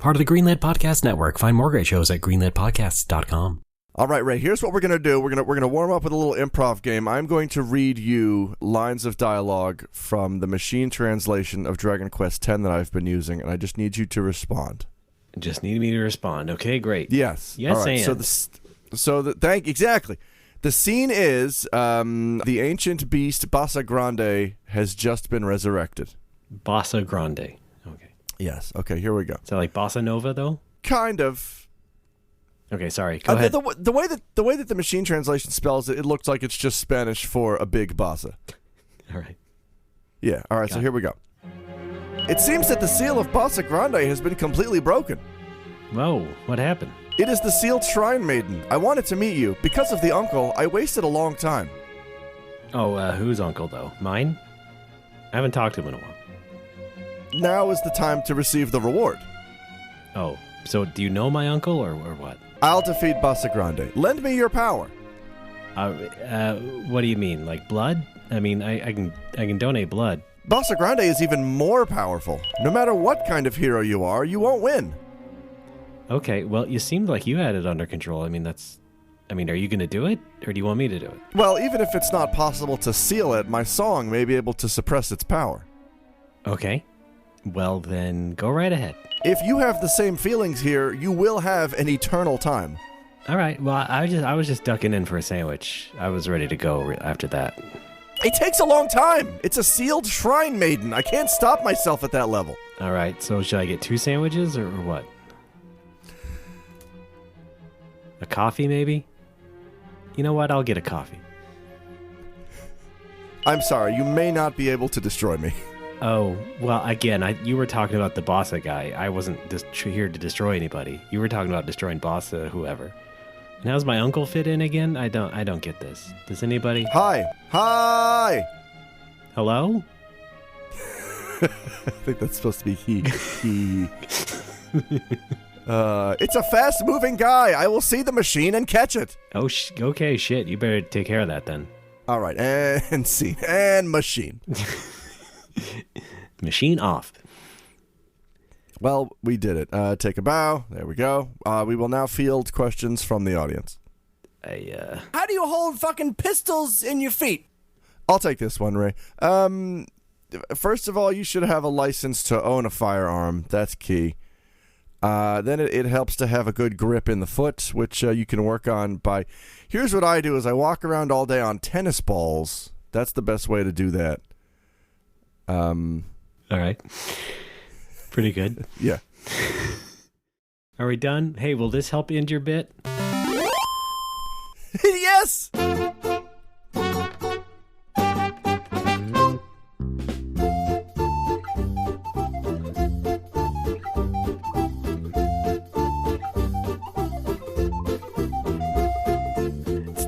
Part of the Greenlit Podcast Network. Find more great shows at greenlitpodcasts.com. All right, Ray, here's what we're going to do. We're going to warm up with a little improv game. I'm going to read you lines of dialogue from the machine translation of Dragon Quest X that I've been using, and I just need you to respond. Just need me to respond. Okay, great. Yes. Yes, all right. and. Exactly. The scene is the ancient beast Bassa Grande has just been resurrected. Bassa Grande. Okay. Yes. Okay, here we go. Is that like Bossa Nova, though? Kind of. Okay, sorry. Go ahead. The way that the machine translation spells it, it looks like it's just Spanish for a big bassa. All right. Yeah. All right. So here we go. It seems that the seal of Bassa Grande has been completely broken. Whoa, what happened? It is the sealed shrine maiden. I wanted to meet you. Because of the uncle, I wasted a long time. Oh, whose uncle, though? Mine? I haven't talked to him in a while. Now is the time to receive the reward. Oh, so do you know my uncle, or what? I'll defeat Bassa Grande. Lend me your power. What do you mean, like blood? I mean, I can donate blood. Bassa Grande is even more powerful. No matter what kind of hero you are, you won't win. Okay, well, you seemed like you had it under control. I mean, are you going to do it, or do you want me to do it? Well, even if it's not possible to seal it, my song may be able to suppress its power. Okay. Well, then, go right ahead. If you have the same feelings here, you will have an eternal time. All right, well, I was just ducking in for a sandwich. I was ready to go after that. It takes a long time. It's a sealed shrine maiden. I can't stop myself at that level. All right, so should I get 2 sandwiches, or what? A coffee, maybe? You know what? I'll get a coffee. I'm sorry. You may not be able to destroy me. Oh, well, again, you were talking about the Bossa guy. I wasn't here to destroy anybody. You were talking about destroying Bossa, whoever. And how's my uncle fit in again? I don't get this. Does anybody? Hi. Hello? I think that's supposed to be he. It's a fast-moving guy. I will see the machine and catch it. Oh, okay, shit. You better take care of that then. All right, and scene, and machine. Machine off. Well, we did it. Take a bow. There we go. We will now field questions from the audience. How do you hold fucking pistols in your feet? I'll take this one, Ray. First of all, you should have a license to own a firearm. That's key. Then it helps to have a good grip in the foot, which you can work on by... Here's what I do is I walk around all day on tennis balls. That's the best way to do that. All right. Pretty good. Yeah. Are we done? Hey, will this help end your bit? Yes!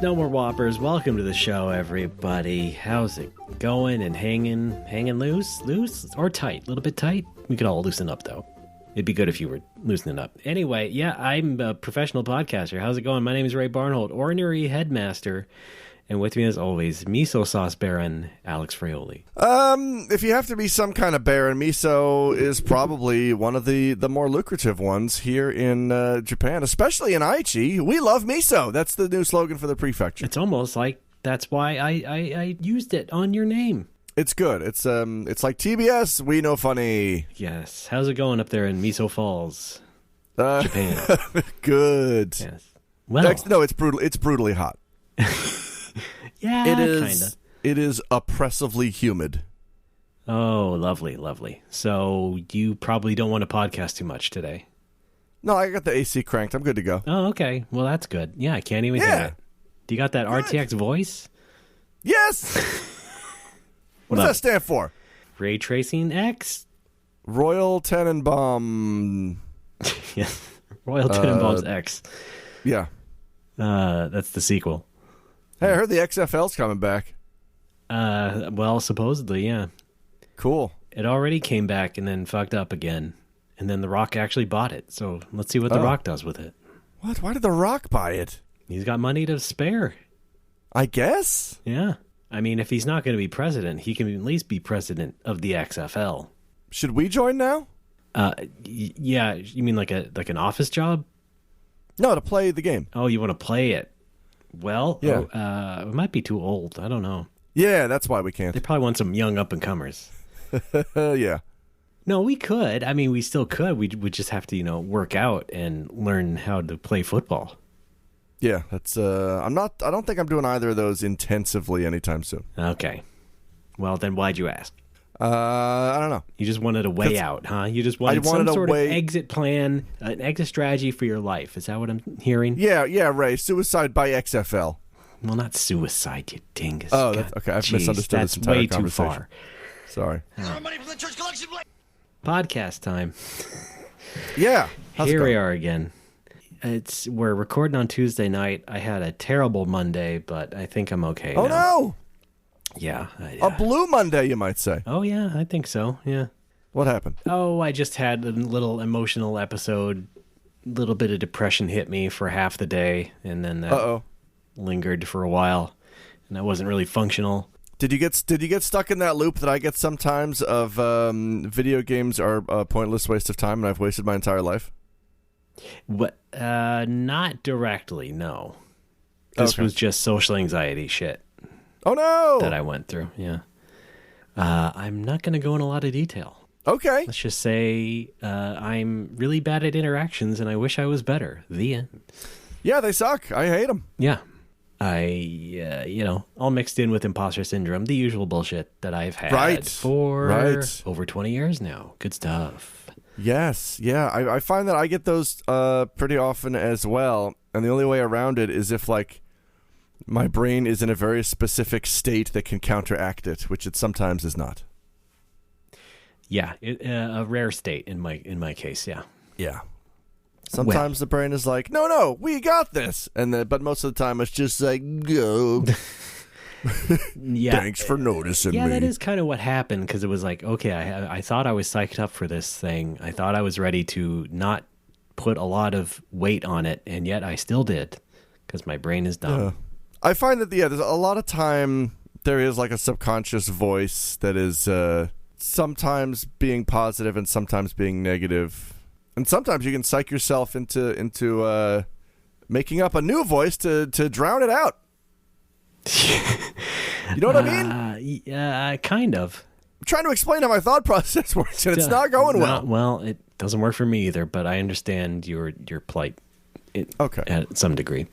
No more whoppers. Welcome to the show, everybody. How's it going and hanging loose or tight? A little bit tight. We could all loosen up though. It'd be good if you were loosening up. Anyway, yeah, I'm a professional podcaster. How's it going? My name is Ray Barnholt, ordinary headmaster, and with me as always, miso sauce baron Alex Fraioli. If you have to be some kind of baron, miso is probably one of the more lucrative ones here in Japan, especially in Aichi. We love miso. That's the new slogan for the prefecture. It's almost like that's why I used it on your name. It's good. It's like TBS. We know funny. Yes. How's it going up there in Miso Falls, Japan? Good. Yes. Well, no, it's brutal. It's brutally hot. Yeah, it is. Kinda. It is oppressively humid. Oh, lovely, lovely. So you probably don't want to podcast too much today. No, I got the AC cranked. I'm good to go. Oh, okay. Well, that's good. Yeah, I can't even hear it. Do you got that good RTX voice? Yes. What does that stand for? Ray Tracing X? Royal Tenenbaum. Yes. Royal Tenenbaum's X. Yeah. That's the sequel. Hey, I heard the XFL's coming back. Well, supposedly, yeah. Cool. It already came back and then fucked up again. And then The Rock actually bought it. So let's see what The Rock does with it. What? Why did The Rock buy it? He's got money to spare. I guess. Yeah. I mean, if he's not going to be president, he can at least be president of the XFL. Should we join now? Yeah, you mean like an office job? No, to play the game. Oh, you want to play it? Well, yeah. It might be too old. I don't know. Yeah, that's why we can't. They probably want some young up-and-comers. Yeah. No, we could. I mean, we still could. We would just have to, work out and learn how to play football. Yeah, that's. I don't think I'm doing either of those intensively anytime soon. Okay. Well, then why'd you ask? I don't know. You just wanted a way out, huh? You just wanted some sort of exit plan, an exit strategy for your life. Is that what I'm hearing? Yeah, Ray. Suicide by XFL. Well, not suicide, you dingus. Oh, okay. I've misunderstood this entire conversation. That's way too far. Sorry. Money from the church collection plate. Podcast time. Yeah. Here we are again. We're recording on Tuesday night. I had a terrible Monday, but I think I'm okay now. Oh, no. Yeah. A blue Monday, you might say. Oh, yeah, I think so, yeah. What happened? Oh, I just had a little emotional episode. A little bit of depression hit me for half the day, and then that lingered for a while, and I wasn't really functional. Did you get stuck in that loop that I get sometimes of video games are a pointless waste of time and I've wasted my entire life? What? Not directly, no. This was just social anxiety shit. Oh, no! That I went through, yeah. I'm not going to go in a lot of detail. Okay. Let's just say I'm really bad at interactions, and I wish I was better. The end. Yeah, they suck. I hate them. Yeah. All mixed in with imposter syndrome, the usual bullshit that I've had for over 20 years now. Good stuff. Yes. Yeah, I find that I get those pretty often as well, and the only way around it is if, my brain is in a very specific state that can counteract it, which it sometimes is not. Yeah, a rare state in my case. Yeah. Yeah. Sometimes the brain is like, no, we got this, but most of the time it's just like, go. Yeah. Thanks for noticing me. Yeah, that is kind of what happened, because it was like, okay, I thought I was psyched up for this thing. I thought I was ready to not put a lot of weight on it, and yet I still did, because my brain is dumb. I find that, there's a lot of time there is a subconscious voice that is sometimes being positive and sometimes being negative. And sometimes you can psych yourself into making up a new voice to drown it out. You know what I mean? Yeah, kind of. I'm trying to explain how my thought process works, and it's not going well. Well, it doesn't work for me either, but I understand your plight at some degree.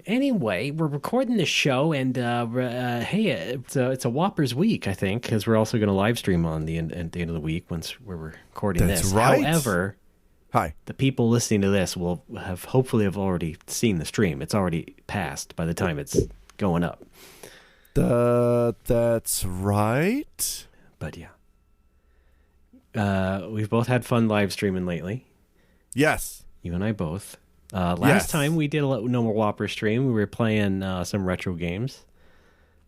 Anyway, we're recording this show, and hey, it's a Whoppers week, I think, because we're also going to live stream at the end of the week once we're recording this. That's right. However, the people listening to this will hopefully have already seen the stream. It's already passed by the time it's going up. That's right. But yeah, we've both had fun live streaming lately. Yes, you and I both. Last time we did a No More Whopper stream, we were playing some retro games.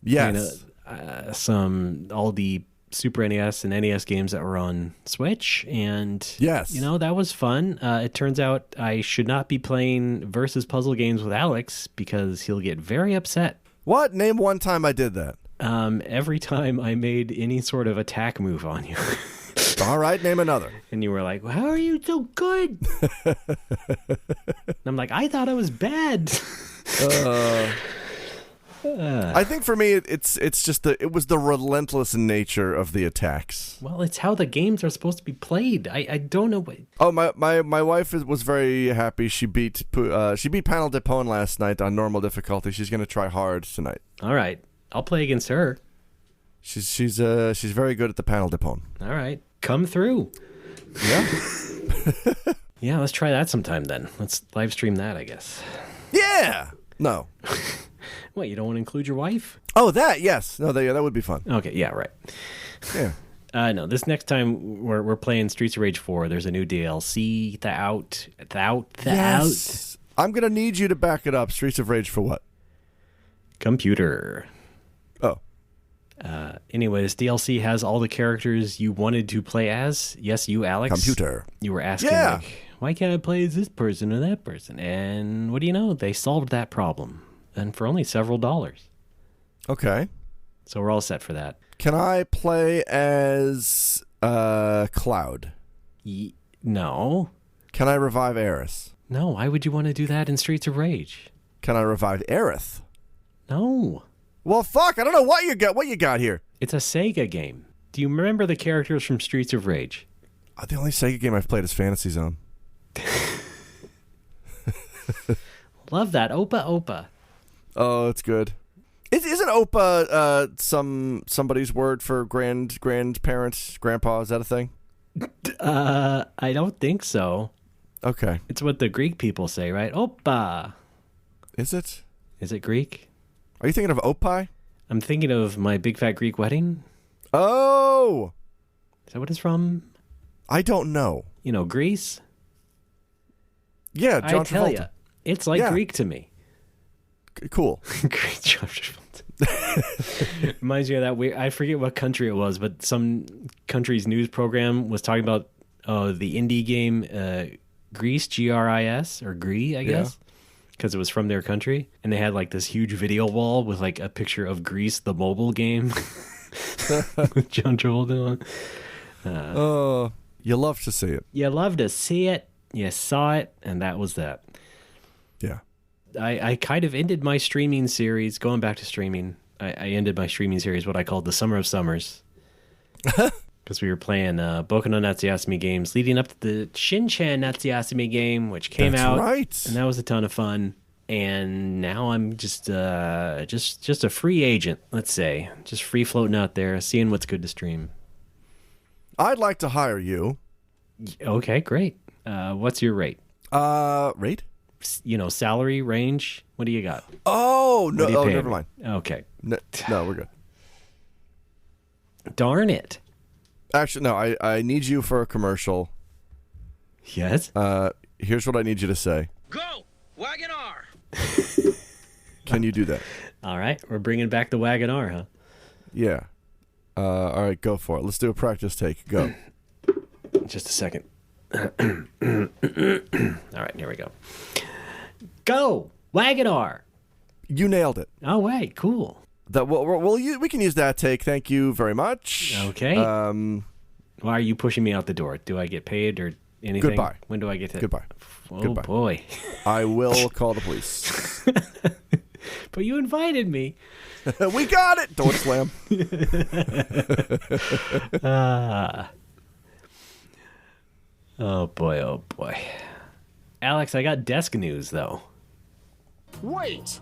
Yes. All the Super NES and NES games that were on Switch. And, yes. That was fun. It turns out I should not be playing versus puzzle games with Alex because he'll get very upset. What? Name one time I did that. Every time I made any sort of attack move on you. All right, name another. And you were like, well, how are you so good? And I'm like, I thought I was bad. I think for me, it's just it was the relentless nature of the attacks. Well, it's how the games are supposed to be played. I don't know what. Oh, my wife was very happy. She beat Panel Depone last night on normal difficulty. She's going to try hard tonight. All right, I'll play against her. She's very good at the Panel Depone. All right. Come through. Yeah. Yeah, let's try that sometime then. Let's live stream that, I guess. Yeah. No. What, you don't want to include your wife? Oh, that, yes. No, that would be fun. Okay, yeah, right. Yeah. No, this next time we're playing Streets of Rage 4. There's a new DLC. Yes. I'm going to need you to back it up. Streets of Rage for what? Computer. Oh. Anyway, this DLC has all the characters you wanted to play as. Yes, you, Alex. Computer. You were asking, why can't I play as this person or that person? And what do you know? They solved that problem. And for only several dollars. Okay. So we're all set for that. Can I play as Cloud? No. Can I revive Aerith? No, why would you want to do that in Streets of Rage? Can I revive Aerith? No. Well, fuck, I don't know what you got here. It's a Sega game. Do you remember the characters from Streets of Rage? The only Sega game I've played is Fantasy Zone. Love that. Opa. Oh, it's good. Isn't Opa somebody's word for grandparents, grandpa? Is that a thing? I don't think so. Okay. It's what the Greek people say, right? Opa. Is it? Is it Greek? Are you thinking of Opie? I'm thinking of My Big Fat Greek Wedding. Oh! Is that what it's from? I don't know. You know, Greece? Yeah, John I tell Travolta. you, it's like Greek to me. Cool. Great John Travolta. Reminds me of that weird, I forget what country it was, but some country's news program was talking about the indie game Greece, Gris, or Gree, I guess. Because it was from their country, and they had like this huge video wall with like a picture of Grease, the mobile game, with John Travolta on. You love to see it. You love to see it. You saw it, and that was that. Yeah. I kind of ended my streaming series, going back to streaming. I ended my streaming series, what I called the Summer of Summers. Because we were playing Boku no Natsuasumi games leading up to the Shin-Chan Natsuasumi game, which came out. Right. And that was a ton of fun. And now I'm just a free agent, let's say. Just free floating out there, seeing what's good to stream. I'd like to hire you. Okay, great. What's your rate? Rate? You know, salary range? What do you got? Oh, no. Oh, never me? mind. Okay. No, we're good. Darn it. Actually, no, I need you for a commercial. Yes? Here's what I need you to say. Go! Wagon R! Can you do that? All right. We're bringing back the Wagon R, huh? Yeah. All right, go for it. Let's do a practice take. Go. Just a second. All right, here we go. Go! Wagon R! You nailed it. Oh, wait. Cool. We can use that take. Thank you very much. Okay. Why are you pushing me out the door? Do I get paid or anything? Goodbye. When do I get to... Goodbye. Oh, Goodbye. Boy. I will call the police. But you invited me. We got it! Door slam. Oh, boy. Oh, boy. Alex, I got desk news, though. Wait!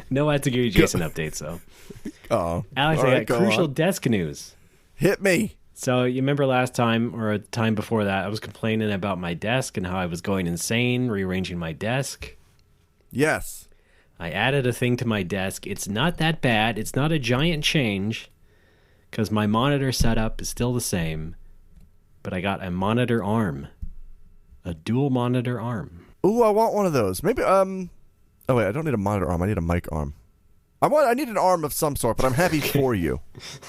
No Atsugiri Jason updates, though. Oh. Alex, I got crucial desk news. Hit me. So you remember last time, or the time before that, I was complaining about my desk and how I was going insane, rearranging my desk. Yes. I added a thing to my desk. It's not that bad. It's not a giant change, because my monitor setup is still the same, but I got a monitor arm. A dual monitor arm. Ooh, I want one of those. Maybe, Oh, wait, I don't need a monitor arm. I need a mic arm. I need an arm of some sort, but I'm happy for you.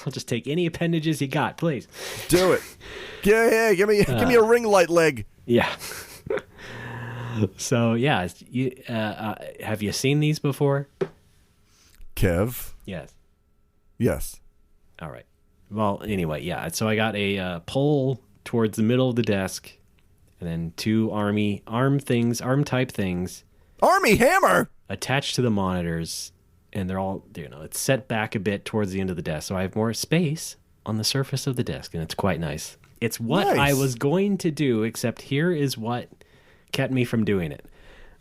I'll just take any appendages you got, please. Do it. Yeah, give me a ring light leg. Yeah. So, yeah, have you seen these before? Kev? Yes. Yes. All right. Well, anyway, yeah. So I got a pole towards the middle of the desk, and then two arm-type things. Army hammer? Attached to the monitors. And they're all, it's set back a bit towards the end of the desk. So I have more space on the surface of the desk, and it's quite nice. It's what I was going to do, except here is what kept me from doing it.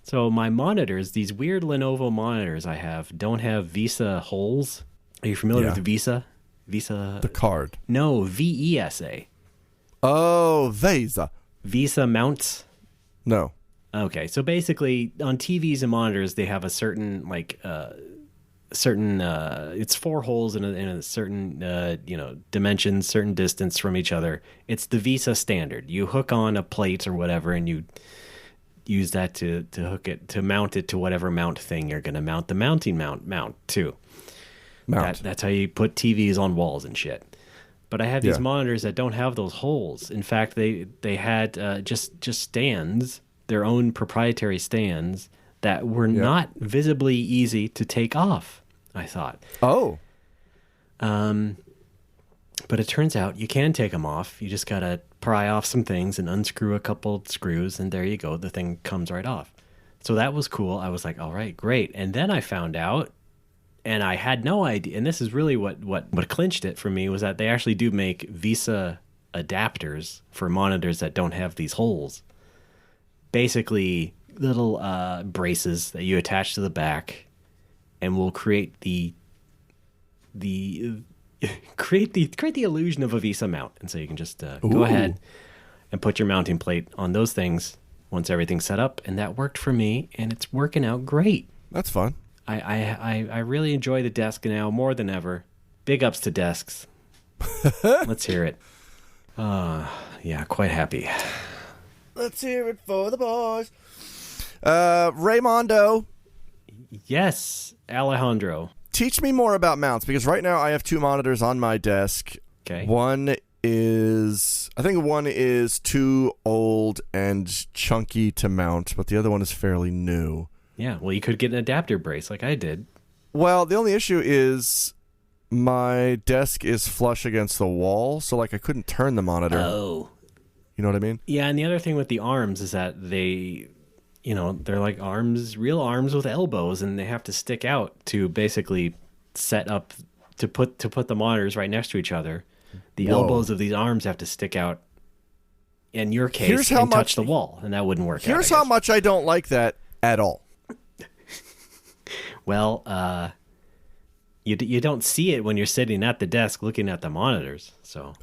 So my monitors, these weird Lenovo monitors I have, don't have Visa holes. Are you familiar with Visa? Visa? The card. No, VESA. Oh, Visa. Visa mounts? No. Okay, so basically on TVs and monitors, they have a certain, it's 4 holes in a certain dimensions, certain distance from each other. It's the Visa standard. You hook on a plate or whatever, and you use that to hook it, to mount it to whatever mount thing you're going to mount the mounting mount to. That's how you put TVs on walls and shit. But I have these monitors that don't have those holes. In fact, they had just stands, their own proprietary stands that were not visibly easy to take off, I thought. Oh. But it turns out you can take them off. You just got to pry off some things and unscrew a couple screws, and there you go. The thing comes right off. So that was cool. I was like, all right, great. And then I found out, and I had no idea, and this is really what clinched it for me, was that they actually do make VESA adapters for monitors that don't have these holes. Basically, little braces that you attach to the back, and will create the create the illusion of a VESA mount. And so you can just go ahead and put your mounting plate on those things once everything's set up, and that worked for me, and it's working out great. That's fun. I really enjoy the desk now more than ever. Big ups to desks. Let's hear it. Yeah, quite happy. Let's hear it for the boys. Raymondo. Yes, Alejandro. Teach me more about mounts, because right now I have 2 monitors on my desk. Okay. One is too old and chunky to mount, but the other one is fairly new. Yeah, well, you could get an adapter brace like I did. Well, the only issue is my desk is flush against the wall, so like I couldn't turn the monitor. Oh. You know what I mean? Yeah, and the other thing with the arms is that they're like arms, real arms with elbows, and they have to stick out to basically set up to put the monitors right next to each other. The elbows of these arms have to stick out, in your case, and touch the wall, and that wouldn't work. Here's how much I don't like that at all. Well, you don't see it when you're sitting at the desk looking at the monitors. So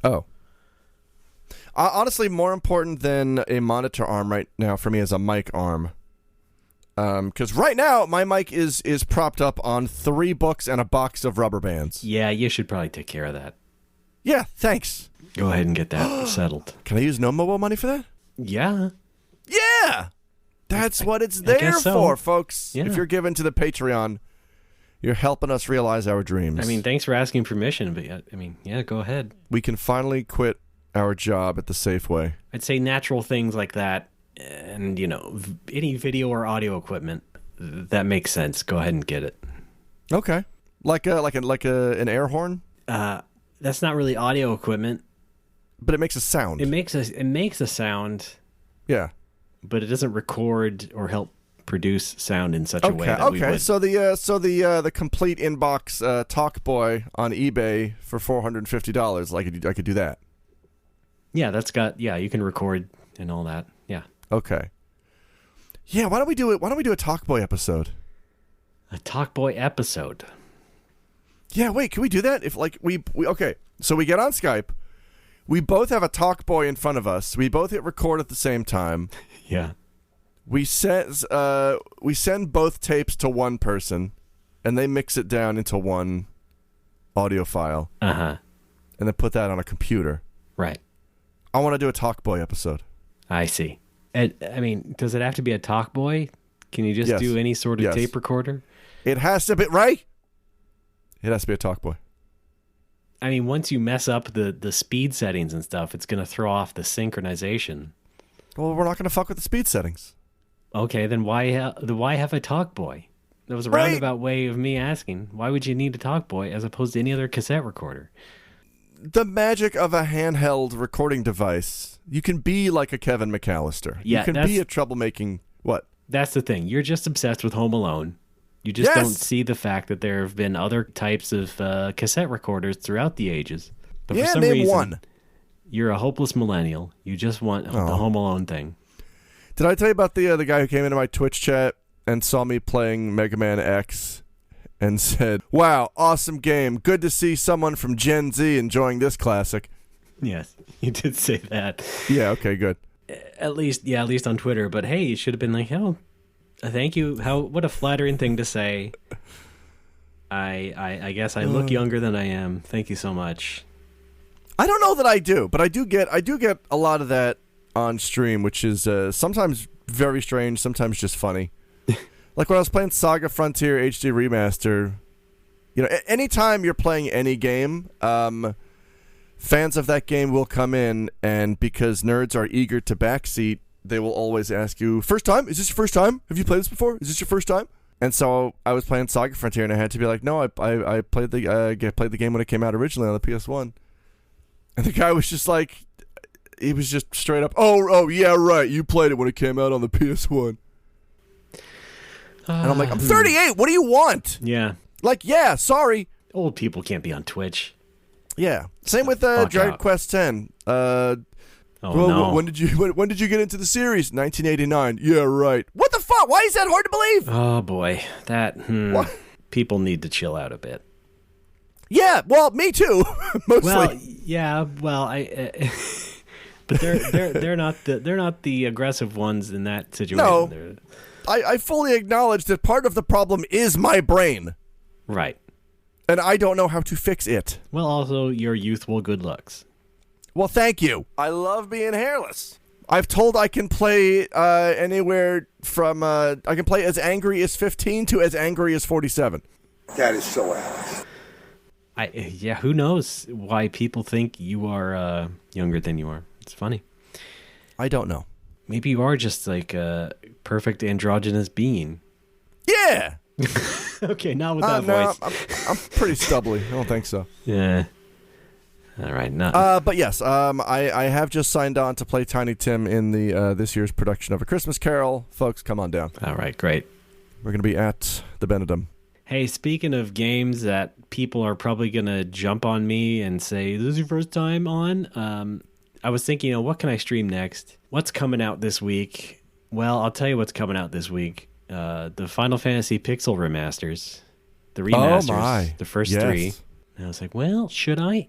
honestly, more important than a monitor arm right now for me is a mic arm. Because right now my mic is propped up on 3 books and a box of rubber bands. Yeah, you should probably take care of that. Yeah, thanks. Go ahead and get that settled. Can I use no mobile money for that? Yeah. Yeah! That's what it's there for, folks. Yeah. If you're giving to the Patreon, you're helping us realize our dreams. I mean, thanks for asking permission, but yeah, go ahead. We can finally quit our job at the Safeway. I'd say natural things like that, and any video or audio equipment that makes sense. Go ahead and get it. Okay, like an air horn. That's not really audio equipment, but it makes a sound. It makes a sound. Yeah, but it doesn't record or help produce sound in such a way that we would. So the complete inbox Talk Boy on eBay for $450. I could do that. Yeah, you can record and all that. Yeah. Okay. Yeah, why don't we do it? Why don't we do a Talk Boy episode? A Talk Boy episode. Yeah, wait, can we do that? If we okay, so we get on Skype, we both have a Talk Boy in front of us. We both hit record at the same time. Yeah. We send both tapes to one person, and they mix it down into one audio file. Uh-huh. And then put that on a computer. Right. I want to do a Talk Boy episode. I see. I mean, does it have to be a Talk Boy? Can you just do any sort of tape recorder? It has to be, right? It has to be a Talk Boy. I mean, once you mess up the speed settings and stuff, it's going to throw off the synchronization. Well, we're not going to fuck with the speed settings. Okay, then why have a Talk Boy? That was a roundabout way of me asking. Why would you need a Talk Boy as opposed to any other cassette recorder? The magic of a handheld recording device. You can be like a Kevin McAllister. Yeah, you can be a troublemaking... What? That's the thing. You're just obsessed with Home Alone. You just don't see the fact that there have been other types of cassette recorders throughout the ages. But for some reason, you're a hopeless millennial. You just want the Home Alone thing. Did I tell you about the guy who came into my Twitch chat and saw me playing Mega Man X and said, "Wow, awesome game. Good to see someone from Gen Z enjoying this classic." Yes, you did say that. Yeah, okay, good. At least on Twitter. But hey, you should have been like, "Oh, thank you. What a flattering thing to say. I guess I look younger than I am. Thank you so much." I don't know that I do, but I do get a lot of that on stream, which is sometimes very strange, sometimes just funny. Like when I was playing Saga Frontier HD Remaster, anytime you're playing any game, fans of that game will come in, and because nerds are eager to backseat, they will always ask you, "First time? Is this your first time? Have you played this before? Is this your first time?" And so I was playing Saga Frontier, and I had to be like, "No, I played the game when it came out originally on the PS1." And the guy was just like, he was just straight up, oh, yeah, right, you played it when it came out on the PS1. And I'm like, I'm 38, what do you want? Yeah. Like, yeah, sorry. Old people can't be on Twitch. Yeah. Same with Dragon Quest X. No. When did you get into the series? 1989. Yeah, right. What the fuck? Why is that hard to believe? Oh boy, that people need to chill out a bit. Yeah, well, me too. Mostly. Well, yeah, well, but they're not the aggressive ones in that situation. No, I fully acknowledge that part of the problem is my brain. Right. And I don't know how to fix it. Well, also your youthful good looks. Well, thank you. I love being hairless. I've told I can play anywhere from I can play as angry as 15 to as angry as 47. That is so ass. Who knows why people think you are younger than you are? It's funny. I don't know. Maybe you are just like a perfect androgynous being. Yeah. Okay, not with that no, voice. I'm pretty stubbly. I don't think so. Yeah. All right. But yes, I have just signed on to play Tiny Tim in the this year's production of A Christmas Carol. Folks, come on down. All right, great. We're going to be at the Benedum. Hey, speaking of games that people are probably going to jump on me and say, this is your first time on? I was thinking, what can I stream next? What's coming out this week? Well, I'll tell you what's coming out this week. The Final Fantasy Pixel Remasters. The remasters. Oh my. The first yes. 3. And I was like, well, should I?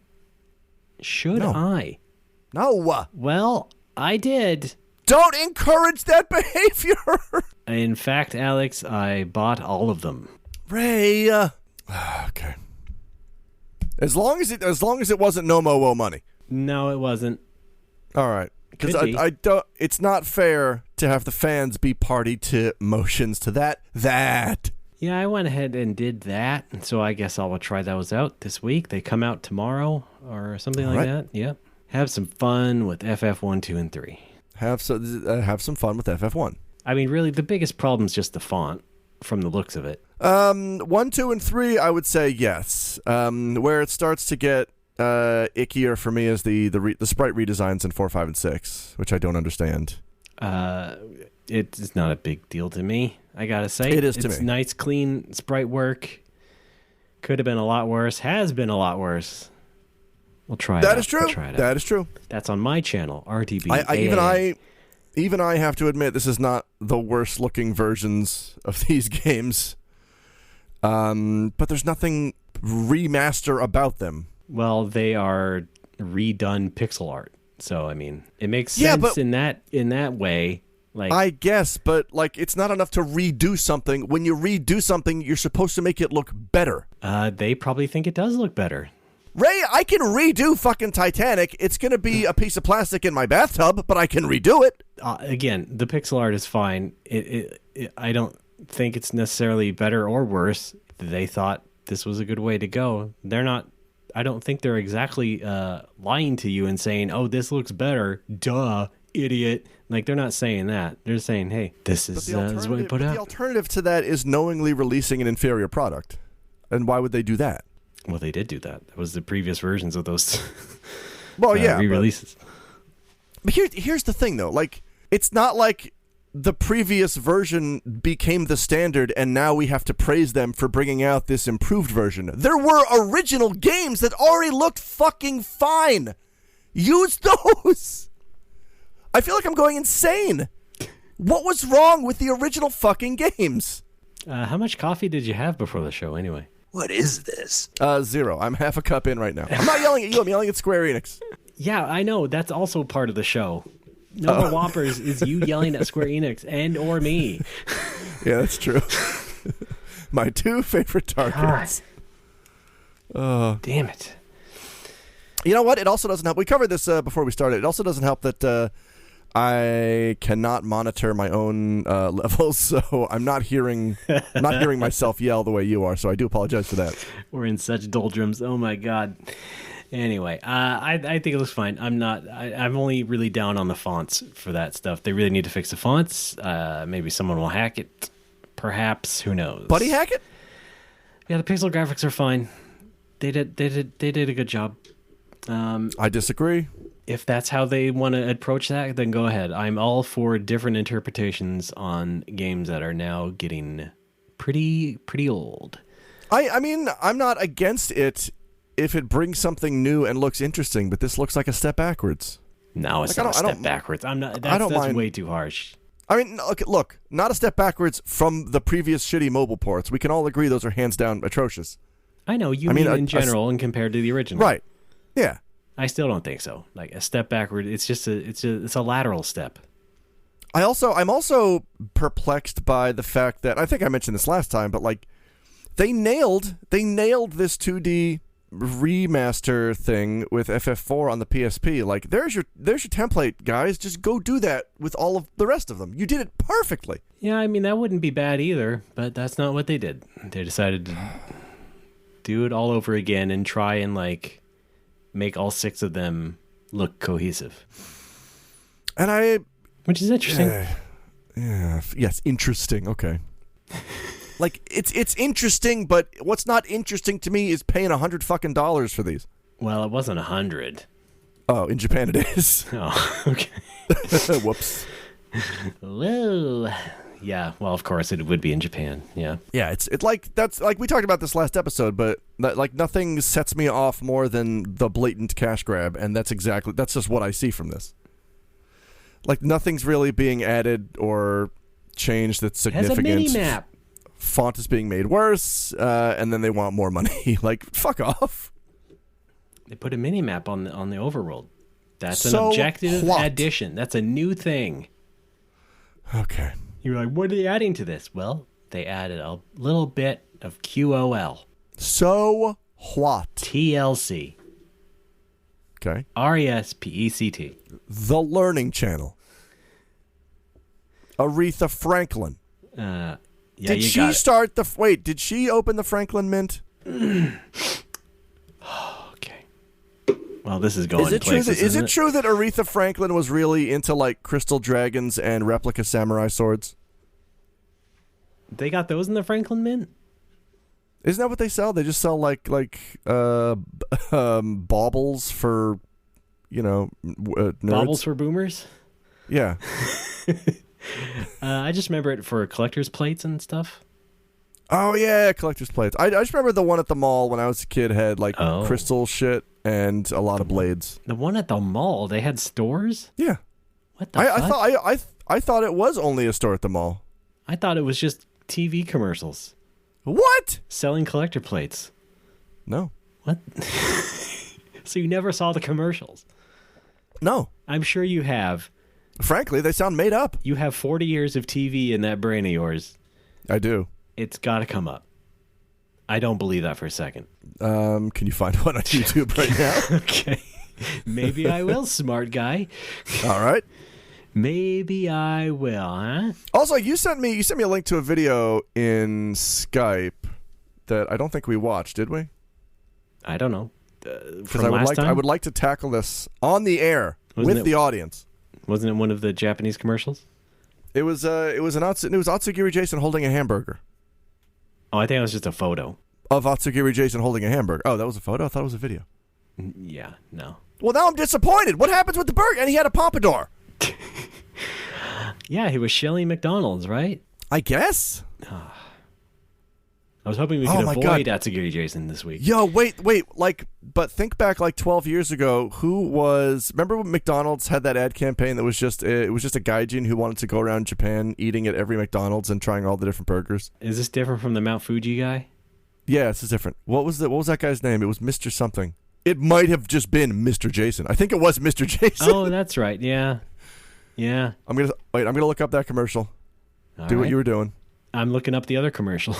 No. Well, I did. Don't encourage that behavior. In fact, Alex, I bought all of them. Ray. Okay. As long as it wasn't no mo money. No, it wasn't. All right. Because I don't. It's not fair to have the fans be party to motions to that. Yeah, I went ahead and did that, and so I guess I'll try those out this week. They come out tomorrow or something like that. Yep. Have some fun with FF1, 2, and 3. Have some fun with FF1. I mean, really, the biggest problem is just the font, from the looks of it. 1, 2, and 3, I would say yes. Where it starts to get ickier for me is the sprite redesigns in 4, 5, and 6, which I don't understand. It's not a big deal to me, I gotta say. It is to me. It's nice, clean sprite work. Could have been a lot worse. Has been a lot worse. We'll try it out. That is true. That is true. That's on my channel, RTB. Even I have to admit, this is not the worst looking versions of these games. But there's nothing remaster about them. Well, they are redone pixel art. So, I mean, it makes sense in that way. Like, I guess, but like, it's not enough to redo something. When you redo something, you're supposed to make it look better. They probably think it does look better. Ray, I can redo fucking Titanic. It's going to be a piece of plastic in my bathtub, but I can redo it. Again, the pixel art is fine. I don't think it's necessarily better or worse. They thought this was a good way to go. They're not. I don't think they're exactly lying to you and saying, "Oh, this looks better." Duh, idiot. Like, they're not saying that. They're saying, "Hey, this is what we put out." The alternative to that is knowingly releasing an inferior product. And why would they do that? Well, they did do that. That was the previous versions of those. Well, yeah, re-releases. But here's the thing, though. Like, it's not like the previous version became the standard, and now we have to praise them for bringing out this improved version. There were original games that already looked fucking fine. Use those. I feel like I'm going insane. What was wrong with the original fucking games? How much coffee did you have before the show, anyway? What is this? 0. I'm half a cup in right now. I'm not yelling at you. I'm yelling at Square Enix. Yeah, I know. That's also part of the show. No More Whoppers is you yelling at Square Enix and or me. Yeah, that's true. My 2 favorite targets. Damn it. You know what? It also doesn't help. We covered this before we started. It also doesn't help that I cannot monitor my own levels, so I'm not hearing myself yell the way you are. So I do apologize for that. We're in such doldrums. Oh my god. Anyway, I think it looks fine. I'm only really down on the fonts for that stuff. They really need to fix the fonts. Maybe someone will hack it. Perhaps. Who knows? Buddy hack it? Yeah, the pixel graphics are fine. They did a good job. I disagree. If that's how they want to approach that, then go ahead. I'm all for different interpretations on games that are now getting pretty old. I mean, I'm not against it if it brings something new and looks interesting, but this looks like a step backwards. No, it's not a step backwards. I'm not. That's way too harsh. I mean, okay, look, not a step backwards from the previous shitty mobile ports. We can all agree those are hands down atrocious. I know you mean in general and compared to the original, right? Yeah. I still don't think so. Like a step backward, it's just it's a lateral step. I'm also perplexed by the fact that I think I mentioned this last time, but like they nailed this 2D remaster thing with FF4 on the PSP. Like there's your template, guys. Just go do that with all of the rest of them. You did it perfectly. Yeah, I mean that wouldn't be bad either, but that's not what they did. They decided to do it all over again and try and like make all 6 of them look cohesive. Which is interesting. Yes, interesting. Okay. Like it's interesting, but what's not interesting to me is paying $100 fucking for these. Well, it wasn't 100. Oh, in Japan it is. Oh, okay. Whoops. Whoa. Yeah, well, of course it would be in Japan. Yeah. Yeah, it's like that's like we talked about this last episode, but like nothing sets me off more than the blatant cash grab, and that's just what I see from this. Like nothing's really being added or changed that's significant. It has a mini map. Font is being made worse, and then they want more money. Like fuck off. They put a mini map on the overworld. That's an objective addition. That's a new thing. Okay. You're like, what are they adding to this? Well, they added a little bit of QOL. So what? TLC. Okay. RESPECT. The Learning Channel. Aretha Franklin. Yeah, did she start the... Wait, did she open the Franklin Mint? Okay. Well, this is going places, Is it true that Aretha Franklin was really into, like, crystal dragons and replica samurai swords? They got those in the Franklin Mint? Isn't that what they sell? They just sell, like baubles for, nerds? Baubles for boomers? Yeah. I just remember it for collector's plates and stuff. Oh, yeah, collector's plates. I just remember the one at the mall when I was a kid had, like, crystal shit and a lot of blades. The one at the mall? They had stores? Yeah. What the fuck? I thought it was only a store at the mall. I thought it was just TV commercials. What? Selling collector plates. No. What? So you never saw the commercials? No. I'm sure you have. Frankly, they sound made up. You have 40 years of TV in that brain of yours. I do. It's got to come up. I don't believe that for a second. Can you find one on YouTube right now? Okay. Maybe I will, smart guy. All right. Maybe I will, huh? Also, you sent me a link to a video in Skype that I don't think we watched, did we? I don't know. Because I would like to tackle this on the air with the audience. Wasn't it one of the Japanese commercials? It was Atsugiri Jason holding a hamburger. Oh, I think it was just a photo of Atsugiri Jason holding a hamburger. Oh, that was a photo? I thought it was a video. Yeah, no. Well, now I'm disappointed. What happens with the burger? And he had a pompadour. Yeah, he was shelling McDonald's, right? I guess. I was hoping we could avoid Atsugiri Jason this week. Yo, wait, but think back like 12 years ago. Remember when McDonald's had that ad campaign that was just a gaijin who wanted to go around Japan eating at every McDonald's and trying all the different burgers? Is this different from the Mount Fuji guy? Yeah, this is different. What was that guy's name? It was Mr. something. It might have just been Mr. Jason. I think it was Mr. Jason. Oh, that's right. Yeah. Yeah. I'm going to look up that commercial. Do what you were doing. I'm looking up the other commercial.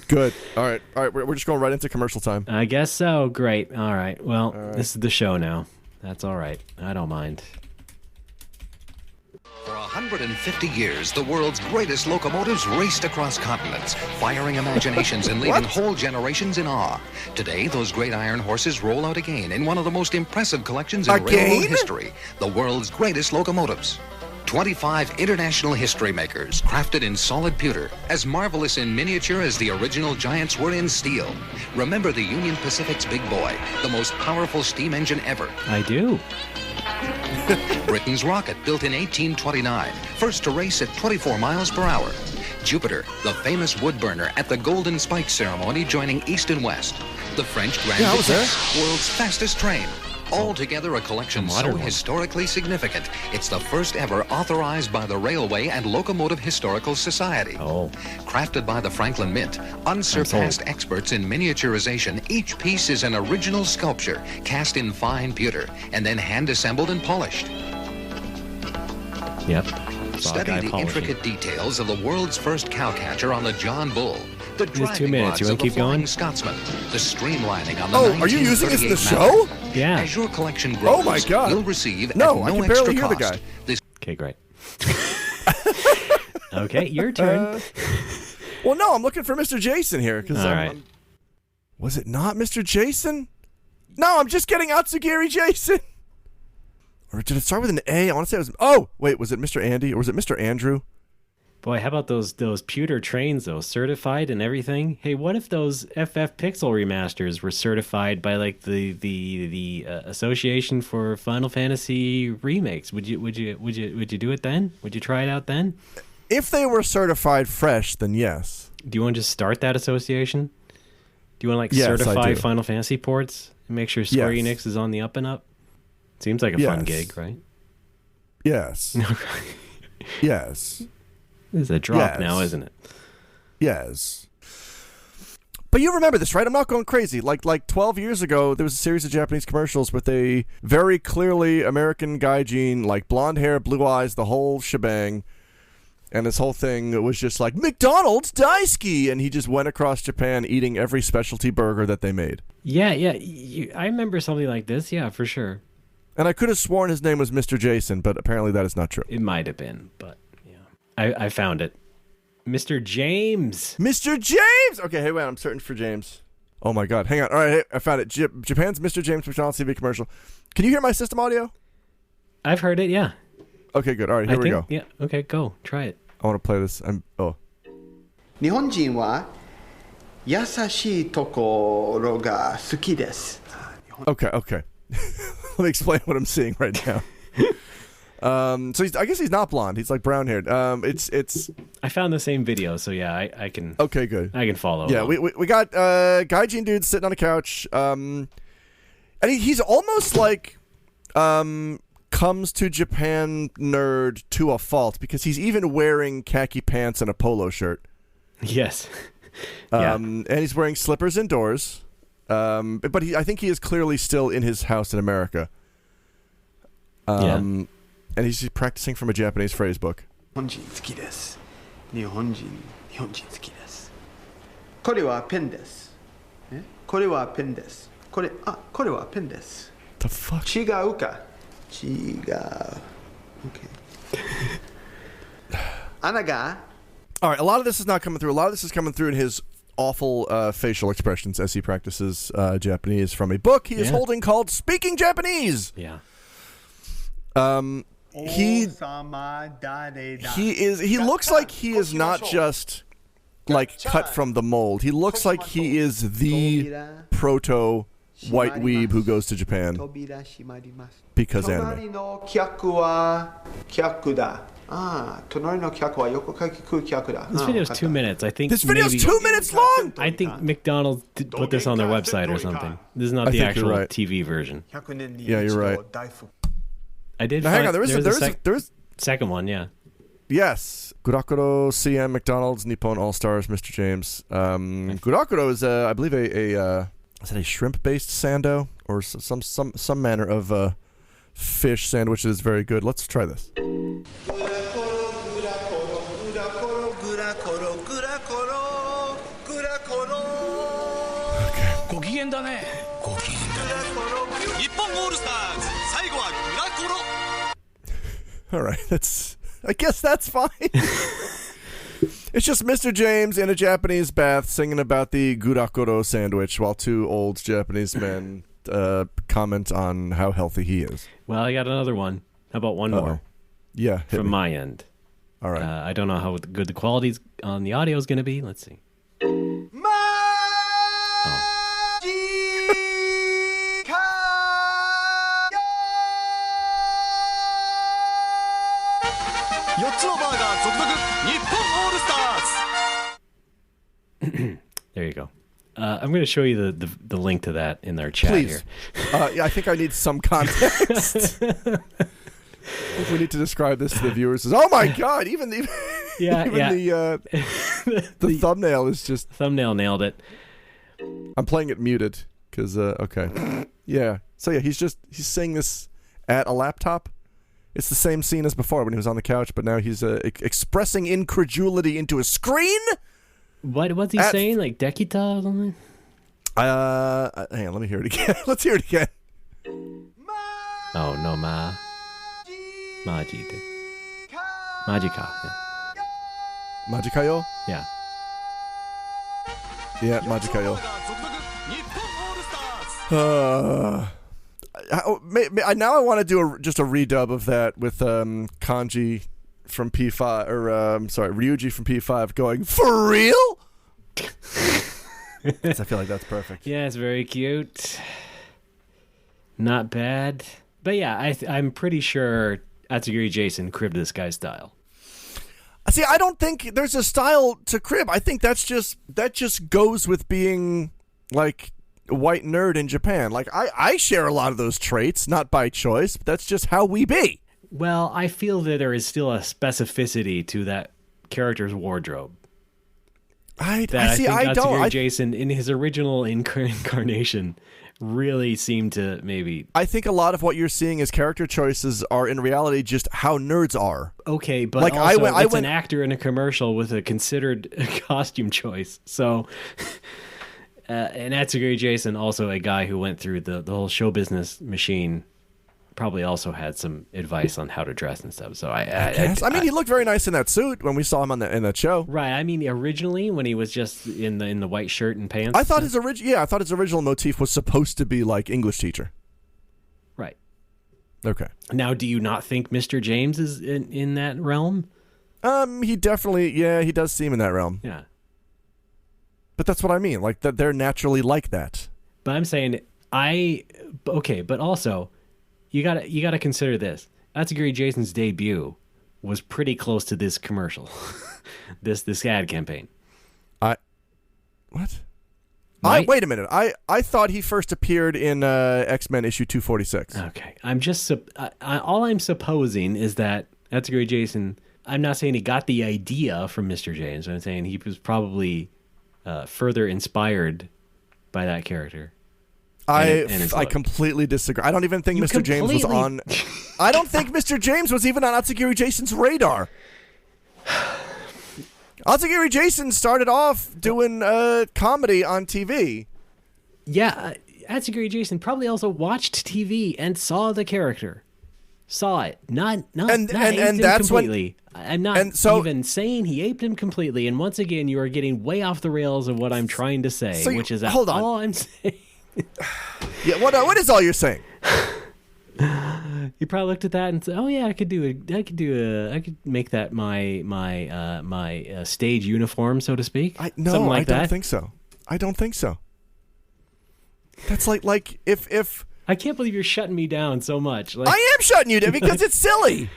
Good. All right. We're just going right into commercial time. I guess so. Great. All right. Well, This is the show now. That's all right. I don't mind. For 150 years, the world's greatest locomotives raced across continents, firing imaginations and leaving whole generations in awe. Today, those great iron horses roll out again in one of the most impressive collections in railroad history, the world's greatest locomotives. 25 international history makers, crafted in solid pewter, as marvelous in miniature as the original giants were in steel. Remember the Union Pacific's Big Boy, the most powerful steam engine ever. I do. Britain's rocket, built in 1829, first to race at 24 miles per hour. Jupiter, the famous wood burner at the Golden Spike ceremony joining East and West. The French Grand Vitesse, world's fastest train. Altogether a collection so historically significant, it's the first ever authorized by the Railway and Locomotive Historical Society. Crafted by the Franklin Mint, unsurpassed experts in miniaturization, each piece is an original sculpture cast in fine pewter and then hand-assembled and polished. Yep. Study the intricate details of the world's first cowcatcher on the John Bull. The Just 2 minutes. You want to keep going? Scotsman, the streamlining on the are you using this in the show? Yeah. As your collection grows, Oh my God. you'll receive I no can extra barely hear the cost. guy. Okay, great. Okay, your turn. Well, no, I'm looking for Mr. Jason here. All right. Was it not Mr. Jason? No, I'm just getting Atsugiri Jason. Or did it start with an A? I want to say it was... Oh, wait, was it Mr. Andy or was it Mr. Andrew? Boy, how about those pewter trains, though? Certified and everything? Hey, what if those FF Pixel remasters were certified by, like, the Association for Final Fantasy Remakes? Would you do it then? Would you try it out then? If they were certified fresh, then yes. Do you want to just start that association? Do you want to, like, Yes, I certify do. Final Fantasy ports and make sure Square Yes. Enix is on the up and up? Seems like a fun Yes. gig, right? Yes. Yes. This is a drop Yes. now, isn't it? Yes. But you remember this, right? I'm not going crazy. Like 12 years ago, there was a series of Japanese commercials with a very clearly American gaijin, like blonde hair, blue eyes, the whole shebang. And this whole thing was just like, McDonald's Daisuke! And he just went across Japan eating every specialty burger that they made. Yeah. I remember something like this. Yeah, for sure. And I could have sworn his name was Mr. Jason, but apparently that is not true. It might have been, but yeah. I found it. Mr. James. Mr. James! Okay, hey, wait, I'm searching for James. Oh my God, hang on. All right, hey, I found it. Japan's Mr. James McDonald's TV commercial. Can you hear my system audio? I've heard it, yeah. Okay, good. All right, here we go. Yeah, okay, go. Try it. I want to play this. 日本人は優しいところが好きです。 Okay. Let me explain what I'm seeing right now. So I guess he's not blonde. He's like brown haired. It's. I found the same video, so yeah, I can. Okay, good. I can follow. Yeah, along. we got gaijin dude sitting on a couch. And he's almost like comes to Japan nerd to a fault because he's even wearing khaki pants and a polo shirt. Yes. Yeah. And he's wearing slippers indoors. But I think he is clearly still in his house in America. And he's just practicing from a Japanese phrase book. 日本人好きです。日本人好きです。これはペンです。これはペンです。これはペンです。 The fuck? 違うか。違う。Okay. あなが All right, a lot of this is not coming through. A lot of this is coming through in his awful facial expressions as he practices Japanese from a book he is holding called Speaking Japanese. Yeah. He looks like he is not just like cut from the mold. He looks like he is the proto white weeb who goes to Japan because anime. 隣の客は客だ。隣の客は横書き空客だ。 This video is 2 minutes. I think This video is maybe, 2 minutes long. I think McDonald's put this on their website or something. This is not the think you're actual right. TV version. Yeah, you're right. I did. Now, hang find, on, there is second one. Yeah. Yes, Gurakuro, CM, McDonald's, Nippon All Stars, Mr. James. Gurakuro is, I believe, is that a shrimp-based sando or some manner of fish sandwich that is very good. Let's try this. All right, I guess that's fine. It's just Mr. James in a Japanese bath singing about the gurakoro sandwich while two old Japanese men comment on how healthy he is. Well, I got another one. How about one more? Yeah. from my end. All right. I don't know how good the quality on the audio is going to be. Let's see. There you go. I'm going to show you the link to that in our chat Please. here. Yeah, I think I need some context. I think we need to describe this to the viewers. Oh my god! Even the the thumbnail is just Thumbnail nailed it. I'm playing it muted because okay. Yeah. So yeah, he's saying this at a laptop. It's the same scene as before when he was on the couch, but now he's expressing incredulity into a screen. What's he saying? Like Dekita or something? Hang on, let me hear it again. Let's hear it again. Oh no, Majite. Majika. Yeah. Majikayo? Yeah. Yeah, Majikayo. Now I want to do just a redub of that with Kanji from P5, or Ryuji from P5 going, for real? I feel like that's perfect. Yeah, it's very cute. Not bad. But yeah, I'm pretty sure Atsugiri Jason cribbed this guy's style. See, I don't think there's a style to crib. I think that just goes with being like a white nerd in Japan. Like I share a lot of those traits, not by choice, but that's just how we be. Well, I feel that there is still a specificity to that character's wardrobe. I think Atsugiri Jason, in his original incarnation, really seemed to maybe... I think a lot of what you're seeing as character choices are in reality just how nerds are. Okay, but like also, it's an actor in a commercial with a considered costume choice. So, and Atsugiri Jason, also a guy who went through the whole show business machine, probably also had some advice on how to dress and stuff. So I mean, he looked very nice in that suit when we saw him in that show. Right. I mean, originally when he was just in the white shirt and pants. I thought his original motif was supposed to be like English teacher. Right. Okay. Now, do you not think Mr. James is in that realm? He definitely, he does seem in that realm. Yeah. But that's what I mean. Like that they're naturally like that. But I'm saying but also you gotta consider this. Atsugiri Jason's debut was pretty close to this commercial, this ad campaign. What? Wait a minute. I thought he first appeared in X-Men issue 246. Okay, I'm just all I'm supposing is that Atsugiri Jason. I'm not saying he got the idea from Mr. James. I'm saying he was probably further inspired by that character. I completely disagree. I don't even think Mr. James was on... I don't think Mr. James was even on Atsugiri Jason's radar. Atsugiri Jason started off doing comedy on TV. Yeah, Atsugiri Jason probably also watched TV and saw the character. Saw it. Not aped him that's completely. I'm not even saying he aped him completely. And once again, you are getting way off the rails of what I'm trying to say, which is all I'm saying. Yeah, what is all you're saying? You probably looked at that and said, "Oh yeah, I could make that my stage uniform, so to speak." I don't think so. I don't think so. That's like if I can't believe you're shutting me down so much. I am shutting you down because it's silly.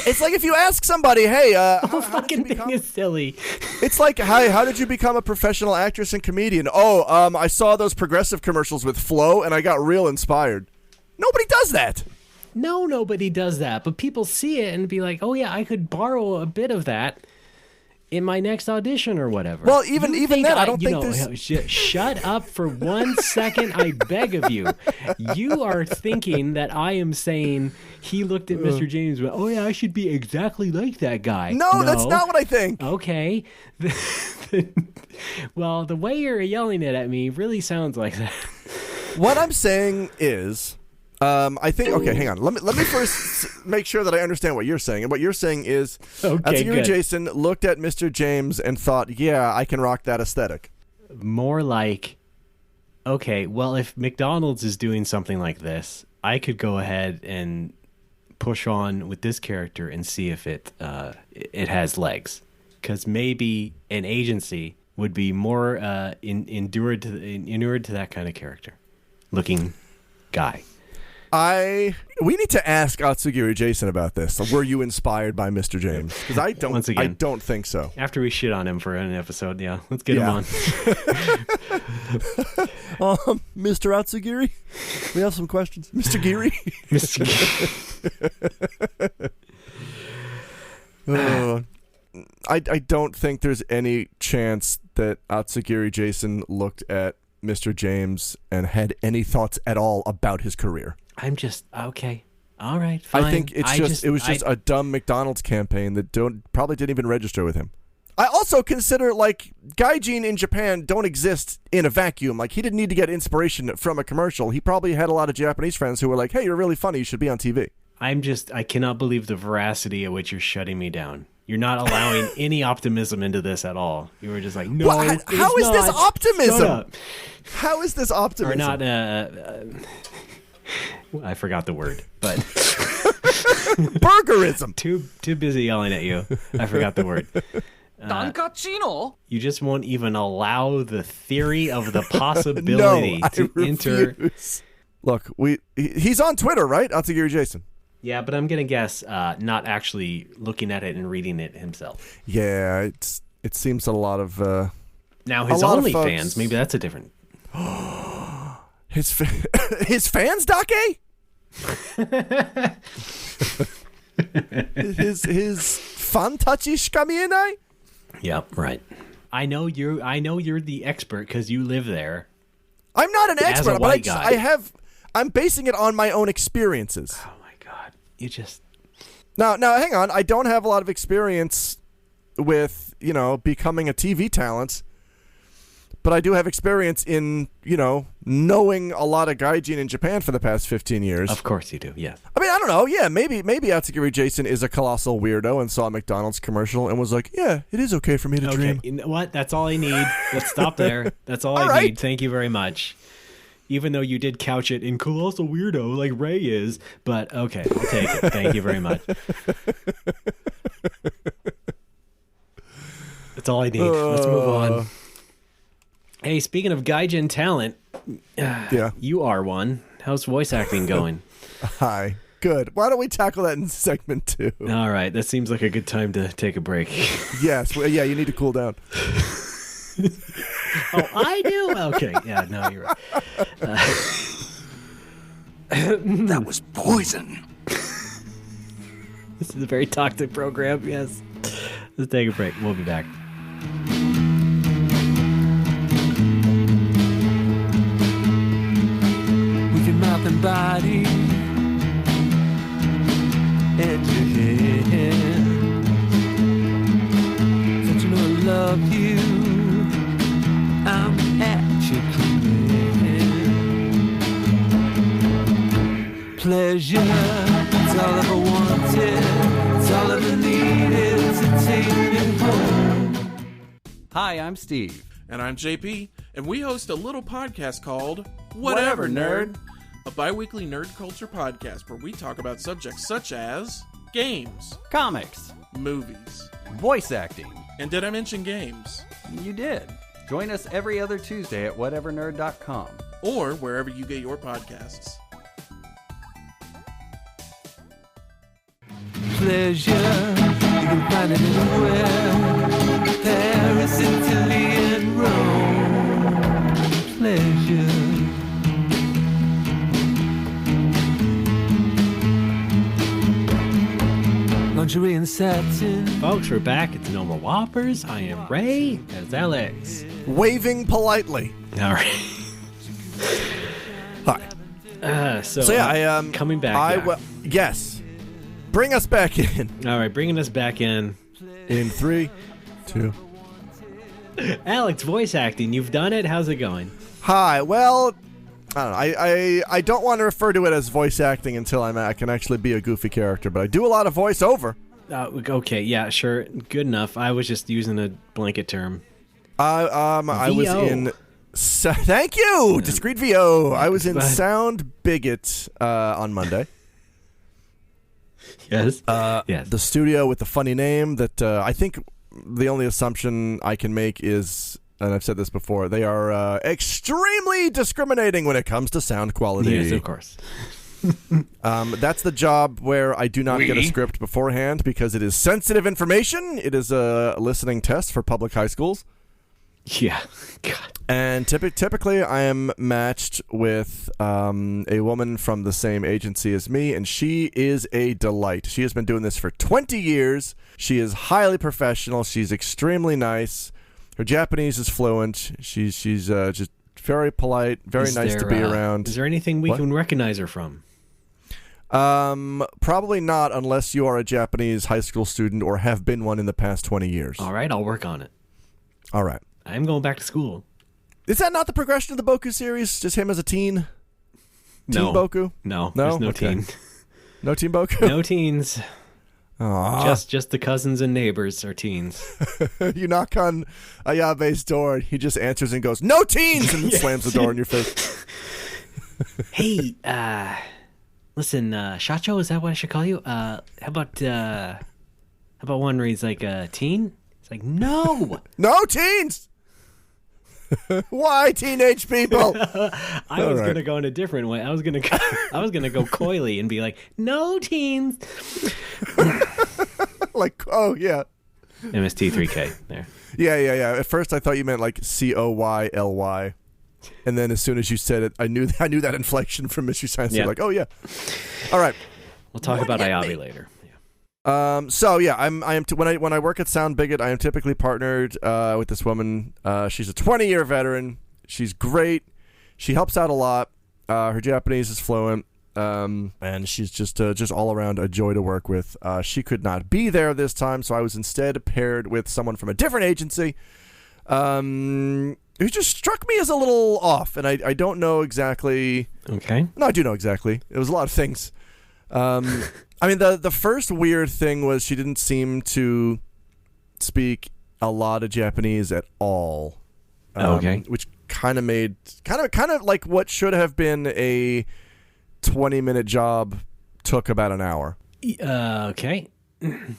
It's like if you ask somebody, "Hey, the whole fucking thing is silly." It's like, how did you become a professional actress and comedian? Oh, I saw those Progressive commercials with Flo, and I got real inspired. Nobody does that. No, nobody does that. But people see it and be like, "Oh yeah, I could borrow a bit of that in my next audition or whatever." Well, even that, I don't think there's... Shut up for 1 second, I beg of you. You are thinking that I am saying he looked at Mr. James and went, "Oh yeah, I should be exactly like that guy." No, that's not what I think. Okay. Well, the way you're yelling it at me really sounds like that. What I'm saying is... I think, okay, hang on. Let me first make sure that I understand what you're saying. And what you're saying is, Atsugiri Jason looked at Mr. James and thought, yeah, I can rock that aesthetic. More like, okay, well, if McDonald's is doing something like this, I could go ahead and push on with this character and see if it has legs. Because maybe an agency would be more inured to that kind of character looking guy. We need to ask Atsugiri Jason about this. Were you inspired by Mr. James? Because I don't think so. After we shit on him for an episode, yeah, let's get him on. Mr. Atsugiri, we have some questions. Mr. Giri. Mr. I don't think there's any chance that Atsugiri Jason looked at Mr. James and had any thoughts at all about his career. I'm just okay. All right, fine. I think it was just a dumb McDonald's campaign that probably didn't even register with him. I also consider gaijin in Japan don't exist in a vacuum. Like, he didn't need to get inspiration from a commercial. He probably had a lot of Japanese friends who were like, "Hey, you're really funny. You should be on TV." I cannot believe the veracity at which you're shutting me down. You're not allowing any optimism into this at all. You were just like, no, how is this optimism? How is this optimism? Or not, I forgot the word, but burgerism. Too busy yelling at you. I forgot the word. You just won't even allow the theory of the possibility to enter. Look, he's on Twitter, right? Atsugiri Jason. Yeah, but I'm gonna guess not actually looking at it and reading it himself. Yeah, it seems a lot of now his OnlyFans. Maybe that's a different. His fans, Dake? his fan tachi shika mienai? Yep, right. I know you're the expert because you live there. I'm not an expert, but guy. I'm basing it on my own experiences. Oh my god. You just Now hang on. I don't have a lot of experience with, becoming a TV talent. But I do have experience in, knowing a lot of gaijin in Japan for the past 15 years. Of course you do, yes. I mean, I don't know. Yeah, maybe Atsugiri Jason is a colossal weirdo and saw a McDonald's commercial and was like, yeah, it is okay for me to dream. You know what? That's all I need. Let's stop there. That's all I need. Thank you very much. Even though you did couch it in colossal weirdo like Ray is. But okay, I'll take it. Thank you very much. That's all I need. Let's move on. Hey, speaking of gaijin talent, you are one. How's voice acting going? Hi. Good. Why don't we tackle that in segment 2? All right. That seems like a good time to take a break. Yes. Well, yeah, you need to cool down. Oh, I do? Okay. Yeah, no, you're right. That was poison. This is a very toxic program, yes. Let's take a break. We'll be back. Mouth and body, head to head. Don't you know I love you? I'm at your command. Pleasure, it's all I've ever wanted. It's all I've ever needed to take me home. Hi, I'm Steve. And I'm JP, and we host a little podcast called Whatever, Nerd. A bi-weekly nerd culture podcast where we talk about subjects such as games, Comics, movies, voice acting. And did I mention games? You did. Join us every other Tuesday at whatevernerd.com. Or wherever you get your podcasts. Pleasure, you can find it anywhere. Paris, Italy, and Rome. Pleasure. Lingerie and satin. Folks, we're back. It's No More Whoppers. I am Ray. That's Alex. Waving politely. All right. Hi. So yeah, I am coming back. Yes. Bring us back in. All right, bringing us back in. In 3, 2. Alex, voice acting. You've done it. How's it going? Hi. Well, I don't know. I don't want to refer to it as voice acting until I can actually be a goofy character, but I do a lot of voiceover. Okay, yeah, sure, good enough. I was just using a blanket term. I was in. Thank you, discreet VO. I was in Sound Bigot on Monday. Yes. Yes. The studio with the funny name that I think the only assumption I can make is, and I've said this before, they are extremely discriminating when it comes to sound quality. Yes, of course. That's the job where I do not get a script beforehand because it is sensitive information. It is a listening test for public high schools. Yeah. God. And typically I am matched with a woman from the same agency as me, and she is a delight. She has been doing this for 20 years. She is highly professional. She's extremely nice. Her Japanese is fluent. She's just very polite, very nice to be around. Is there anything we can recognize her from? Probably not unless you are a Japanese high school student or have been one in the past 20 years. All right, I'll work on it. All right. I'm going back to school. Is that not the progression of the Boku series? Just him as a teen? No. Teen Boku? No, no? There's no teen. No Teen Boku? No teens. Aww. Just the cousins and neighbors are teens. You knock on Ayabe's door, and he just answers and goes, "No teens!" and slams the door in your face. Hey, listen, Shacho, is that what I should call you? How about one where he's like a teen? It's like, no! No teens! Why teenage people? I was gonna go in a different way. I was gonna go coyly and be like, no teens. Like, oh yeah. MST3K there. Yeah. At first I thought you meant like COYLY. And then as soon as you said it, I knew that inflection from Mystery Science. Yeah. Like, oh yeah. All right. We'll talk about Ayabe later. So yeah, when I work at Sound Bigot, I am typically partnered with this woman. She's a 20-year veteran. She's great. She helps out a lot. Her Japanese is fluent, and she's just all around a joy to work with. She could not be there this time, so I was instead paired with someone from a different agency, who just struck me as a little off, and I don't know exactly. Okay. No, I do know exactly. It was a lot of things. I mean, the first weird thing was she didn't seem to speak a lot of Japanese at all. Okay. Which kind of made kind of like what should have been a 20-minute job took about an hour. Okay.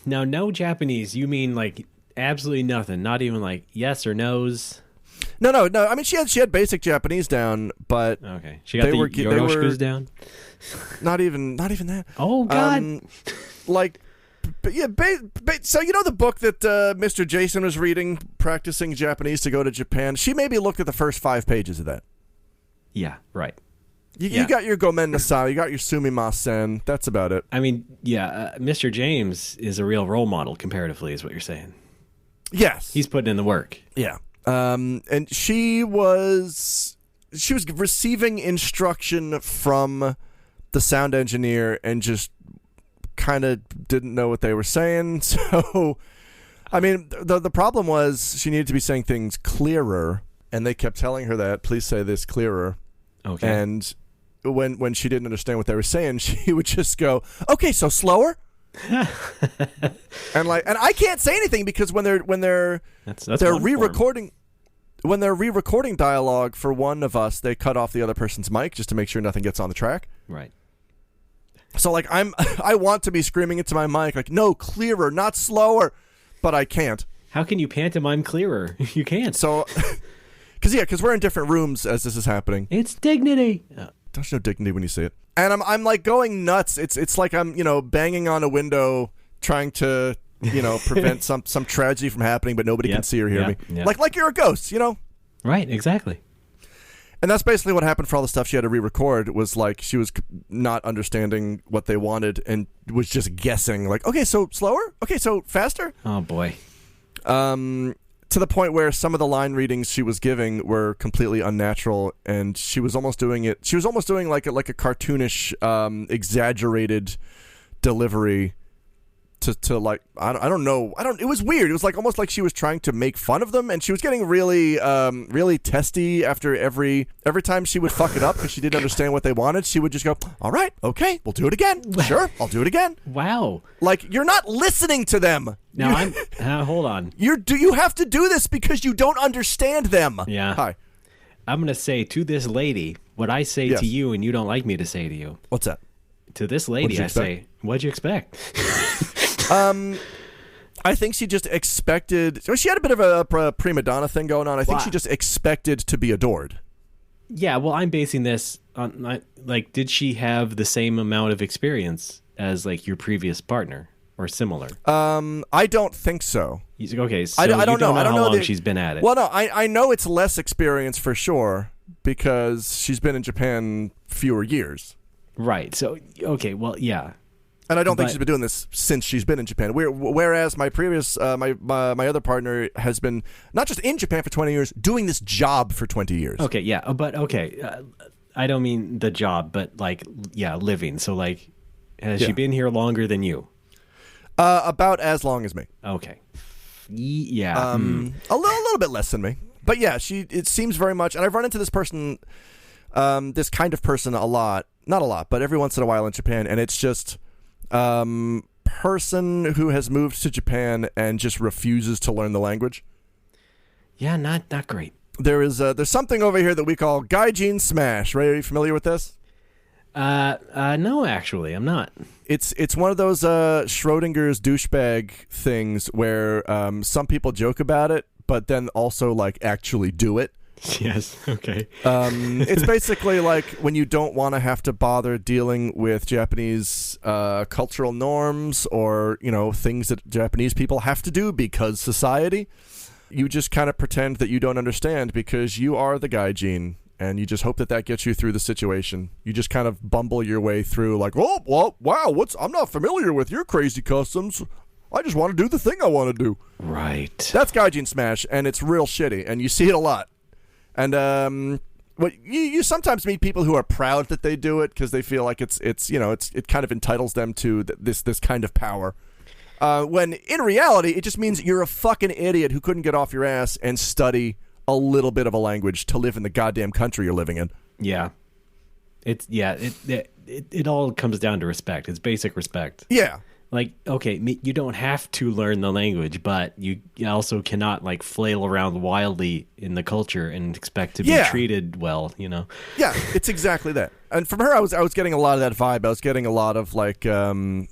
Now, no Japanese. You mean like absolutely nothing? Not even like yes or no's? No. I mean, she had basic Japanese down, but okay, she got the yoroshikus down. Not even that. Oh God! So you know the book that Mr. Jason was reading, practicing Japanese to go to Japan. She maybe looked at the first 5 pages of that. Yeah, right. You got your Gomen Nasai, you got your Sumimasen. That's about it. I mean, yeah, Mr. James is a real role model comparatively, is what you're saying. Yes, he's putting in the work. Yeah, and she was receiving instruction from the sound engineer and just kind of didn't know what they were saying. So, I mean, the problem was she needed to be saying things clearer, and they kept telling her that, please say this clearer. Okay. And when she didn't understand what they were saying, she would just go, okay, so slower. and I can't say anything because when they're re-recording. When they're re-recording dialogue for one of us, they cut off the other person's mic just to make sure nothing gets on the track. Right. So like I want to be screaming into my mic like, no, clearer, not slower, but I can't. How can you pantomime clearer? You can't. So, because we're in different rooms as this is happening. It's dignity. Don't you know dignity when you see it? And I'm like going nuts. It's like I'm banging on a window trying to prevent some tragedy from happening, but nobody can see or hear me. Yeah. Like you're a ghost, Right, exactly. And that's basically what happened for all the stuff she had to re-record, was like she was not understanding what they wanted and was just guessing, like, okay, so slower? Okay, so faster? Oh, boy. To the point where some of the line readings she was giving were completely unnatural, and she was almost doing like a cartoonish, exaggerated delivery to like I don't know. It was weird. It was like almost like she was trying to make fun of them, and she was getting really really testy after every time she would fuck it up because she didn't understand what they wanted. She would just go, all right, okay, we'll do it again. Sure, I'll do it again. Wow. Like, you're not listening to them. Now hold on. You have to do this because you don't understand them. Yeah. Hi. I'm going to say to this lady what I say to you and you don't like me to say to you. What's that? To this lady, I say, What'd you expect? I think she just expected... She had a bit of a prima donna thing going on. I think she just expected to be adored. Yeah, well, I'm basing this on, like, did she have the same amount of experience as, like, your previous partner or similar? I don't think so. Okay, so I don't know. I don't know how long she's been at it. Well, no, I know it's less experience for sure because she's been in Japan fewer years. Right, so, okay, well, yeah. And I don't think she's been doing this since she's been in Japan. Whereas my previous, my other partner has been not just in Japan for 20 years, doing this job for 20 years. Okay, yeah, but okay, I don't mean the job, but like, yeah, living. So like, has she been here longer than you? About as long as me. Okay. Yeah. A little bit less than me. But yeah, it seems very much, and I've run into this person, this kind of person a lot. Not a lot, but every once in a while in Japan, and it's just... person who has moved to Japan and just refuses to learn the language. Yeah, not great. There's something over here that we call gaijin smash. Ray, are you familiar with this? No, actually, I'm not. It's one of those Schrodinger's douchebag things where some people joke about it, but then also like actually do it. Yes. Okay. It's basically like when you don't want to have to bother dealing with Japanese cultural norms or, things that Japanese people have to do because society. You just kind of pretend that you don't understand because you are the gaijin, and you just hope that gets you through the situation. You just kind of bumble your way through like, oh, well, wow, I'm not familiar with your crazy customs. I just want to do the thing I want to do. Right. That's gaijin smash, and it's real shitty, and you see it a lot. And you sometimes meet people who are proud that they do it because they feel like it kind of entitles them to this kind of power. When in reality, it just means you're a fucking idiot who couldn't get off your ass and study a little bit of a language to live in the goddamn country you're living in. Yeah. It all comes down to respect. It's basic respect. Yeah. Like, okay, you don't have to learn the language, but you also cannot, like, flail around wildly in the culture and expect to be treated well, Yeah, it's exactly that. And from her, I was getting a lot of that vibe. I was getting a lot of, like, they'll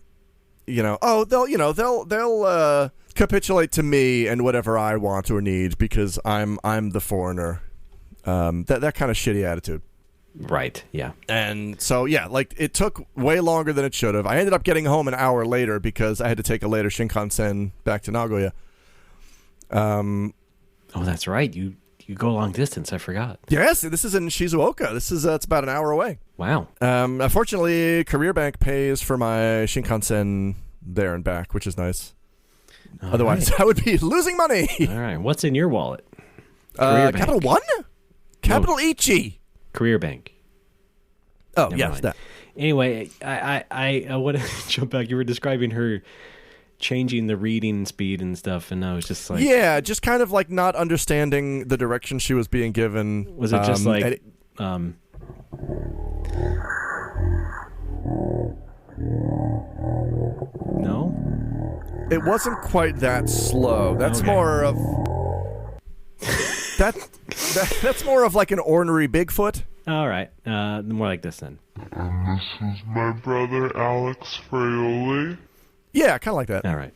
capitulate to me and whatever I want or need because I'm the foreigner. That kind of shitty attitude. Right, yeah. And so, yeah, like, it took way longer than it should have. I ended up getting home an hour later because I had to take a later Shinkansen back to Nagoya. Oh, that's right. You go long distance. I forgot. Yes, this is in Shizuoka. It's about an hour away. Wow. Unfortunately, Career Bank pays for my Shinkansen there and back, which is nice. Otherwise, I would be losing money. All right. What's in your wallet? Capital One? Capital Ichi. Career Bank. Oh, Never yes, mind. that. Anyway, I want to jump back. You were describing her changing the reading speed and stuff, and I was just like... Yeah, just kind of like not understanding the direction she was being given. Was it just like... No? It wasn't quite that slow. That's more of... That's more of like an ornery Bigfoot. All right. More like this then. And this is my brother Alex Fraioli. Yeah, kind of like that. All right.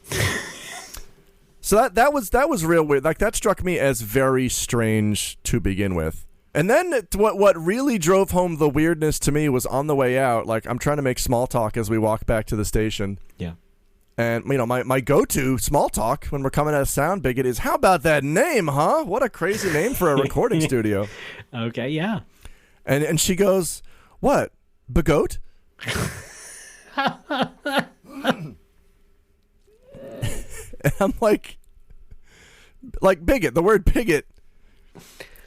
So that was real weird. Like, that struck me as very strange to begin with. And then what really drove home the weirdness to me was on the way out. Like, I'm trying to make small talk as we walk back to the station. Yeah. And, my go-to small talk when we're coming out of Sound Bigot is, how about that name, huh? What a crazy name for a recording studio. Okay, yeah. And she goes, what? Bagoat? And I'm like bigot, the word bigot.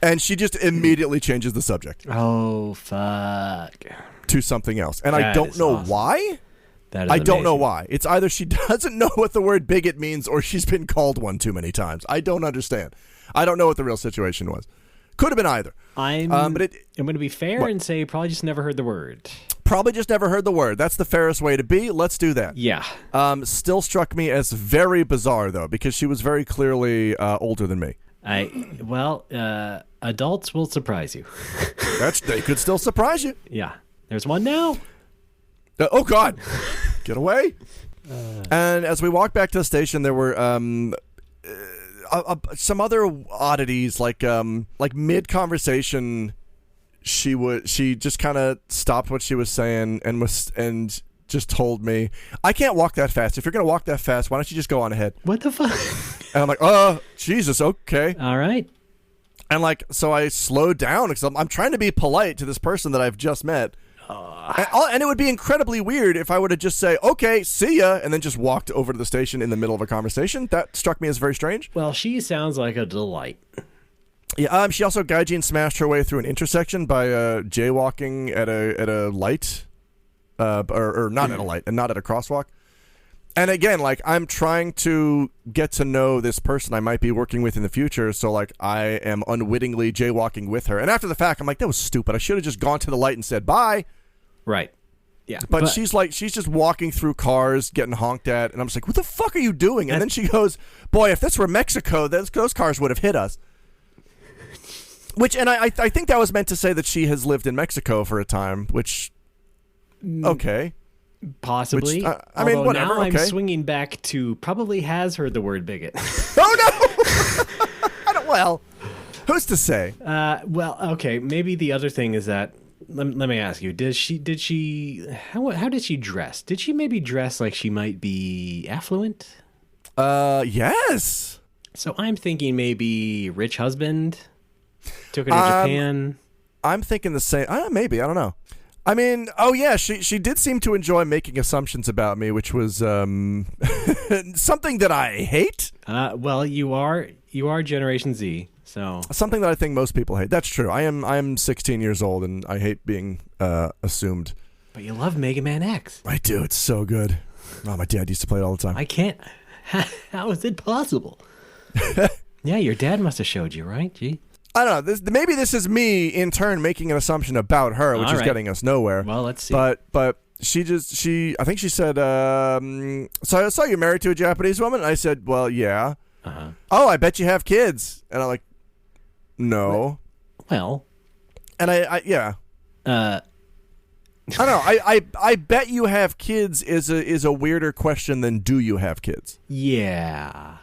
And she just immediately changes the subject. Oh, fuck. To something else. And I don't know why. I don't know why. It's either she doesn't know what the word bigot means or she's been called one too many times. I don't understand. I don't know what the real situation was. Could have been either. I'm going to be fair and say probably just never heard the word. Probably just never heard the word. That's the fairest way to be. Let's do that. Yeah. Still struck me as very bizarre, though, because she was very clearly older than me. Adults will surprise you. They could still surprise you. Yeah. There's one now. Oh, God. Get away. And as we walked back to the station, there were some other oddities, like mid-conversation, she just kind of stopped what she was saying and just told me, I can't walk that fast. If you're going to walk that fast, why don't you just go on ahead? What the fuck? And I'm like, oh, Jesus, okay. All right. And so I slowed down because I'm trying to be polite to this person that I've just met. And it would be incredibly weird if I were to just say, okay, see ya, and then just walked over to the station in the middle of a conversation. That struck me as very strange. Well, she sounds like a delight. Yeah, she also gaijin smashed her way through an intersection by jaywalking at a light. Or not at a light, and not at a crosswalk. And again, I'm trying to get to know this person I might be working with in the future, so I am unwittingly jaywalking with her. And after the fact, I'm like, that was stupid. I should have just gone to the light and said bye. Right. Yeah. But she's just walking through cars, getting honked at, and I'm just like, what the fuck are you doing? And then she goes, boy, if this were Mexico, those cars would have hit us. And I think that was meant to say that she has lived in Mexico for a time, which... Okay. Possibly. I mean, whatever. Now okay. I'm swinging back to probably has heard the word bigot. Oh, no! Well, who's to say? Well, okay. Maybe the other thing is that, let me ask you, how did she dress? Did she maybe dress like she might be affluent? Yes. So I'm thinking maybe rich husband took her to Japan. I'm thinking the same. Maybe. I don't know. I mean, oh yeah, she did seem to enjoy making assumptions about me, which was something that I hate. Well, you are Generation Z, so something that I think most people hate. That's true. I'm 16 years old, and I hate being assumed. But you love Mega Man X. I do. It's so good. Oh, my dad used to play it all the time. I can't. How is it possible? Yeah, your dad must have showed you, right? Gee. I don't know. Maybe this is me in turn making an assumption about her, which is getting us nowhere. Well, let's see. But I think she said, so I saw you're married to a Japanese woman. And I said, well, yeah. Uh-huh. Oh, I bet you have kids. And I'm like, no. Well. And yeah. I don't know. I bet you have kids is a weirder question than do you have kids? Yeah.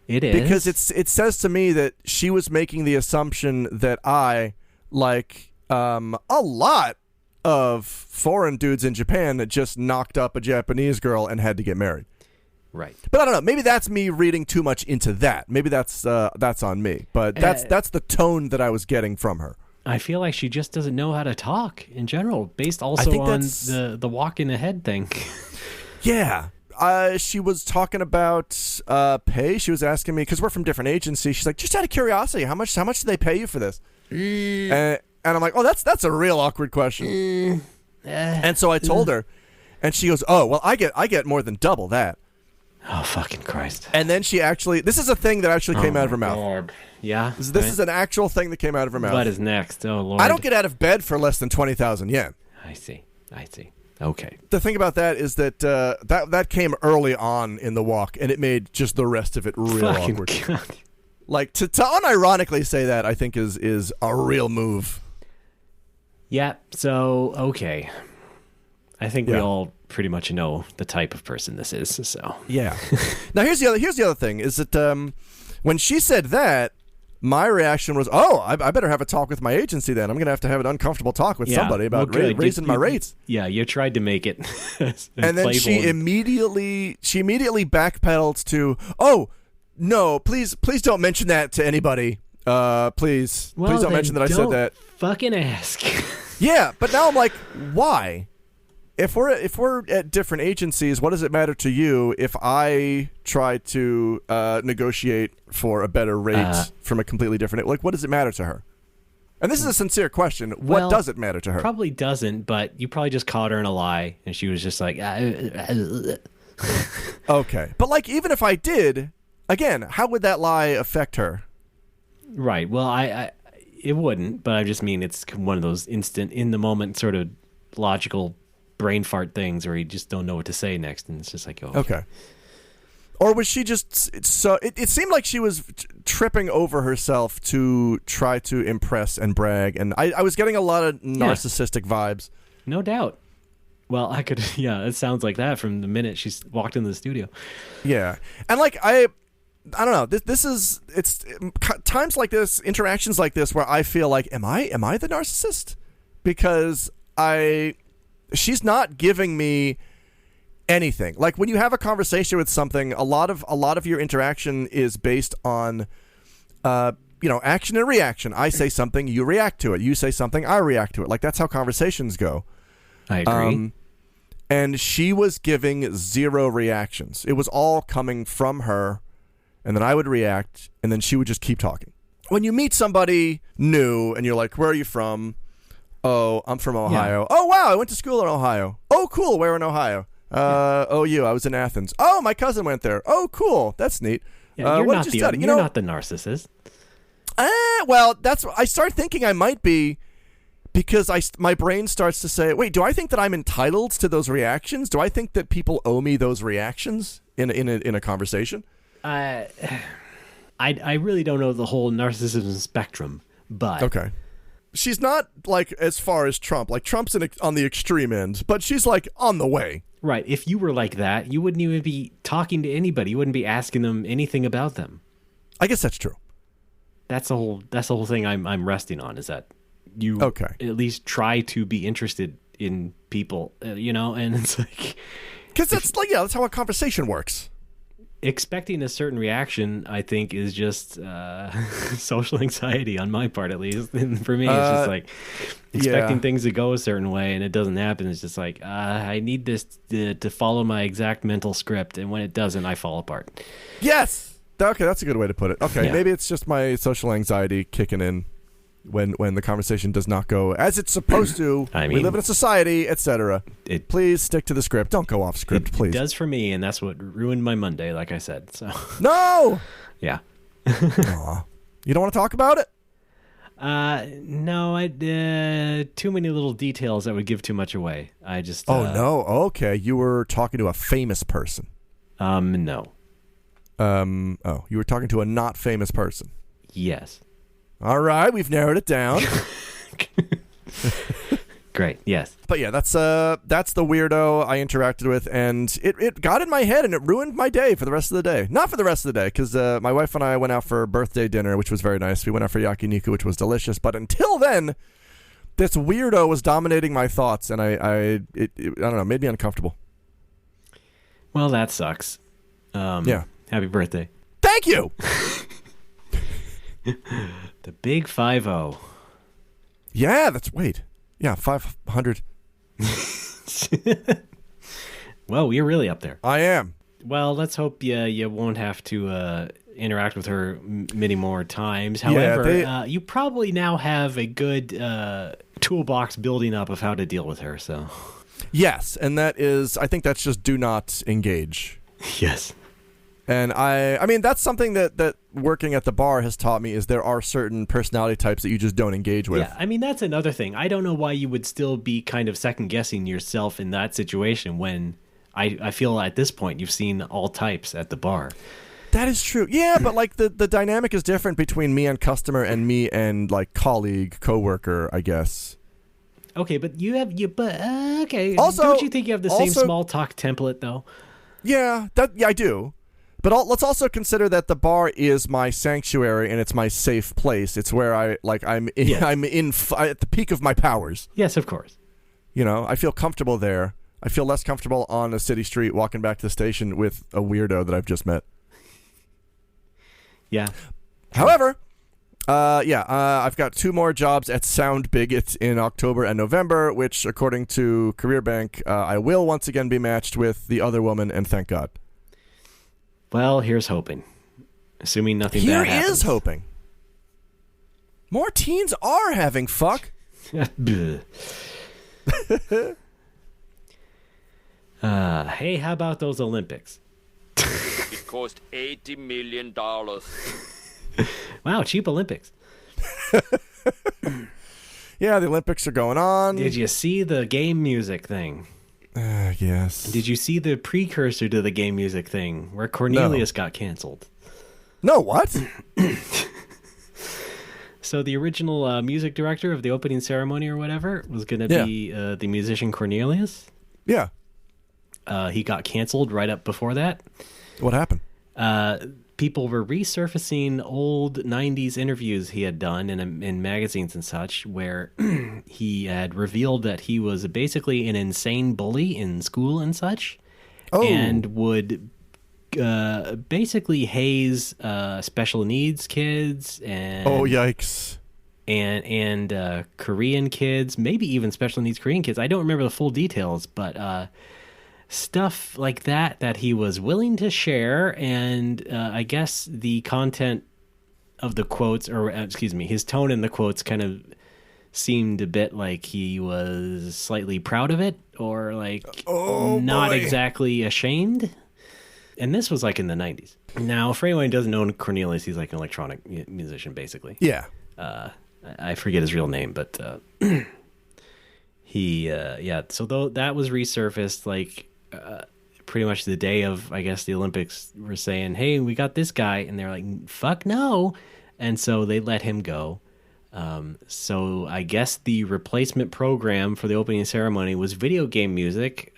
It is. Because it says to me that she was making the assumption that I, a lot of foreign dudes in Japan that just knocked up a Japanese girl and had to get married. Right. But I don't know. Maybe that's me reading too much into that. Maybe that's on me. But that's the tone that I was getting from her. I feel like she just doesn't know how to talk in general, based also on the walking ahead thing. Yeah. She was talking about pay. She was asking me, because we're from different agencies. She's like, just out of curiosity, how much do they pay you for this? And I'm like, oh, that's a real awkward question. And so I told her, and she goes, oh, well, I get more than double that. Oh, fucking Christ. And then she actually, this is a thing that actually came out of her mouth. Lord. Yeah? This is an actual thing that came out of her mouth. What is next? Oh, Lord. I don't get out of bed for less than 20,000 yen. I see. Okay. The thing about that is that that came early on in the walk, and it made just the rest of it real awkward. God. Like, to unironically say that, I think is a real move. Yeah, so, okay. I think we all pretty much know the type of person this is, so. Yeah. Now, here's the other thing, is that when she said that, my reaction was, oh, I better have a talk with my agency then. I'm going to have an uncomfortable talk with somebody about raising my rates. Yeah, you tried to make it. And then she immediately backpedaled to, oh, no, please don't mention that to anybody. Please don't mention that I said that. Fucking ask. Yeah, but now I'm like, why? If we're at different agencies, what does it matter to you if I try to negotiate for a better rate from a completely different... Like, what does it matter to her? And this is a sincere question. What does it matter to her? Probably doesn't, but you probably just caught her in a lie, and she was just like... Okay. But, even if I did, again, how would that lie affect her? Right. Well, it wouldn't, but I just mean it's one of those instant, in-the-moment sort of logical... brain fart things where you just don't know what to say next, and it's just like, oh, okay. Or was she just so? It seemed like she was tripping over herself to try to impress and brag, and I was getting a lot of narcissistic vibes. No doubt. Well, I could. Yeah, it sounds like that from the minute she walked into the studio. Yeah, and like I don't know. It's times like this, interactions like this, where I feel like, am I the narcissist? Because she's not giving me anything. Like when you have a conversation with something, a lot of your interaction is based on, action and reaction. I say something, you react to it. You say something, I react to it. Like that's how conversations go. I agree. And she was giving zero reactions. It was all coming from her, and then I would react, and then she would just keep talking. When you meet somebody new, and you're like, where are you from? Oh, I'm from Ohio. Yeah. Oh, wow, I went to school in Ohio. Oh, cool, where in Ohio? OU, I was in Athens. Oh, my cousin went there. Oh, cool, that's neat. Yeah, what did you study? You're not the narcissist. Well, I start thinking I might be, because my brain starts to say, wait, do I think that I'm entitled to those reactions? Do I think that people owe me those reactions in a conversation? I really don't know the whole narcissism spectrum, but okay. She's not like as far as Trump. Like Trump's on the extreme end, but she's like on the way. Right. If you were like that, you wouldn't even be talking to anybody. You wouldn't be asking them anything about them. I guess that's true. That's the whole thing I'm resting on, is that you at least try to be interested in people, and it's like, because that's how a conversation works. Expecting a certain reaction, I think, is just social anxiety on my part, at least. And for me, it's just like expecting things to go a certain way, and it doesn't happen. It's just like, I need this to follow my exact mental script, and when it doesn't, I fall apart. Yes! Okay, that's a good way to put it. Okay, maybe it's just my social anxiety kicking in when the conversation does not go as it's supposed to. I mean, we live in a society, etc. Please stick to the script. Don't go off script, please. It does for me, and that's what ruined my Monday, like I said. So no! Yeah. Aw. You don't want to talk about it? No, too many little details that would give too much away. I just... Oh, no? Okay, you were talking to a famous person. No. You were talking to a not famous person. Yes. All right, we've narrowed it down. Great, yes. But yeah, that's the weirdo I interacted with, and it got in my head, and it ruined my day for the rest of the day. Not for the rest of the day, because my wife and I went out for birthday dinner, which was very nice. We went out for yakiniku, which was delicious. But until then, this weirdo was dominating my thoughts, and I don't know, made me uncomfortable. Well, that sucks. Yeah. Happy birthday. Thank you! The big 5-0. Yeah, yeah, 500. Well, you're really up there. I am. Well, let's hope you won't have to interact with her many more times. However, you probably now have a good toolbox building up of how to deal with her. So, yes, and I think that's just do not engage. Yes. And I mean, that's something that working at the bar has taught me, is there are certain personality types that you just don't engage with. Yeah, I mean, that's another thing. I don't know why you would still be kind of second-guessing yourself in that situation when I feel at this point you've seen all types at the bar. That is true. Yeah, but like the dynamic is different between me and customer and me and like colleague, coworker, I guess. Okay, but okay. Also, don't you think you have the same small talk template though? Yeah, I do. But let's also consider that the bar is my sanctuary and it's my safe place. It's where I'm at the peak of my powers. Yes, of course. I feel comfortable there. I feel less comfortable on a city street walking back to the station with a weirdo that I've just met. Yeah. However, I've got 2 more jobs at Sound Bigot in October and November, which, according to Career Bank, I will once again be matched with the other woman, and thank God. Well, here's hoping. Assuming nothing bad happens. Here is hoping. More teens are having fuck. Hey, how about those Olympics? It cost $80 million. Wow, cheap Olympics. Yeah, the Olympics are going on. Did you see the game music thing? Yes. Did you see the precursor to the game music thing where Cornelius got canceled? No, what? So the original music director of the opening ceremony or whatever was going to be the musician Cornelius. Yeah. He got canceled right up before that. What happened? People were resurfacing old 90s interviews he had done in magazines and such, where he had revealed that he was basically an insane bully in school and such, and would basically haze special needs kids and yikes, and Korean kids, maybe even special needs Korean kids. I don't remember the full details, but stuff like that he was willing to share, and I guess the content of the quotes, or excuse me, his tone in the quotes kind of seemed a bit like he was slightly proud of it, or like not exactly ashamed. And this was like in the 90s. Now, for anyone who doesn't know Cornelius, he's like an electronic musician, basically. Yeah. I forget his real name, but he, so though that was resurfaced, like, pretty much the day of, I guess, the Olympics, were saying, hey, we got this guy, and they're like, fuck no, and so they let him go. So I guess the replacement program for the opening ceremony was video game music,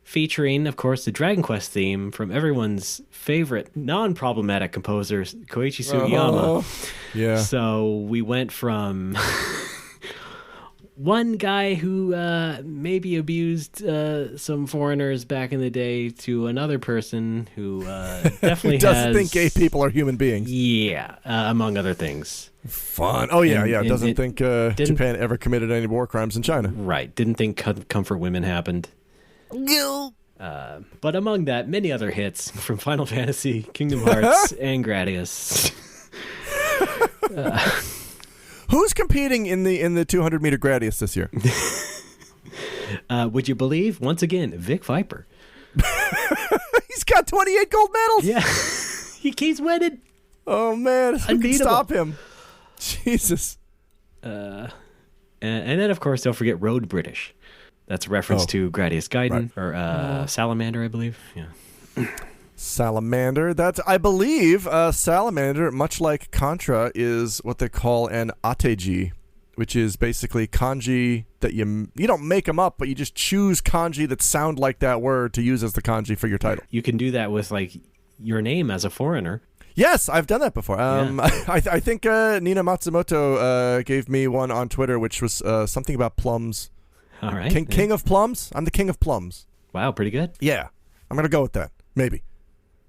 featuring, of course, the Dragon Quest theme from everyone's favorite non-problematic composer, Koichi Sugiyama. Yeah. So we went from one guy who maybe abused some foreigners back in the day to another person who definitely doesn't think gay people are human beings. Yeah, among other things. Fun. Oh, yeah, and doesn't think Japan ever committed any war crimes in China. Right. Didn't think comfort women happened. But among that, many other hits from Final Fantasy, Kingdom Hearts, and Gradius. Who's competing in the 200-meter Gradius this year? Would you believe, once again, Vic Viper. He's got 28 gold medals. Yeah. He keeps winning. Oh, man. Who can stop him? Jesus. And then, of course, don't forget Road British. That's a reference to Gradius Gaiden, or Salamander, I believe. Yeah. Salamander. That's, I believe, Salamander, much like Contra, is what they call an ateji, which is basically kanji that you don't make them up, but you just choose kanji that sound like that word to use as the kanji for your title. You can do that with, like, your name as a foreigner. Yes, I've done that before. I think Nina Matsumoto gave me one on Twitter, which was something about plums. All right. King of plums? I'm the king of plums. Wow, pretty good. Yeah. I'm going to go with that. Maybe.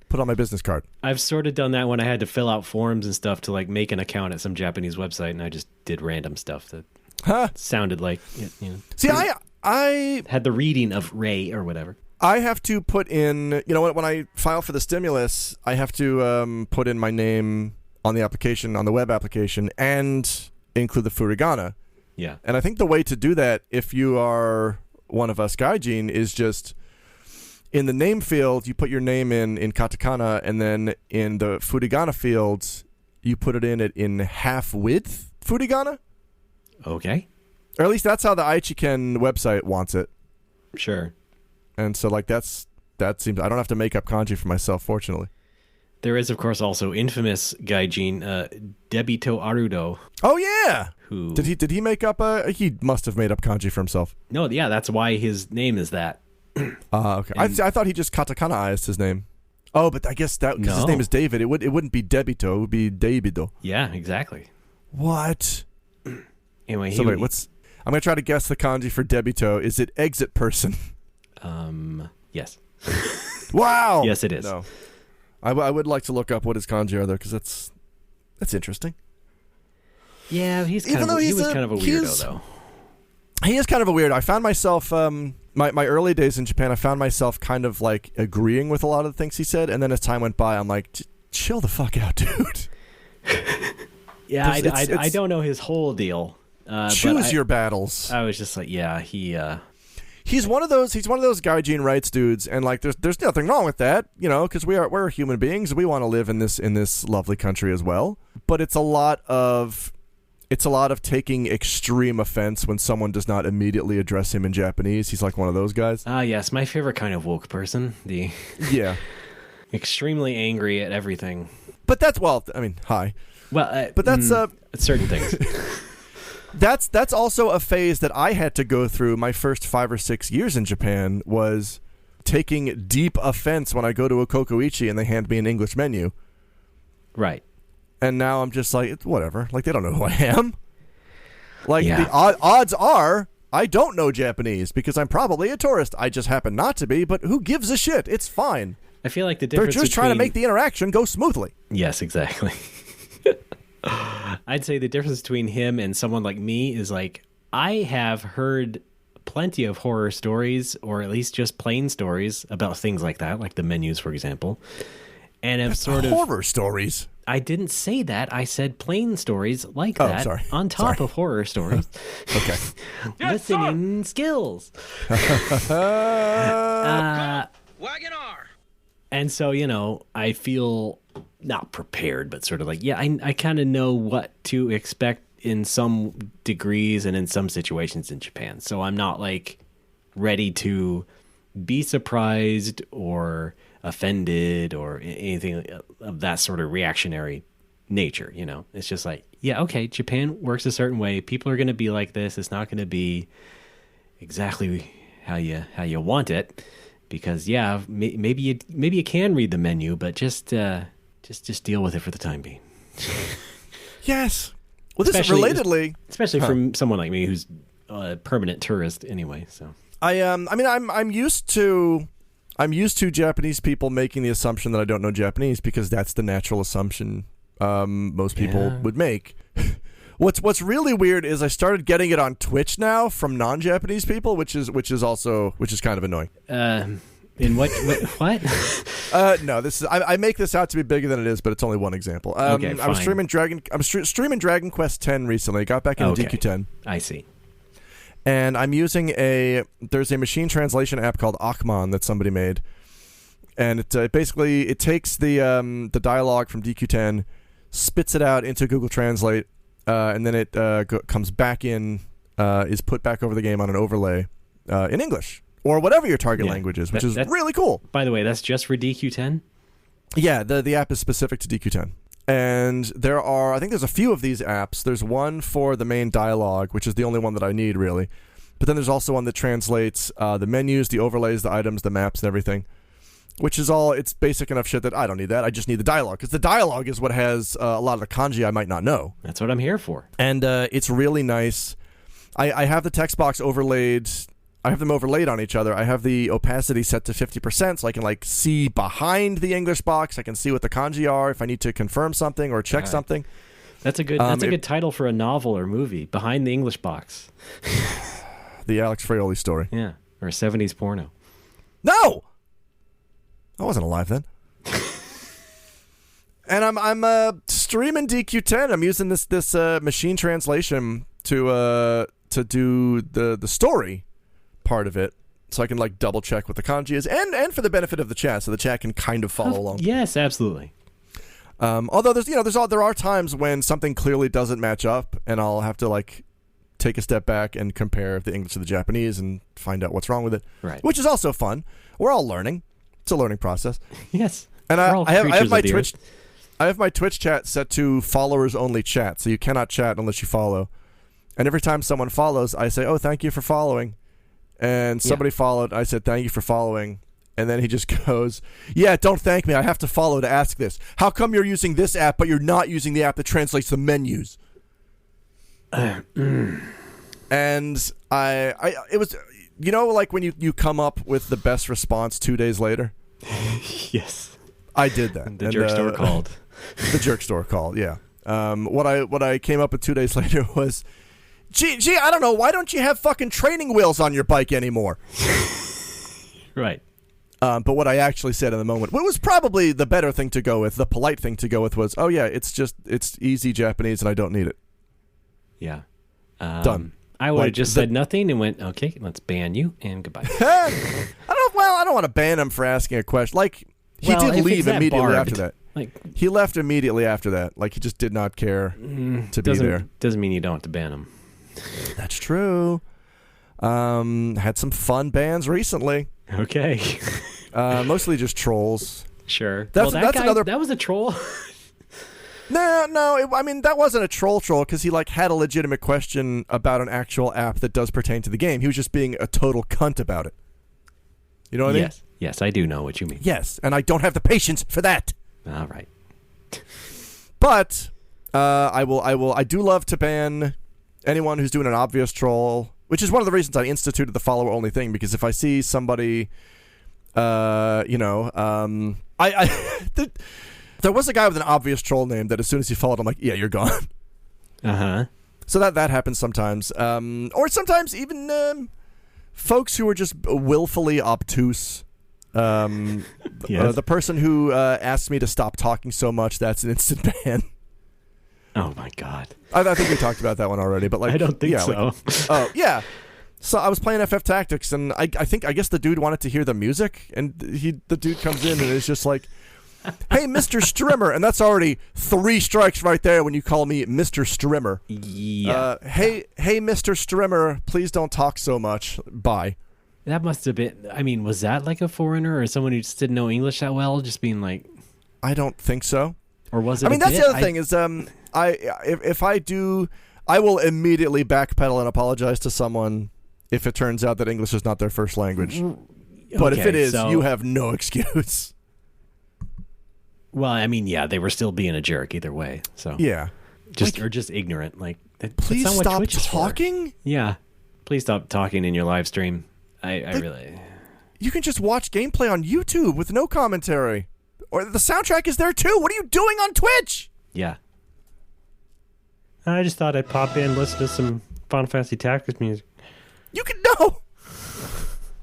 Put on my business card. I've sort of done that when I had to fill out forms and stuff to, like, make an account at some Japanese website, and I just did random stuff that sounded like, you know. See, I had the reading of Ray or whatever. I have to put in, you know, when I file for the stimulus, I have to put in my name on the application, on the web application, and include the furigana. Yeah. And I think the way to do that, if you are one of us gaijin, is just in the name field, you put your name in katakana, and then in the furigana field, you put it in half width furigana. Okay. Or at least that's how the Aichiken website wants it. Sure. And so, like, that seems, I don't have to make up kanji for myself, fortunately. There is, of course, also infamous gaijin, Debito Arudo. Oh, yeah! Who did he make up he must have made up kanji for himself. No, yeah, that's why his name is that. Okay. I thought he just katakana-ized his name. Oh, but I guess that, because his name is David, it wouldn't be Debito, it would be Davido. Yeah, exactly. What? Anyway, so wait, I'm going to try to guess the kanji for Debito. Is it exit person? Yes. Wow! Yes, it is. No. I would like to look up what his kanji are, though, because that's interesting. Yeah, he was kind of a weirdo, though. He is kind of a weirdo. I found myself, my early days in Japan, I found myself kind of, like, agreeing with a lot of the things he said, and then as time went by, I'm like, chill the fuck out, dude. Yeah, I don't know his whole deal. Choose your battles. I was just like, yeah, He's one of those gaijin rights dudes, and like there's nothing wrong with that, you know, because we're human beings. We want to live in this lovely country as well. But it's a lot of taking extreme offense when someone does not immediately address him in Japanese. He's like one of those guys. Yes, my favorite kind of woke person. The extremely angry at everything. But that's hi. Well, but that's certain things. That's also a phase that I had to go through my first 5 or 6 years in Japan, was taking deep offense when I go to a kokoichi and they hand me an English menu. Right. And now I'm just like, whatever. Like, they don't know who I am. Like, the odds are I don't know Japanese because I'm probably a tourist. I just happen not to be, but who gives a shit? It's fine. I feel like the difference They're just trying to make the interaction go smoothly. Yes, exactly. I'd say the difference between him and someone like me is like, I have heard plenty of horror stories, or at least just plain stories about things like that, like the menus, for example. And have sort of horror stories. I didn't say that. I said plain stories like that on top of horror stories. Okay. Listening skills. Wagon R. And so, you know, I feel not prepared, but sort of like, yeah, I kind of know what to expect in some degrees and in some situations in Japan. So I'm not like ready to be surprised or offended or anything of that sort of reactionary nature, you know. It's just like, yeah, okay, Japan works a certain way. People are going to be like this. It's not going to be exactly how you want it, because yeah, maybe you can read the menu, but just deal with it for the time being. Yes. Well, this is relatedly, especially from someone like me who's a permanent tourist anyway. So I'm used to Japanese people making the assumption that I don't know Japanese, because that's the natural assumption most people would make. What's really weird is I started getting it on Twitch now from non-Japanese people, which is kind of annoying. In what? No, this is I make this out to be bigger than it is, but it's only one example. Okay, fine. I was streaming Dragon Quest X recently. I got back into DQ10. I see. And I'm using there's a machine translation app called Akman that somebody made, and it basically takes the dialogue from DQ10, spits it out into Google Translate, and then it comes back in, is put back over the game on an overlay in English or whatever your target language is, which is really cool. By the way, that's just for DQ10? Yeah, the app is specific to DQ10. And I think there's a few of these apps. There's one for the main dialogue, which is the only one that I need, really. But then there's also one that translates the menus, the overlays, the items, the maps, and everything, which is it's basic enough shit that I don't need that. I just need the dialogue, because the dialogue is what has a lot of the kanji I might not know. That's what I'm here for. And it's really nice. I have the text box overlaid. I have them overlaid on each other. I have the opacity set to 50%, so I can see behind the English box. I can see what the kanji are if I need to confirm something or check something. That's a good title for a novel or movie. Behind the English box. The Alex Fraioli story. Yeah, or a 70s porno. No, I wasn't alive then. And I'm streaming DQ10. I'm using this machine translation to do the story part of it, so I can double check what the kanji is, and for the benefit of the chat, so the chat can kind of follow along. Yes, absolutely. Although there are times when something clearly doesn't match up, and I'll have to take a step back and compare the English to the Japanese and find out what's wrong with it. Right. Which is also fun. We're all learning. It's a learning process. Yes. And I have my Twitch. I have my Twitch chat set to followers only chat, so you cannot chat unless you follow. And every time someone follows, I say, "Oh, thank you for following." And somebody followed. I said, "Thank you for following." And then he just goes, "Yeah, don't thank me. I have to follow to ask this. How come you're using this app, but you're not using the app that translates the menus?" And it was, when you come up with the best response 2 days later? Yes. I did that. The jerk store called. The jerk store called, yeah. What I came up with 2 days later was, Gee, I don't know. Why don't you have fucking training wheels on your bike anymore? Right. But what I actually said in the moment, what was probably the better thing to go with, the polite thing to go with, was, "Oh yeah, it's easy Japanese and I don't need it." Yeah. Done. I would have just said nothing and went, "Okay, let's ban you and goodbye." I don't want to ban him for asking a question. He did leave immediately after that. He left immediately after that. He just did not care to be there. Doesn't mean you don't have to ban him. That's true. Had some fun bans recently. Okay. Mostly just trolls. Sure. That was a troll. No. I mean, that wasn't a troll because he had a legitimate question about an actual app that does pertain to the game. He was just being a total cunt about it. You know what I mean? Yes, I do know what you mean. Yes, and I don't have the patience for that. All right. But I do love to ban anyone who's doing an obvious troll, which is one of the reasons I instituted the follower only thing, because if I see somebody there was a guy with an obvious troll name that as soon as he followed, I'm like, yeah, you're gone. Uh-huh. So that happens sometimes. Or sometimes even folks who are just willfully obtuse. Yes. The person who asked me to stop talking so much, that's an instant ban. Oh, my God. I think we talked about that one already, but I don't think so. Oh, yeah. So I was playing FF Tactics, and I guess the dude wanted to hear the music, and the dude comes in and is just like, hey, Mr. Strimmer, and that's already 3 strikes right there when you call me Mr. Strimmer. Yeah. Hey, Mr. Strimmer, please don't talk so much. Bye. That must have been, I mean, was that like a foreigner or someone who just didn't know English that well, just being like... I don't think so. Or was it I mean, that's the other thing is, if I do, I will immediately backpedal and apologize to someone if it turns out that English is not their first language. But if it is, you have no excuse. Well, I mean, yeah, they were still being a jerk either way. So yeah, just ignorant. Like, please that's not stop what Twitch is talking. For. Yeah, please stop talking in your live stream. I really. You can just watch gameplay on YouTube with no commentary, or the soundtrack is there too. What are you doing on Twitch? Yeah. I just thought I'd pop in, listen to some Final Fantasy Tactics music. You can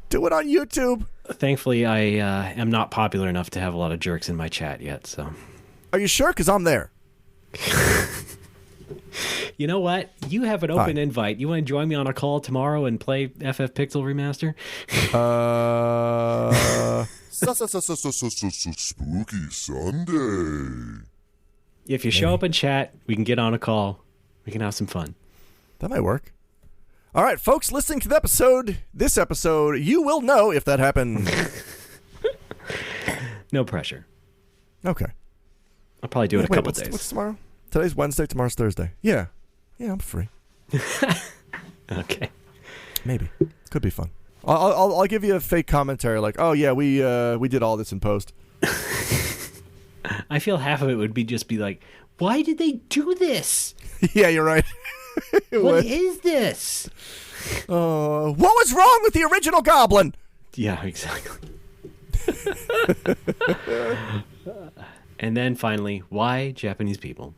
do it on YouTube. Thankfully, I am not popular enough to have a lot of jerks in my chat yet. So, are you sure? Because I'm there. You know what? You have an open invite. You want to join me on a call tomorrow and play FF Pixel Remaster? Spooky Sunday. If you show up in chat, we can get on a call. We can have some fun. That might work. All right, folks, listening to this episode, you will know if that happened. No pressure. Okay. I'll probably do it a couple days. What's tomorrow? Today's Wednesday, tomorrow's Thursday. Yeah, I'm free. Okay. Maybe. Could be fun. I'll give you a fake commentary like, oh yeah, we did all this in post. I feel half of it would be like, why did they do this? Yeah, you're right. What is this? What was wrong with the original Goblin? Yeah, exactly. And then finally, why Japanese people?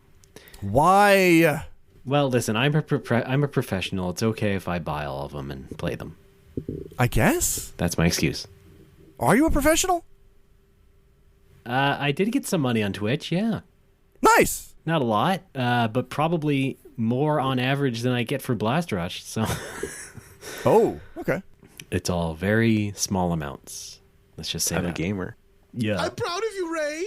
Why? Well, listen, I'm a professional. It's okay if I buy all of them and play them. I guess? That's my excuse. Are you a professional? I did get some money on Twitch, yeah. Nice! Not a lot, but probably more on average than I get for Blast Rush, so... Oh, okay. It's all very small amounts. Let's just say I'm a gamer. Yeah. I'm proud of you, Ray!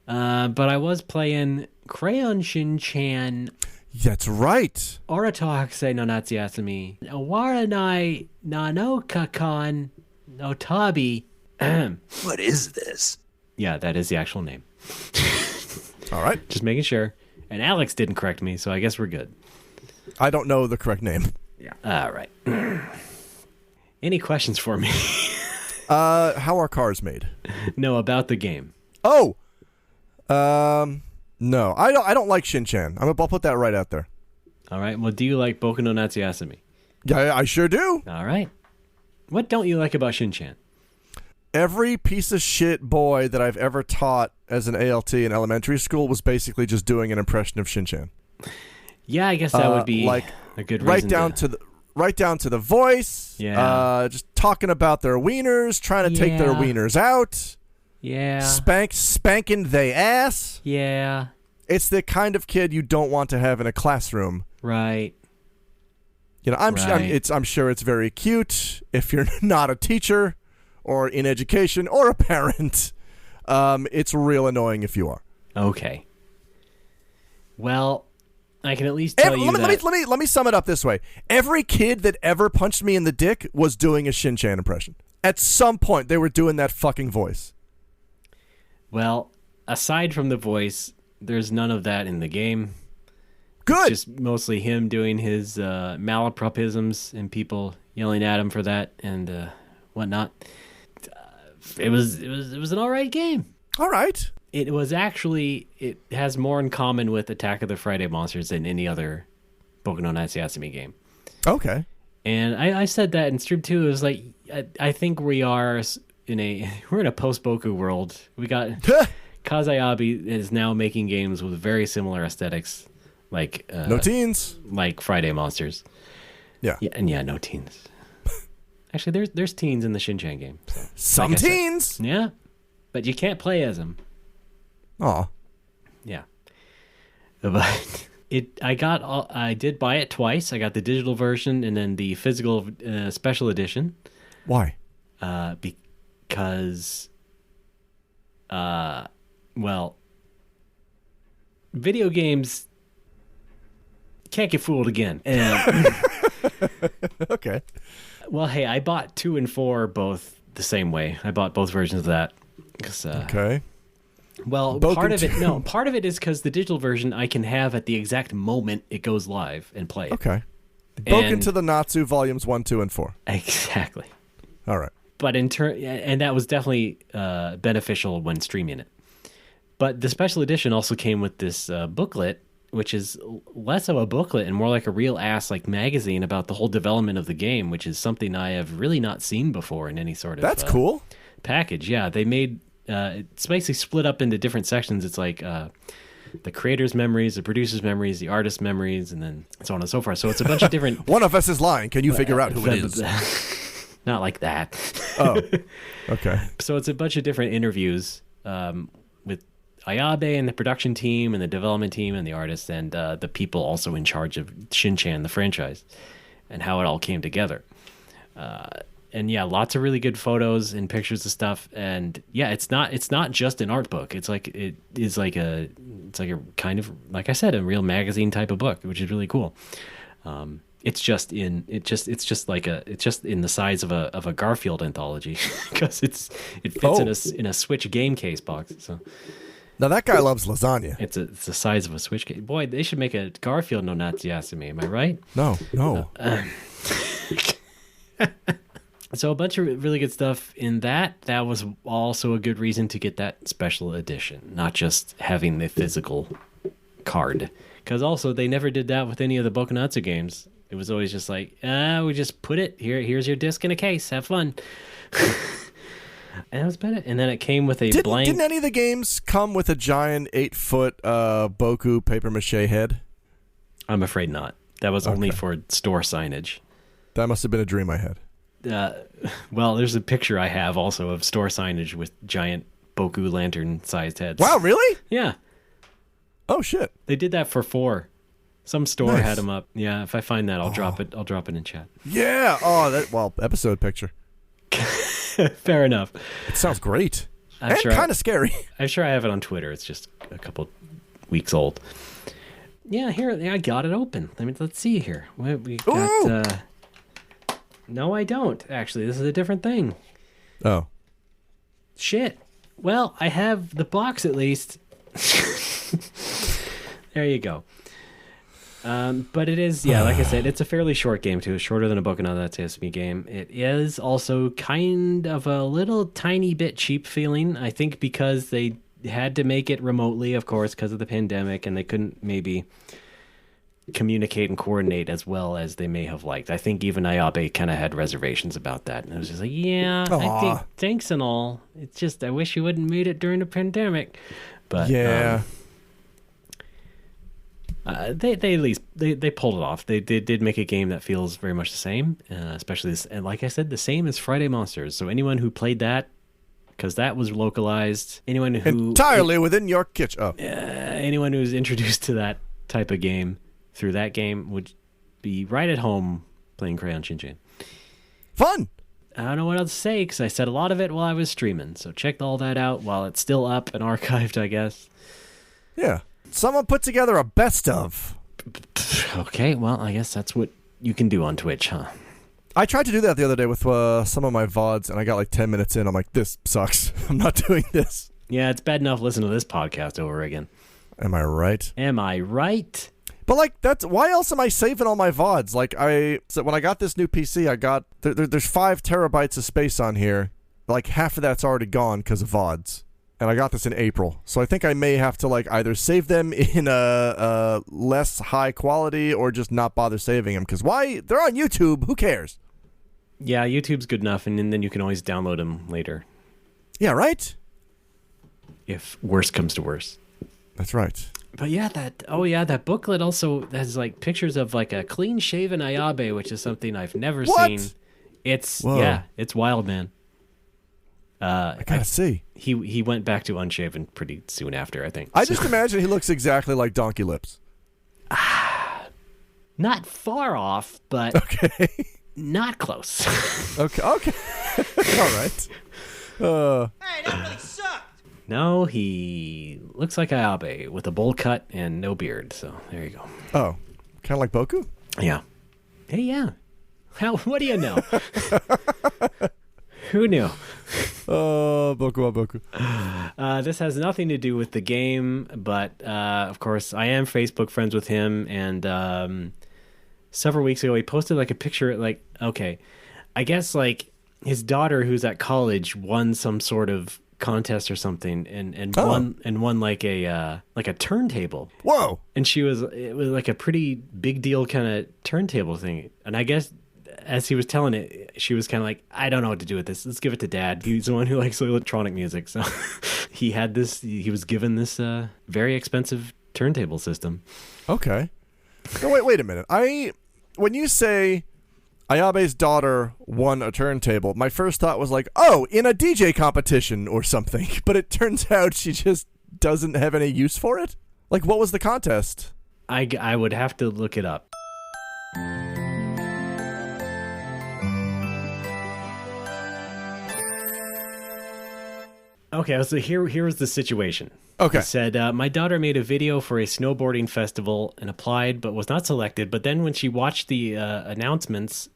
But I was playing Crayon Shin-Chan. That's right. Oratohase no Natsuyasumi. Waranai Nanokakan no Tabi. What is this? Yeah, that is the actual name. All right. Just making sure. And Alex didn't correct me, so I guess we're good. I don't know the correct name. Yeah. All right. Any questions for me? How are cars made? No, about the game. Oh! No. I don't like Shin-Chan. I'll put that right out there. All right. Well, do you like Boku no Natsuyasumi? Yeah, I sure do. All right. What don't you like about Shin-Chan? Every piece of shit boy that I've ever taught as an ALT in elementary school was basically just doing an impression of Shin-Chan. Yeah, I guess that would be like a good reason. Right down to the voice. Yeah. Just talking about their wieners, trying to take their wieners out. Yeah. Spanking they ass. Yeah. It's the kind of kid you don't want to have in a classroom. Right. You know, I'm sure it's very cute if you're not a teacher or in education or a parent. It's real annoying if you are. Okay. Well, I can at least tell you that... Let me sum it up this way. Every kid that ever punched me in the dick was doing a Shin-Chan impression. At some point, they were doing that fucking voice. Well, aside from the voice, There's none of that in the game. Good. It's just mostly him doing his malapropisms and people yelling at him for that and whatnot. It was an all right game. All right. It has more in common with Attack of the Friday Monsters than any other Boku no Natsuyasumi game. Okay. And I said that in stream too. It was like I think we're in a post Boku world. We got Kazayabe is now making games with very similar aesthetics, like no teens, like Friday Monsters. Yeah, no teens. Actually, there's teens in the Shin-Chan game. So, some like teens. Yeah, but you can't play as them. Aw. Yeah. But I did buy it twice. I got the digital version and then the physical special edition. Why? Because well, video games can't get fooled again. Okay. Well, hey, I bought 2 and 4 both the same way. I bought both versions of that. Okay. Well, part of it is because the digital version I can have at the exact moment it goes live and play it. Okay. Boken to the Natsu volumes 1, 2, and 4. Exactly. All right. But and that was definitely beneficial when streaming it. But the special edition also came with this booklet, which is less of a booklet and more like a real ass like magazine about the whole development of the game, which is something I have really not seen before in any sort of That's cool. package. Yeah, they made it's basically split up into different sections. It's like the creator's memories, the producer's memories, the artist's memories, and then so on and so forth. So it's a bunch of different. One of us is lying. Can you figure out who it is? Not like that. Oh, okay. So it's a bunch of different interviews with Ayabe and the production team and the development team and the artists and the people also in charge of Shin-Chan, the franchise, and how it all came together. And yeah, lots of really good photos and pictures of stuff. And yeah, it's not just an art book. It's like a kind of, like I said, a real magazine type of book, which is really cool. It's just in the size of a Garfield anthology because it fits in a Switch game case box. So now that guy loves lasagna. It's the size of a Switch case. Boy, they should make a Garfield no Natsuyasumi. Am I right? No. So a bunch of really good stuff in that. That was also a good reason to get that special edition, not just having the physical card. Because also they never did that with any of the Bokunatsu games. It was always just like, we just put it here. Here's your disc in a case. Have fun. And that was about it. And then it came with a blank. Didn't any of the games come with a giant 8-foot Boku paper mache head? I'm afraid not. That was only for store signage. That must have been a dream I had. Well, there's a picture I have also of store signage with giant Boku lantern-sized heads. Wow, really? Yeah. Oh shit! They did that for 4. Some store had them up. Yeah, if I find that, I'll drop it. I'll drop it in chat. Yeah. Oh, episode picture. Fair enough. It sounds great. I'm and sure kind of scary. I'm sure I have it on Twitter. It's just a couple weeks old. Yeah, here I got it open. Let's see here. We got. No, I don't. Actually, this is a different thing. Oh. Shit. Well, I have the box at least. There you go. But it is, like I said, it's a fairly short game too. It's shorter than a Boku no Natsuyasumi game. It is also kind of a little tiny bit cheap feeling. I think because they had to make it remotely, of course, because of the pandemic, and they couldn't maybe communicate and coordinate as well as they may have liked. I think even Ayabe kind of had reservations about that, and it was just like, I think thanks and all. It's just I wish you wouldn't made it during the pandemic. But yeah. They at least they pulled it off. They did make a game that feels very much the same, especially this, and like I said, the same as Friday Monsters. So anyone who played that, because that was localized, anyone who entirely within your kitchen, anyone who's introduced to that type of game through that game would be right at home playing Crayon Shin-Chan. Fun. I don't know what else to say because I said a lot of it while I was streaming. So check all that out while it's still up and archived, I guess. Yeah. Someone put together a best of. Okay, well, I guess that's what you can do on Twitch, huh? I tried to do that the other day with some of my VODs, and I got like 10 minutes in. I'm like, this sucks. I'm not doing this. Yeah, it's bad enough listening to this podcast over again. Am I right? Am I right? But like, that's why else am I saving all my VODs? Like, so when I got this new PC, I got there's 5 terabytes of space on here. Like half of that's already gone because of VODs, and I got this in April. So I think I may have to like either save them in a less high quality or just not bother saving them, because why? They're on YouTube. Who cares? Yeah, YouTube's good enough, and then you can always download them later. Yeah, right? If worse comes to worse. That's right. But yeah, that booklet also has like pictures of like a clean shaven Ayabe, which is something I've never seen. It's it's wild, man. I gotta see. He went back to unshaven pretty soon after, I think. I just imagine he looks exactly like Donkey Lips. Not far off, but not close. Okay. All right. Hey, that really sucked. No, he looks like Ayabe with a bowl cut and no beard. So there you go. Oh, kind of like Boku? Yeah. Hey, yeah. What do you know? Who knew? Boku. This has nothing to do with the game, but of course I am Facebook friends with him, and several weeks ago he posted like a picture, like, okay, I guess like his daughter who's at college won some sort of contest or something, and won like a turntable. Whoa! And it was like a pretty big deal kind of turntable thing, and I guess as he was telling it, she was kind of like, I don't know what to do with this. Let's give it to Dad. He's the one who likes electronic music. So he was given this very expensive turntable system. Okay. No, wait a minute. When you say Ayabe's daughter won a turntable, my first thought was like, oh, in a DJ competition or something. But it turns out she just doesn't have any use for it? Like, what was the contest? I would have to look it up. Okay, so here was the situation. Okay. He said, my daughter made a video for a snowboarding festival and applied, but was not selected. But then when she watched the announcements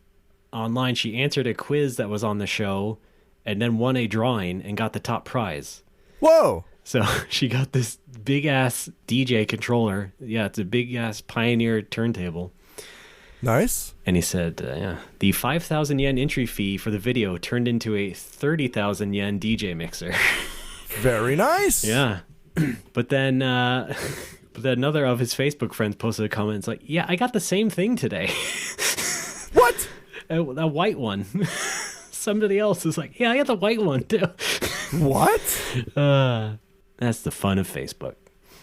online, she answered a quiz that was on the show and then won a drawing and got the top prize. Whoa! So she got this big-ass DJ controller. Yeah, it's a big-ass Pioneer turntable. Nice. And he said, the 5,000 yen entry fee for the video turned into a 30,000 yen DJ mixer. Very nice. Yeah. But then another of his Facebook friends posted a comment. It's like, yeah, I got the same thing today. What? A white one. Somebody else is like, yeah, I got the white one too. What? That's the fun of Facebook.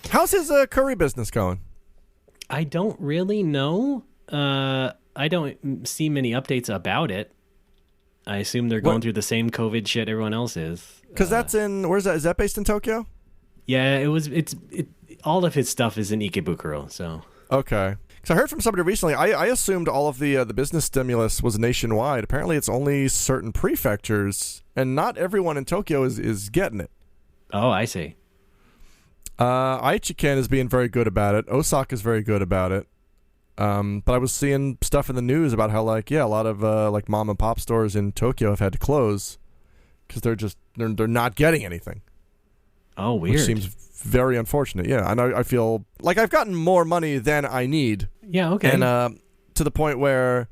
How's his curry business going? I don't really know. I don't see many updates about it. I assume they're going through the same COVID shit everyone else is. Because that's in, where's that? Is that based in Tokyo? Yeah, it's all of his stuff is in Ikebukuro, so. Okay. Because I heard from somebody recently, I assumed all of the business stimulus was nationwide. Apparently it's only certain prefectures, and not everyone in Tokyo is getting it. Oh, I see. Aichiken is being very good about it. Osaka is very good about it. But I was seeing stuff in the news about how, like, yeah, a lot of like mom and pop stores in Tokyo have had to close because they're not getting anything. Oh, weird. Which seems very unfortunate. Yeah, and I feel like I've gotten more money than I need. Yeah, okay. And to the point where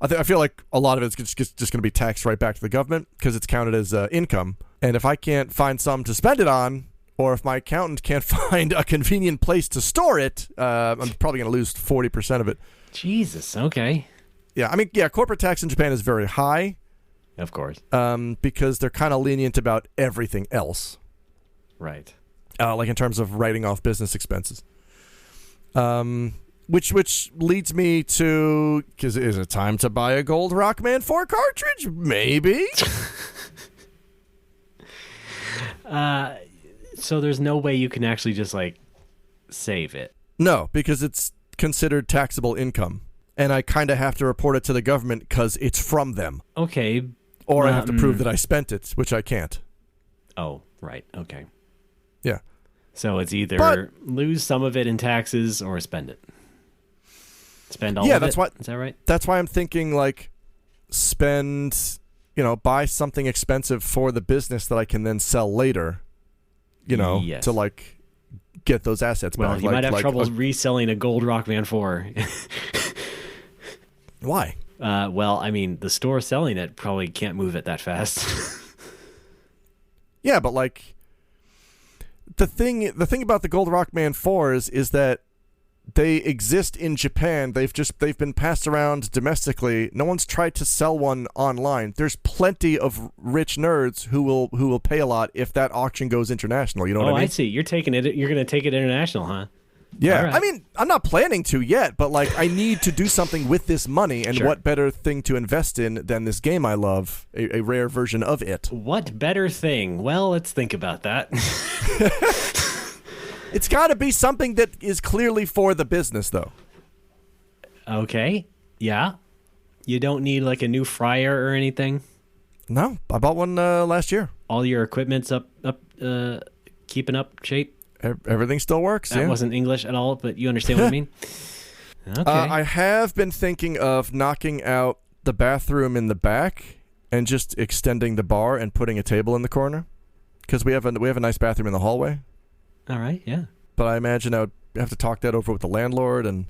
I feel like a lot of it's just going to be taxed right back to the government because it's counted as income. And if I can't find some to spend it on, or if my accountant can't find a convenient place to store it, I'm probably going to lose 40% of it. Jesus, okay. Yeah, I mean, yeah, corporate tax in Japan is very high. Of course. Because they're kind of lenient about everything else. Right. Like in terms of writing off business expenses. Which leads me to, because is it time to buy a gold Rockman 4 cartridge? Maybe. So there's no way you can actually just like save it. No, because it's considered taxable income. And I kind of have to report it to the government because it's from them. Okay. Or I have to prove that I spent it, which I can't. Oh, right. Okay. Yeah. So it's either lose some of it in taxes or spend it. Spend all of it? That's why, is that right? That's why I'm thinking, like, buy something expensive for the business that I can then sell later, yes. to, like, get those assets Well, back. you might have trouble reselling a gold Rockman 4. Why? Well, I mean, the store selling it probably can't move it that fast. Yeah, but like the thing about the gold Rockman 4s is that they exist in Japan. They've been passed around domestically. No one's tried to sell one online. There's plenty of rich nerds who will pay a lot if that auction goes international. You know what I mean? I see. You're going to take it international, huh? Yeah. Right. I mean, I'm not planning to yet, but like I need to do something with this money, and what better thing to invest in than this game I love, a rare version of it. What better thing? Well, let's think about that. It's got to be something that is clearly for the business, though. Okay. Yeah. You don't need like a new fryer or anything? No, I bought one last year. All your equipment's up keeping up shape? Everything still works, That wasn't English at all, but you understand what I mean? Okay. I have been thinking of knocking out the bathroom in the back and just extending the bar and putting a table in the corner. Because we have a nice bathroom in the hallway. All right, yeah. But I imagine I would have to talk that over with the landlord and...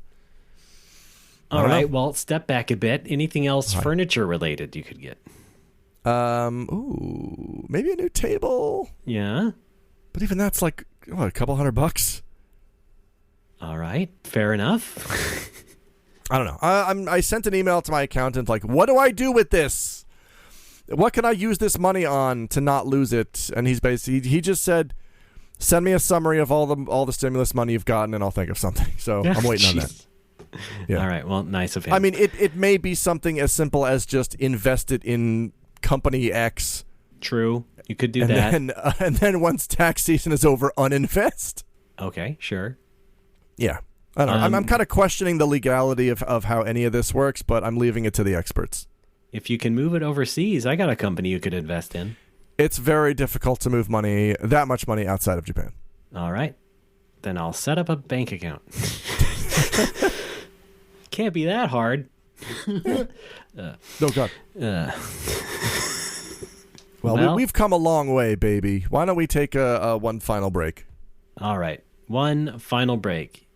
All right, well, step back a bit. Anything else furniture related you could get? Maybe a new table. Yeah. But even that's like, a couple $100. All right, fair enough. I don't know. I sent an email to my accountant like, what do I do with this? What can I use this money on to not lose it? And he just said, send me a summary of all the stimulus money you've gotten, and I'll think of something. So I'm waiting on that. Yeah. All right. Well, nice of him. I mean, it may be something as simple as just invest it in company X. True. You could do that. And then once tax season is over, uninvest. Okay, sure. Yeah. I don't know. I'm kind of questioning the legality of how any of this works, but I'm leaving it to the experts. If you can move it overseas, I got a company you could invest in. It's very difficult to move that much money outside of Japan. All right. Then I'll set up a bank account. Can't be that hard. No, God. Well, we've come a long way, baby. Why don't we take a one final break? All right. One final break.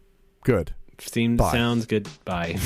Good. Sounds good. Bye.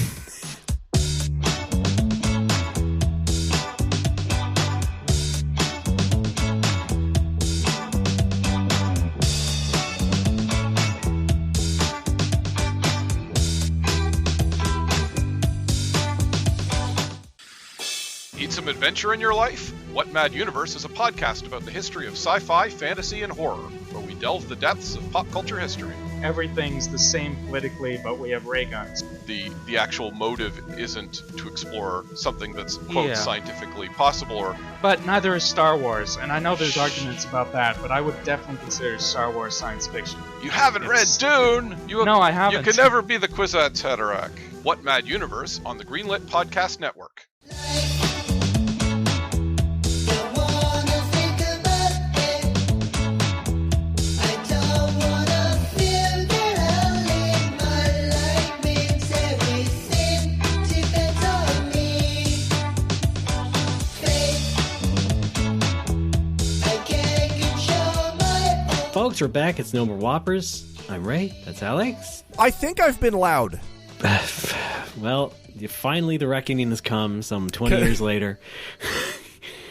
Need some adventure in your life? What Mad Universe is a podcast about the history of sci-fi, fantasy, and horror, where we delve the depths of pop culture history. Everything's the same politically, but we have ray guns. The actual motive isn't to explore something that's, quote, scientifically possible or... But neither is Star Wars, and I know there's arguments about that, but I would definitely consider Star Wars science fiction. You haven't read Dune! No, I haven't. You can never be the Kwisatz Haderach. What Mad Universe on the Greenlit Podcast Network. Folks, we're back. It's No More Whoppers. I'm Ray. That's Alex. I think I've been loud. Well, finally the reckoning has come some 20 years later.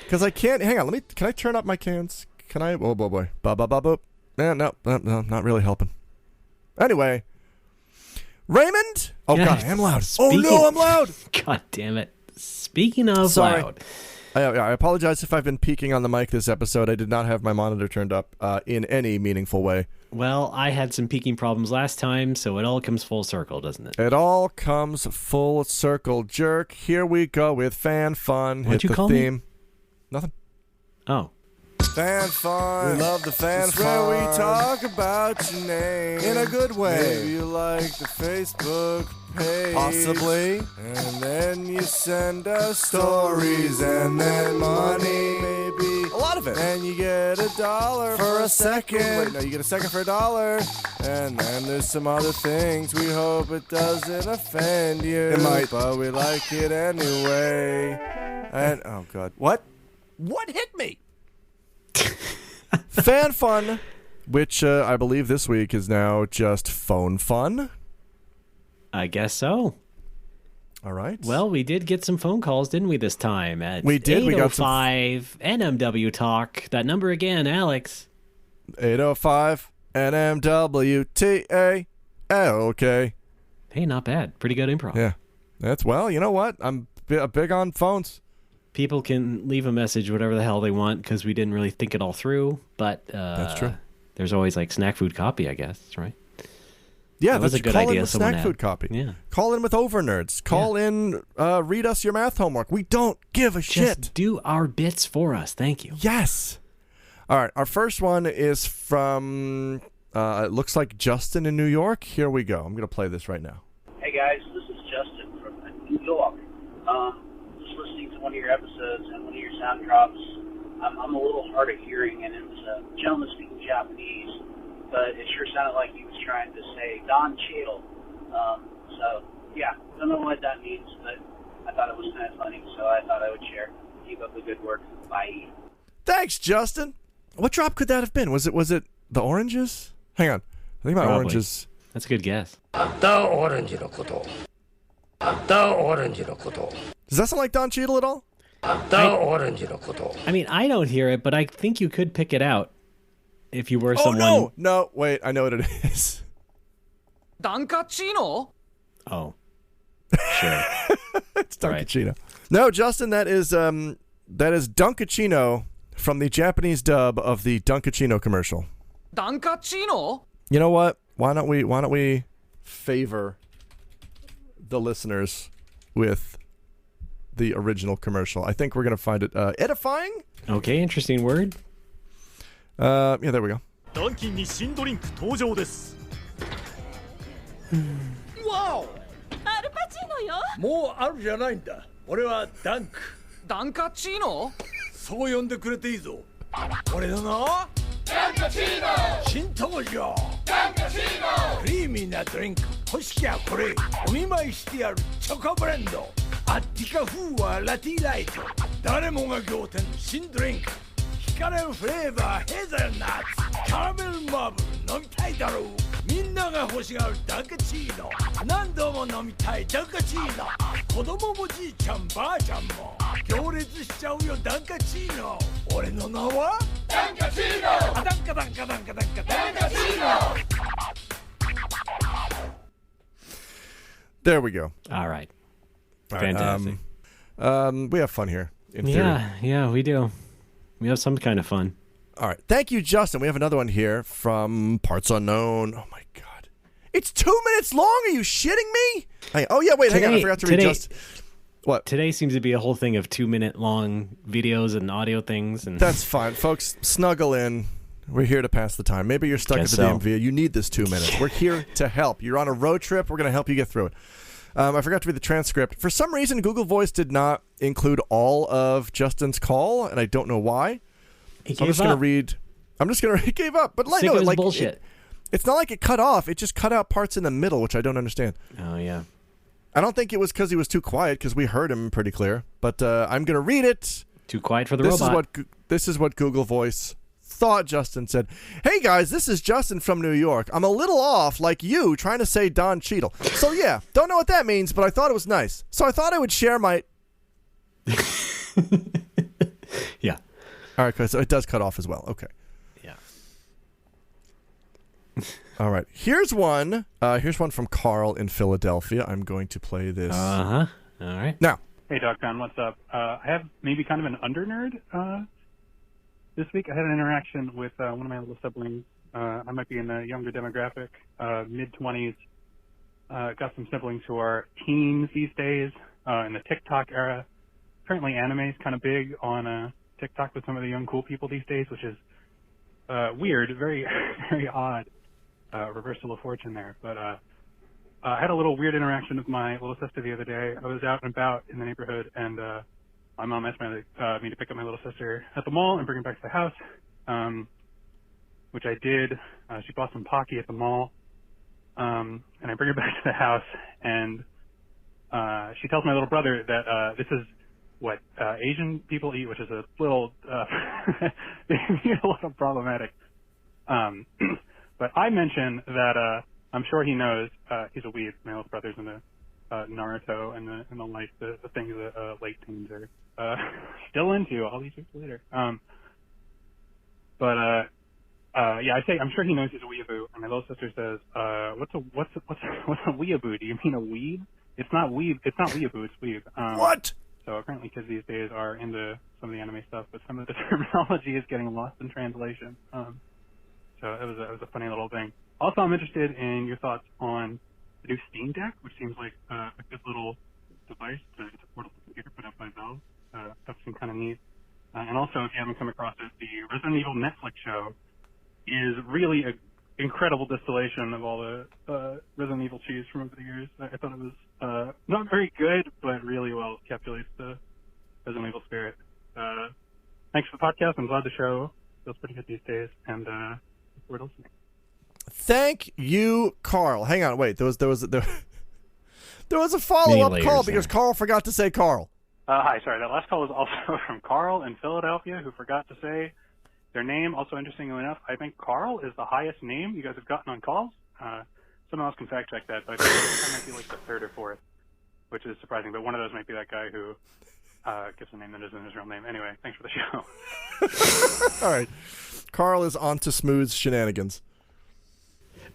Because I can't... Hang on, can I turn up my cans? Can I... Oh, boy. Ba-ba-ba-boop. No, not really helping. Anyway. Raymond? Oh, God, I am loud. Oh, no, I'm loud! God damn it. Speaking of loud... I apologize if I've been peeking on the mic this episode. I did not have my monitor turned up in any meaningful way. Well, I had some peaking problems last time, so it all comes full circle, doesn't it? It all comes full circle, jerk. Here we go with fan fun. What'd you call theme. Me? Nothing. Oh. Fan fun. We love the fan fun. Where we talk about your name in a good way. Maybe you like the Facebook page. Possibly. And then you send us stories and then money. Maybe. A lot of it. And you get $1 for a second. Wait, no, you get a second for $1. And then there's some other things. We hope it doesn't offend you. It might. But we like it anyway. And, oh, God. What? What hit me? Fan fun which I believe this week is now just phone fun. I guess so. All right. Well, we did get some phone calls, didn't we, this time? At we did. We got 805 NMW Talk. That number again, Alex. 805 NMWTA. Okay. Hey, not bad. Pretty good improv. Yeah. That's, well, you know what? I'm big on phones. People can leave a message, whatever the hell they want, because we didn't really think it all through. But that's true. There's always like snack food copy, I guess, right? Yeah, that was a good call idea. In with snack food copy. Yeah. Call in with over nerds. Call in, read us your math homework. We don't give a shit. Just do our bits for us. Thank you. Yes. All right. Our first one is from, it looks like Justin in New York. Here we go. I'm going to play this right now. Hey guys, this is Justin from New York. Just listening to one of your episodes and one of your sound drops. I'm a little hard of hearing, and it was a gentleman speaking Japanese, but it sure sounded like he was trying to say Don Cheadle. So, yeah, don't know what that means, but I thought it was kind of funny, so I thought I would share. Keep up the good work. Bye. Thanks, Justin. What drop could that have been? Was it the oranges? Hang on. I think my oranges. That's a good guess. Does that sound like Don Cheadle at all? I mean, I don't hear it, but I think you could pick it out if you were someone. No, wait, I know what it is. Dankachino? Oh, sure. It's Dunkachino. Right. No, Justin, that is Dunkachino from the Japanese dub of the Dunkachino commercial. Dankachino? You know what? Why don't we favor the listeners with the original commercial? I think we're going to find it edifying. Okay, interesting word. Yeah, there we go. Wow! アルパチーノよ。もうあるじゃないんだ。俺はダンク。ダンカチーノ？そう呼んでくれていいぞ。俺のな。ダンカチーノ。新登場。ダンカチーノ。クリーミーなドリンク。欲しきゃこれ。お見舞いしてやるチョコブレンド。アッティカ風はラティライト。誰もが仰天新ドリンク。惹かれるフレーバーヘーゼルナッツ。カラメルマーブル飲みたいだろう。みんなが欲しがるダンカチーノ。何度も飲みたいダンカチーノ。子供もじいちゃんばあちゃんも行列しちゃうよダンカチーノ。俺の名はダンカチーノ。ダンカダンカダンカダンカダンカチーノ。There we go. All right. Fantastic. We have fun here. In theory. Yeah, we do. We have some kind of fun. All right. Thank you, Justin. We have another one here from Parts Unknown. Oh, my God. It's 2 minutes long. Are you shitting me? Hang on. I forgot to read Justin. What? Today seems to be a whole thing of 2 minute long videos and audio things. And that's fine. Folks, snuggle in. We're here to pass the time. Maybe you're stuck at the DMV. You need this 2 minutes. We're here to help. You're on a road trip. We're going to help you get through it. I forgot to read the transcript. For some reason, Google Voice did not include all of Justin's call, and I don't know why. He so I'm just going to read. He gave up. But like bullshit. It's not like it cut off. It just cut out parts in the middle, which I don't understand. Oh, yeah. I don't think it was because he was too quiet, because we heard him pretty clear. But I'm going to read it. Too quiet for the robot. This is what Google Voice thought Justin said. Hey, guys, this is Justin from New York. I'm a little off, like you, trying to say Don Cheadle. So, yeah, don't know what that means, but I thought it was nice. So I thought I would share my... Yeah. All right, so it does cut off as well. Okay. Yeah. All right. Here's one from Carl in Philadelphia. I'm going to play this. Uh-huh. All right. Now. Hey, Doc Don, what's up? I have maybe kind of an under-nerd. This week I had an interaction with one of my little siblings. I might be in the younger demographic, mid-20s. Got some siblings who are teens these days, in the TikTok era. Apparently anime is kind of big on TikTok with some of the young cool people these days, which is weird, very, very odd reversal of fortune there. But I had a little weird interaction with my little sister the other day. I was out and about in the neighborhood, and my mom asked me to pick up my little sister at the mall and bring her back to the house, which I did. She bought some Pocky at the mall, and I bring her back to the house, and she tells my little brother that this is what Asian people eat, which is a little a little problematic. But I mentioned that I'm sure he knows he's a weeb. My older brother's into Naruto and the like, the things that late teens are still into all these years later. Yeah, I'm sure he knows he's a weeaboo. And my little sister says, "What's a weeaboo? Do you mean a weeb? It's not weeb. It's not weeaboo. It's weeb." What? So apparently, kids these days are into some of the anime stuff, but some of the terminology is getting lost in translation. So it was a funny little thing. Also, I'm interested in your thoughts on the new Steam Deck, which seems like a good little device. It's a portable computer put out by Valve. That seems kind of neat. And also, if you haven't come across it, the Resident Evil Netflix show is really an incredible distillation of all the Resident Evil cheese from over the years. I thought it was not very good, but really well encapsulates the Resident Evil spirit. Thanks for the podcast. I'm glad the show feels pretty good these days, and look forward to listening. Thank you, Carl. Hang on, wait. There was a follow-up call because Carl forgot to say Carl. Hi, sorry. That last call was also from Carl in Philadelphia, who forgot to say their name. Also, interestingly enough, I think Carl is the highest name you guys have gotten on calls. Someone else can fact check that, but I might be like the third or fourth, which is surprising. But one of those might be that guy who gives a name that isn't his real name. Anyway, thanks for the show. All right. Carl is on to Smooth's shenanigans.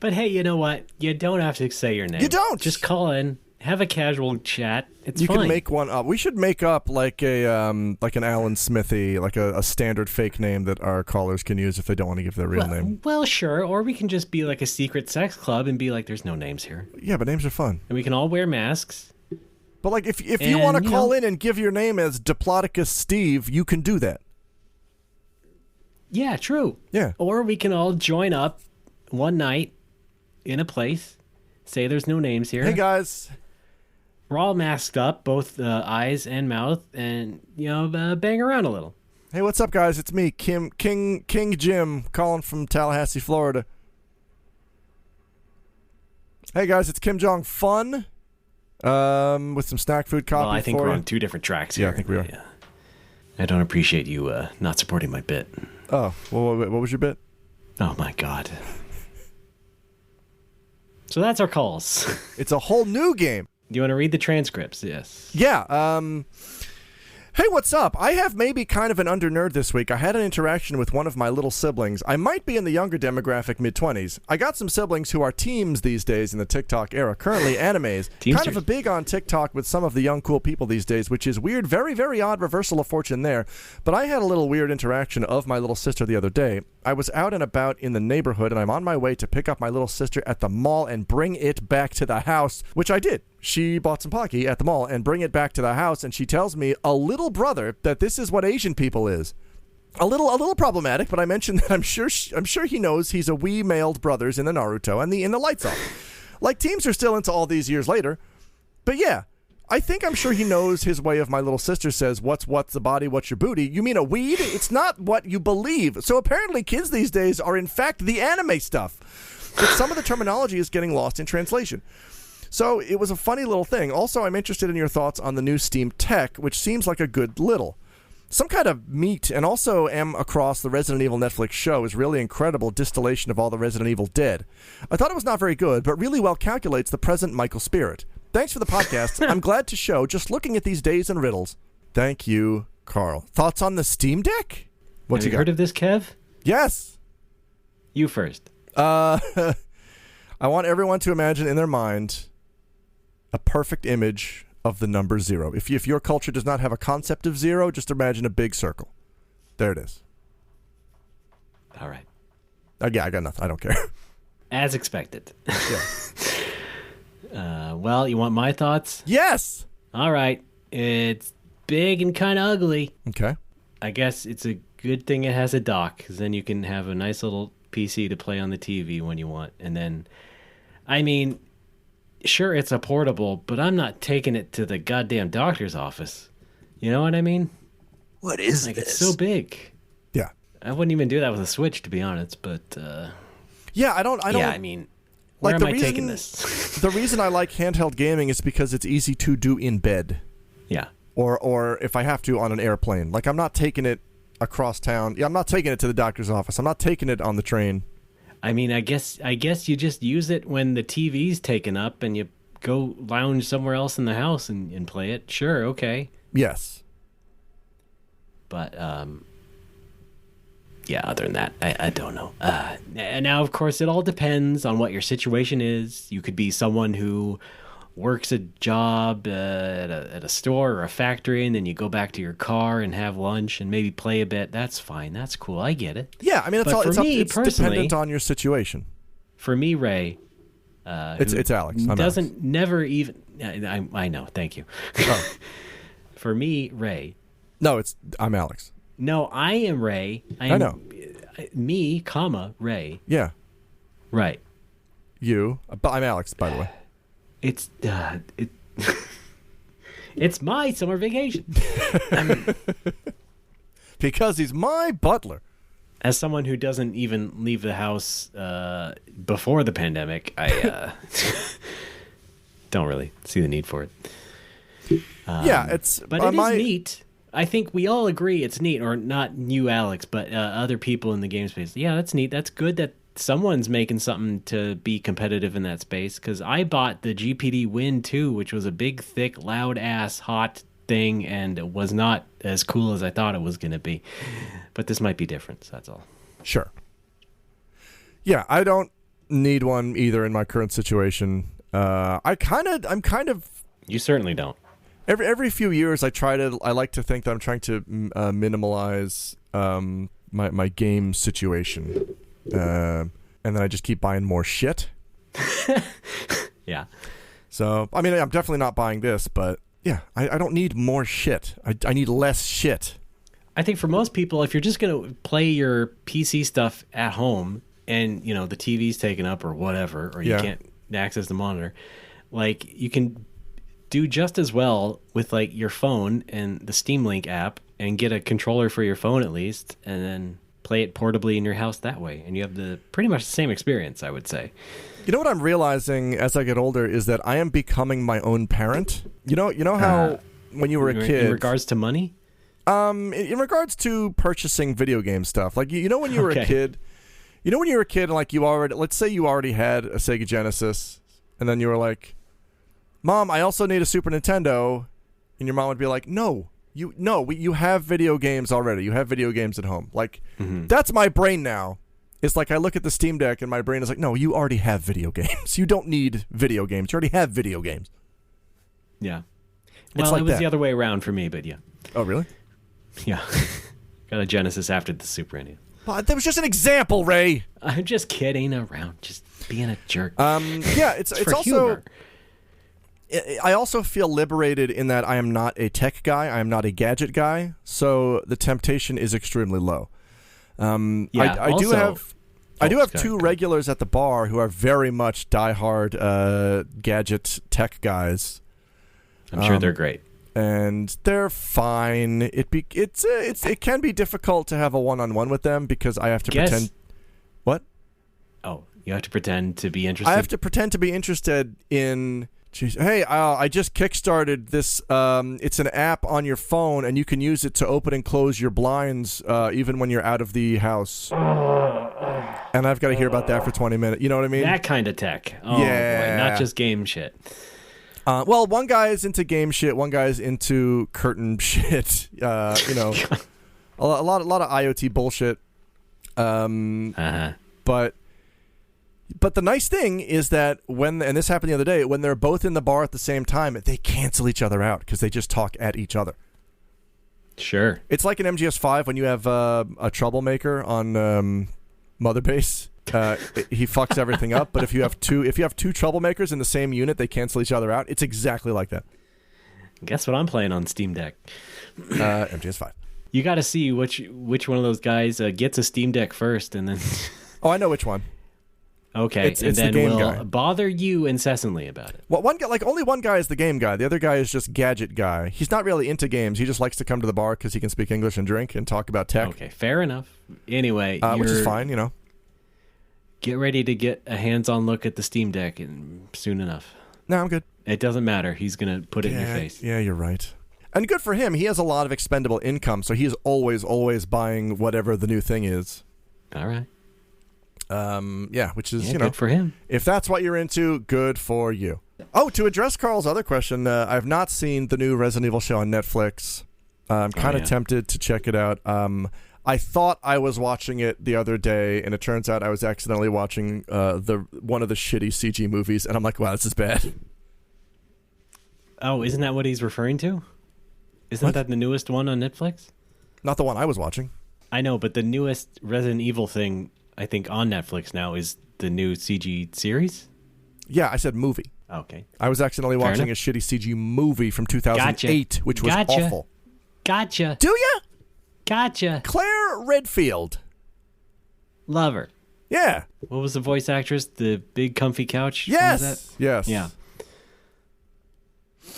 But hey, you know what? You don't have to say your name. You don't. Just call in, have a casual chat. It's you fine. can make one up. We should make up like an Alan Smithy, like a standard fake name that our callers can use if they don't want to give their real name. Well, sure. Or we can just be like a secret sex club and be like, there's no names here. Yeah, but names are fun. And we can all wear masks. But like if you want to call in and give your name as Diplodocus Steve, you can do that. Yeah, true. Yeah. Or we can all join up one night in a place, say there's no names here. Hey, guys. We're all masked up, both eyes and mouth, and, bang around a little. Hey, what's up, guys? It's me, King Jim, calling from Tallahassee, Florida. Hey, guys, it's Kim Jong Fun, with some snack food copy. Well, I think for we're you. on two different tracks here. Yeah, I think we are. Yeah. I don't appreciate you not supporting my bit. Oh, well, what was your bit? Oh, my God. So that's our calls. It's a whole new game. Do you want to read the transcripts? Yes. Yeah. Hey, what's up? I have maybe kind of an under-nerd this week. I had an interaction with one of my little siblings. I might be in the younger demographic, mid-20s. I got some siblings who are teams these days in the TikTok era, currently animes. Kind of a big on TikTok with some of the young, cool people these days, which is weird, very, very odd reversal of fortune there. But I had a little weird interaction of my little sister the other day. I was out and about in the neighborhood, and I'm on my way to pick up my little sister at the mall and bring it back to the house, which I did. She bought some Pocky at the mall and bring it back to the house, and she tells me, a little brother, that this is what Asian people is. A little problematic, but I mentioned that I'm sure he knows he's a wee mailed brothers in the Naruto and in the lights off. Like, teams are still into all these years later. But yeah, I think I'm sure he knows his way of my little sister says, what's the body, what's your booty? You mean a weed? It's not what you believe. So apparently kids these days are in fact the anime stuff. But some of the terminology is getting lost in translation. So it was a funny little thing. Also, I'm interested in your thoughts on the new Steam Tech, which seems like a good little. Some kind of meat, and also am across the Resident Evil Netflix show is really incredible distillation of all the Resident Evil dead. I thought it was not very good, but really well calculates the present Michael spirit. Thanks for the podcast. I'm glad to show just looking at these days and riddles. Thank you, Carl. Thoughts on the Steam Deck? Have you heard of this, Kev? Yes. You first. I want everyone to imagine in their mind a perfect image of the number 0. If your culture does not have a concept of 0, just imagine a big circle. There it is. All right. Yeah, I got nothing. I don't care. As expected. Yeah. Well, you want my thoughts? Yes. All right. It's big and kind of ugly. Okay. I guess it's a good thing it has a dock, because then you can have a nice little PC to play on the TV when you want. And then, I mean, sure, it's a portable, but I'm not taking it to the goddamn doctor's office. You know what I mean? What is this? It's so big. Yeah. I wouldn't even do that with a Switch, to be honest, but... yeah, I don't... Yeah, I mean, where am I taking this? The reason I like handheld gaming is because it's easy to do in bed. Yeah. Or if I have to on an airplane. Like, I'm not taking it across town. Yeah, I'm not taking it to the doctor's office. I'm not taking it on the train. I mean, I guess you just use it when the TV's taken up and you go lounge somewhere else in the house and play it. Sure, okay. Yes. But, yeah, other than that, I don't know. And now, of course, it all depends on what your situation is. You could be someone who works a job at a store or a factory, and then you go back to your car and have lunch and maybe play a bit. That's fine. That's cool. I get it. Yeah, I mean, it's dependent on your situation. For me, Ray, it's Alex. Never even. I know. Thank you. Oh. For me, Ray. No, I'm Alex. No, I am Ray. I know. Me, Ray. Yeah. Right. You. I'm Alex, by the way. It's it's my summer vacation. Because he's my butler. As someone who doesn't even leave the house before the pandemic, I don't really see the need for it. Yeah, it is neat. I think we all agree it's neat, or not you, Alex, but other people in the game space. Yeah, that's neat. That's good that someone's making something to be competitive in that space, because I bought the GPD Win 2, which was a big, thick, loud-ass, hot thing, and it was not as cool as I thought it was going to be. But this might be different, so that's all. Sure. Yeah, I don't need one either in my current situation. I'm kind of... You certainly don't. Every few years, I like to think that I'm trying to minimalize my game situation. And then I just keep buying more shit. Yeah. So, I mean, I'm definitely not buying this, but yeah, I don't need more shit. I need less shit. I think for most people, if you're just going to play your PC stuff at home and, the TV's taken up or whatever, or you can't access the monitor, like, you can do just as well with, like, your phone and the Steam Link app and get a controller for your phone at least, and then play it portably in your house that way, and you have pretty much the same experience, I would say. You know what I'm realizing as I get older is that I am becoming my own parent. You know how when you were a kid, in regards to money, in regards to purchasing video game stuff, like when you were a kid, and like let's say you already had a Sega Genesis, and then you were like, "Mom, I also need a Super Nintendo," and your mom would be like, "No. You have video games already. You have video games at home." Like, that's my brain now. It's like I look at the Steam Deck and my brain is like, no, you already have video games. You don't need video games. You already have video games. Yeah. Well, it was the other way around for me, but yeah. Oh, really? Yeah. Got a Genesis after the Super NES. Well, that was just an example, Ray. I'm just kidding around. Just being a jerk. Yeah, it's also... Humor. I also feel liberated in that I am not a tech guy. I am not a gadget guy. So the temptation is extremely low. I do have two regulars at the bar who are very much diehard gadget tech guys. I'm sure they're great, and they're fine. It can be difficult to have a one-on-one with them because I have to pretend. What? Oh, you have to pretend to be interested. I have to pretend to be interested in. Jeez. Hey, I just kickstarted this. It's an app on your phone, and you can use it to open and close your blinds even when you're out of the house. And I've got to hear about that for 20 minutes. You know what I mean? That kind of tech. Oh, yeah. Boy, not just game shit. Well, one guy's into game shit. One guy's into curtain shit. A lot of IoT bullshit. But the nice thing is that and this happened the other day, when they're both in the bar at the same time, they cancel each other out because they just talk at each other. Sure. It's like in MGS5 when you have a troublemaker on Mother Base. He fucks everything up, but if you have two troublemakers in the same unit, they cancel each other out. It's exactly like that. Guess what I'm playing on Steam Deck? MGS5. You got to see which one of those guys gets a Steam Deck first, and then... Oh, I know which one. Okay, it's and then the game we'll guy. Bother you incessantly about it. Well, only one guy is the game guy. The other guy is just gadget guy. He's not really into games. He just likes to come to the bar because he can speak English and drink and talk about tech. Okay, fair enough. Anyway, which is fine, Get ready to get a hands-on look at the Steam Deck soon enough. No, I'm good. It doesn't matter. He's going to put it in your face. Yeah, you're right. And good for him. He has a lot of expendable income, so he is always buying whatever the new thing is. All right. Which is good for him. If that's what you're into, good for you. Oh, to address Carl's other question, I've not seen the new Resident Evil show on Netflix. I'm kind of tempted to check it out. I thought I was watching it the other day, and it turns out I was accidentally watching one of the shitty CG movies, and I'm like, wow, this is bad. Oh, isn't that what he's referring to? Isn't that the newest one on Netflix? Not the one I was watching. I know, but the newest Resident Evil thing, I think, on Netflix now is the new CG series? Yeah, I said movie. Okay. I was accidentally watching a shitty CG movie from 2008, which was awful. Gotcha. Do ya? Gotcha. Claire Redfield. Love her. Yeah. What was the voice actress? The big comfy couch? Yes. What was that? Yes. Yeah.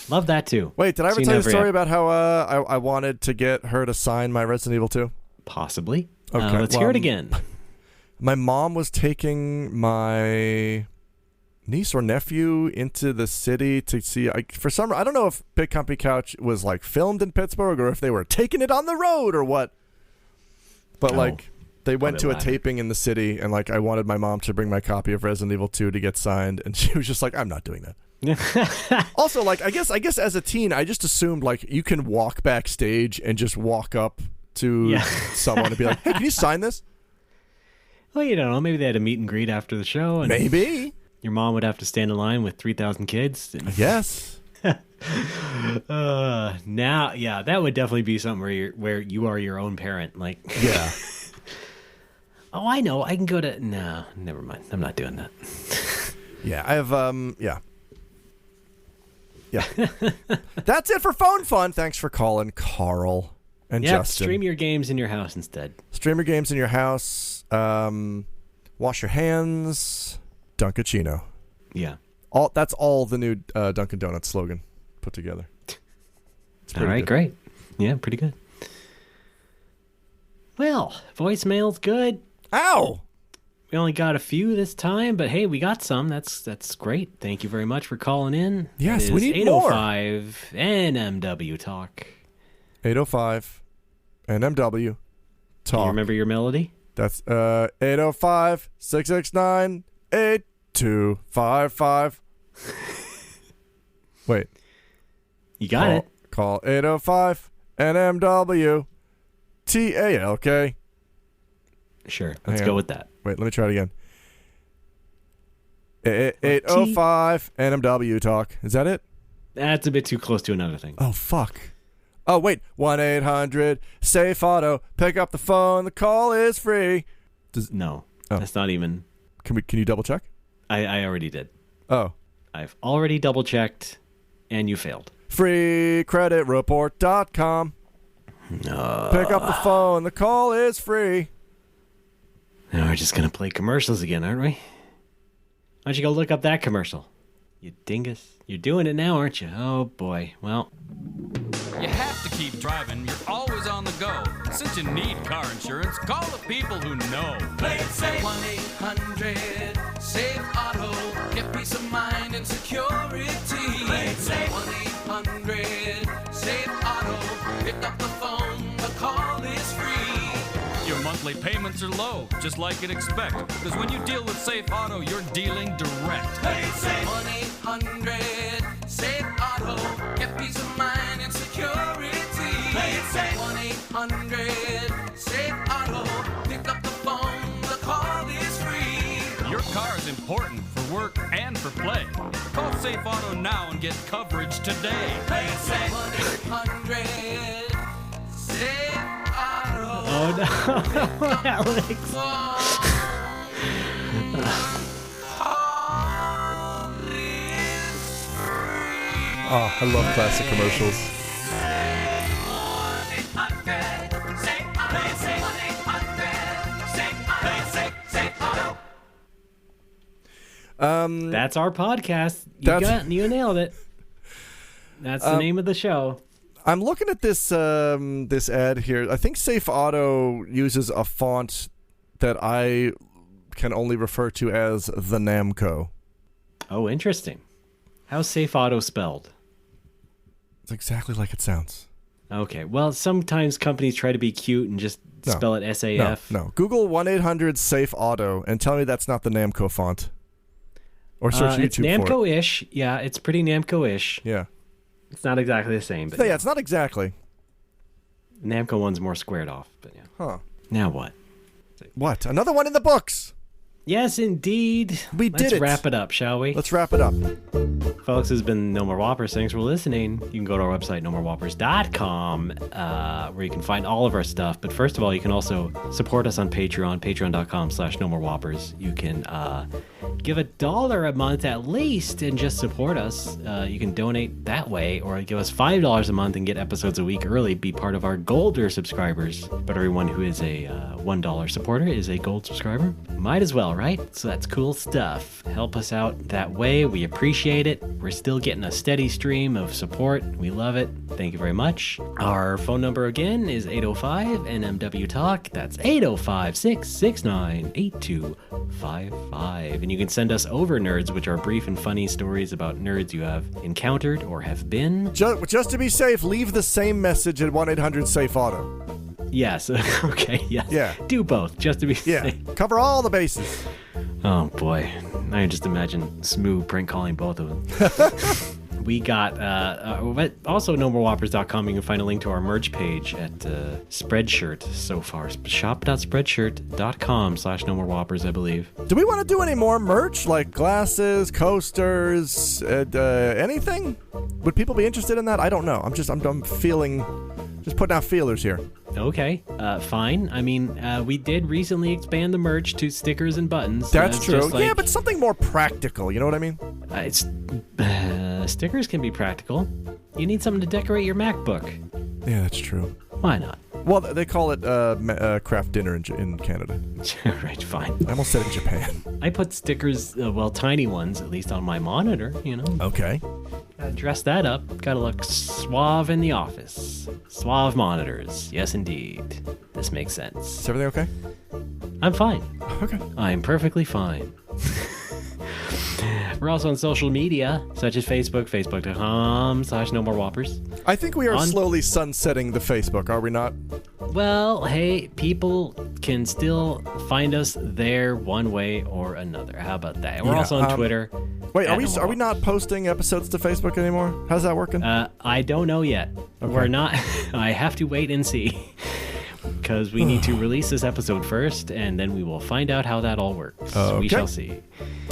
Love that too. Wait, did I ever tell you the story about how I wanted to get her to sign my Resident Evil 2? Possibly. Okay. Let's hear it again. My mom was taking my niece or nephew into the city to see. I don't know if Big Comfy Couch was like filmed in Pittsburgh or if they were taking it on the road or what. But they went to a taping in the city, and I wanted my mom to bring my copy of Resident Evil 2 to get signed, and she was just like, "I'm not doing that." Also, I guess as a teen, I just assumed you can walk backstage and just walk up to someone and be like, "Hey, can you sign this?" Well, you don't know. Maybe they had a meet and greet after the show. And maybe your mom would have to stand in line with 3,000 kids. Yes. Now, that would definitely be something where you are your own parent. Yeah. Oh, I know. I can go to. No, never mind. I'm not doing that. Yeah, I have. Yeah. That's it for phone fun. Thanks for calling, Carl and Justin. Stream your games in your house instead. Stream your games in your house. Wash your hands. Dunkachino. Yeah. That's all the new Dunkin' Donuts slogan put together. All right, great. Yeah, pretty good. Well, voicemail's good. Ow! We only got a few this time, but hey, we got some. That's great. Thank you very much for calling in. Yes, we need more. 805 NMW Talk. 805 NMW Talk. Do you remember your melody? That's 805 669 8255. Wait. You got it. Call 805 NMW TALK. Sure. Let's go with that. Wait, let me try it again. 805 NMW Talk. Is that it? That's a bit too close to another thing. Oh, fuck. Oh, wait. 1-800-SAFE-AUTO. Pick up the phone. The call is free. No. Oh. That's not even... Can you double check? I already did. Oh. I've already double checked, and you failed. FreeCreditReport.com. No. Pick up the phone. The call is free. Now we're just going to play commercials again, aren't we? Why don't you go look up that commercial? You dingus. You're doing it now, aren't you? Oh, boy. Well... You have to keep driving. You're always on the go. Since you need car insurance, call the people who know. Play it safe. 1-800-SAFE-AUTO. Get peace of mind and security. Play it safe. 1-800-SAFE-AUTO. Pick up the phone. The call is free. Your monthly payments are low, just like you'd expect. Because when you deal with Safe Auto, you're dealing direct. Play it safe. 1-800-SAFE-AUTO. Get peace of mind and security. Play it safe. 1-800-SAFE-AUTO. Pick up the phone. The call is free. Your car is important for work and for play. Call Safe Auto now and get coverage today. Play it safe. 1-800-SAFE-AUTO. Oh, no. Alex. Oh, I love classic commercials. That's our podcast. You nailed it. That's the name of the show. I'm looking at this this ad here. I think Safe Auto uses a font that I can only refer to as the Namco. Oh, interesting. How's Safe Auto spelled? It's exactly like it sounds. Okay. Well, sometimes companies try to be cute and just spell it SAF. No. Google 1-800-SAFE-AUTO and tell me that's not the Namco font. Or search YouTube it's Namco-ish. Yeah, it's pretty Namco-ish. Yeah. It's not exactly the same. But yeah, it's not exactly. Namco one's more squared off. But yeah. Huh. Now what? What? Another one in the books. Yes, indeed. We did it. Let's wrap it up, shall we? Let's wrap it up. Folks, this has been No More Whoppers. Thanks for listening. You can go to our website, nomorewhoppers.com, where you can find all of our stuff. But first of all, you can also support us on Patreon, patreon.com/nomorewhoppers. You can give $1 a month at least and just support us. You can donate that way, or give us $5 a month and get episodes a week early, be part of our Golder subscribers. But everyone who is a $1 supporter is a Gold subscriber. Might as well, right? So that's cool stuff. Help us out that way. We appreciate it. We're still getting a steady stream of support. We love it. Thank you very much. Our phone number again is 805-NMW-TALK. That's 805-669-8255. And you can send us over nerds, which are brief and funny stories about nerds you have encountered or have been. Just to be safe, leave the same message at 1-800-SAFE-AUTO. Yes. Okay. Yes. Yeah. Do both, just to be safe. Cover all the bases. Oh boy, I can just imagine Smooth prank calling both of them. We got also nomorewhoppers.com. You can find a link to our merch page at Spreadshirt so far. shop.spreadshirt.com/nomorewhoppers, I believe. Do we want to do any more merch, like glasses, coasters, anything? Would people be interested in that? I don't know. I'm putting out feelers here. Okay, fine. I mean, we did recently expand the merch to stickers and buttons. That's true. Yeah, but something more practical. You know what I mean? Stickers can be practical. You need something to decorate your MacBook. Yeah, that's true. Why not? Well, they call it craft dinner in Canada. Right, fine. I almost said in Japan. I put stickers, tiny ones, at least on my monitor, you know. Okay. Gotta dress that up. Gotta look suave in the office. Suave monitors. Yes, indeed. This makes sense. Is everything okay? I'm fine. Okay. I'm perfectly fine. We're also on social media, such as Facebook, facebook.com/nomorewhoppers. I think we are slowly sunsetting the Facebook, are we not? Well, hey, people can still find us there one way or another. How about that? We're also on Twitter. Wait, are we not posting episodes to Facebook anymore? How's that working? I don't know yet. Okay. We're not. I have to wait and see. Because we need to release this episode first, and then we will find out how that all works. Okay. We shall see.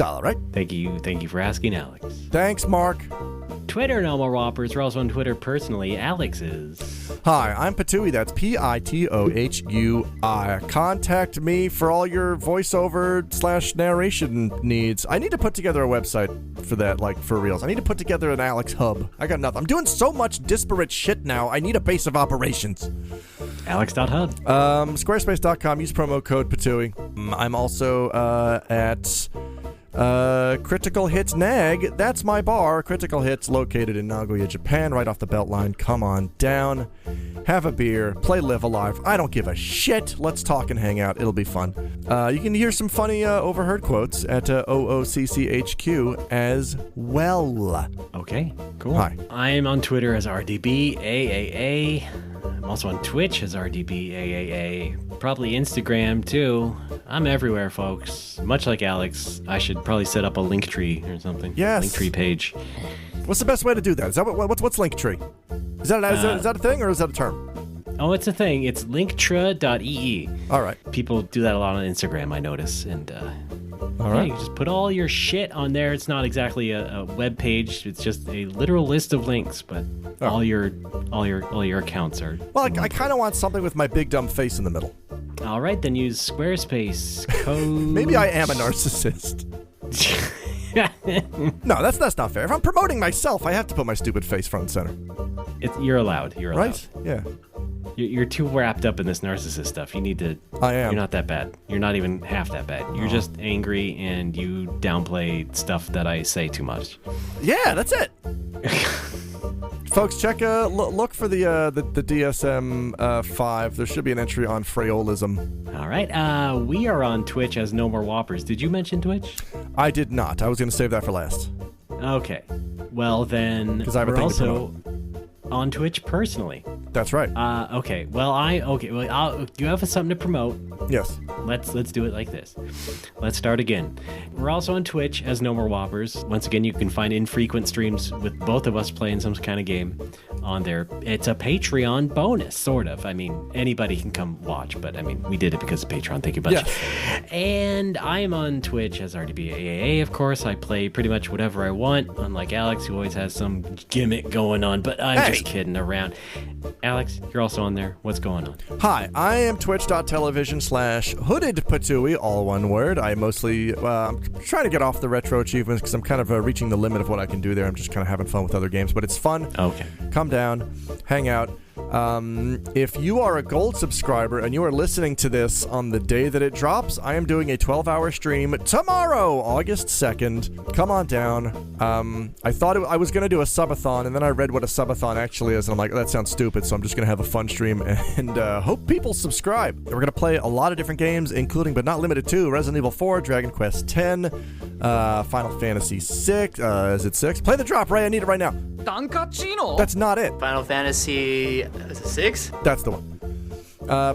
All right. Thank you for asking, Alex. Thanks, Mark. Twitter, No More Whoppers. We're also on Twitter personally. Alex is. Hi, I'm Patui. That's Pitohui. Contact me for all your voiceover/narration needs. I need to put together a website for that, like for reals. I need to put together an Alex hub. I got nothing. I'm doing so much disparate shit now. I need a base of operations. Alex.hub. Squarespace.com. Use promo code Patui. I'm also at Critical Hits Nag. That's my bar. Critical Hits, located in Nagoya, Japan, right off the Beltline. Come on down. Have a beer. Play Live Alive. I don't give a shit. Let's talk and hang out. It'll be fun. You can hear some funny overheard quotes at OOCCHQ as well. Okay, cool. Hi. I'm on Twitter as RDBAAA. I'm also on Twitch as RDBAAA. Probably Instagram, too. I'm everywhere, folks. Much like Alex, I should probably set up a Linktree or something. Yes. Linktree page. What's the best way to do that? Is that what's Linktree? Is that a thing or is that a term? Oh, it's a thing. It's linktra.ee. All right. People do that a lot on Instagram, I notice. And all right. You just put all your shit on there. It's not exactly a web page. It's just a literal list of links, but all your accounts are. Well, I kind of want something with my big dumb face in the middle. All right, then use Squarespace code. Maybe I am a narcissist. No, that's not fair. If I'm promoting myself, I have to put my stupid face front and center. You're allowed. You're allowed. Right? Yeah. You're too wrapped up in this narcissist stuff. You need to. I am. You're not that bad. You're not even half that bad. You're just angry and you downplay stuff that I say too much. Yeah, that's it. Folks, check look for the DSM-5. There should be an entry on Frayolism. All right. We are on Twitch as No More Whoppers. Did you mention Twitch? I did not. I was going to save that for last. Okay. Well, then we're also on Twitch personally. That's right. Okay. Well, you have something to promote. Yes. Let's do it like this. Let's start again. We're also on Twitch as No More Whoppers. Once again, you can find infrequent streams with both of us playing some kind of game on there. It's a Patreon bonus, sort of. I mean, anybody can come watch, but I mean, we did it because of Patreon. Thank you, bunch. Yes. And I am on Twitch as RDBAAA, of course. I play pretty much whatever I want, unlike Alex, who always has some gimmick going on, but I'm just kidding around. Alex, you're also on there. What's going on? Hi, I am twitch.tv/hoodedpatooey, all one word. I mostly, I'm trying to get off the retro achievements because I'm kind of reaching the limit of what I can do there. I'm just kind of having fun with other games, but it's fun. Okay. Come down, hang out. If you are a gold subscriber and you are listening to this on the day that it drops, I am doing a 12-hour stream tomorrow, August 2nd. Come on down. I thought I was going to do a subathon, and then I read what a subathon actually is, and I'm like, that sounds stupid, so I'm just going to have a fun stream and hope people subscribe. We're going to play a lot of different games, including but not limited to Resident Evil 4, Dragon Quest X, Final Fantasy 6. Is it 6? Play the drop, Ray. I need it right now. Dankachino? That's not it. Final Fantasy 6? That's the one.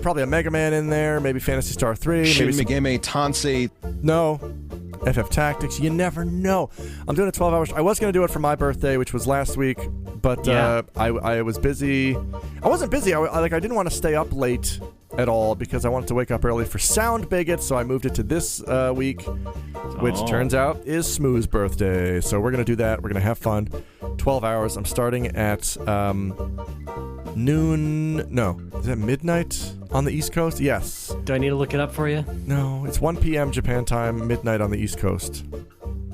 Probably a Mega Man in there, maybe Phantasy Star 3. Shin Megami Tensei. No. FF Tactics. You never know. I'm doing a 12 hours. I was going to do it for my birthday, which was last week, but I was busy. I wasn't busy. I didn't want to stay up late at all because I wanted to wake up early for Sound Bigot, so I moved it to this week, which turns out is Smooth's birthday. So we're going to do that. We're going to have fun. 12 hours. I'm starting at noon. No. Is it midnight on the East Coast? Yes. Do I need to look it up for you? No. It's 1 p.m. Japan time, midnight on the East Coast.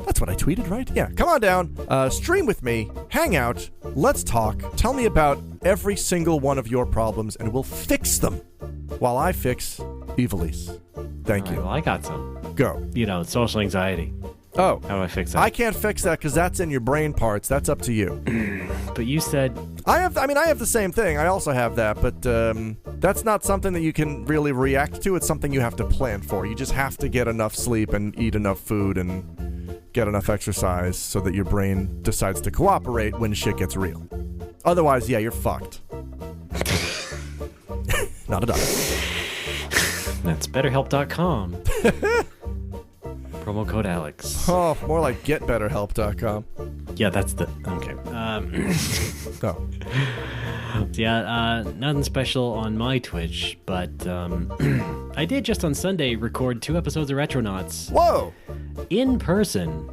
That's what I tweeted, right? Yeah. Come on down. Stream with me. Hang out. Let's talk. Tell me about every single one of your problems, and we'll fix them while I fix Evilise. Thank you. Well, I got some. Go. Social anxiety. Oh. How do I fix that? I can't fix that because that's in your brain parts. That's up to you. But you said... I have the same thing. I also have that, but that's not something that you can really react to. It's something you have to plan for. You just have to get enough sleep and eat enough food and get enough exercise so that your brain decides to cooperate when shit gets real. Otherwise, yeah, you're fucked. Not a dime. That's betterhelp.com. Promo code Alex. Oh, more like getbetterhelp.com. Yeah, that's the... Okay. Oh. Yeah, nothing special on my Twitch, but I did just on Sunday record 2 episodes of Retronauts. Whoa! In person.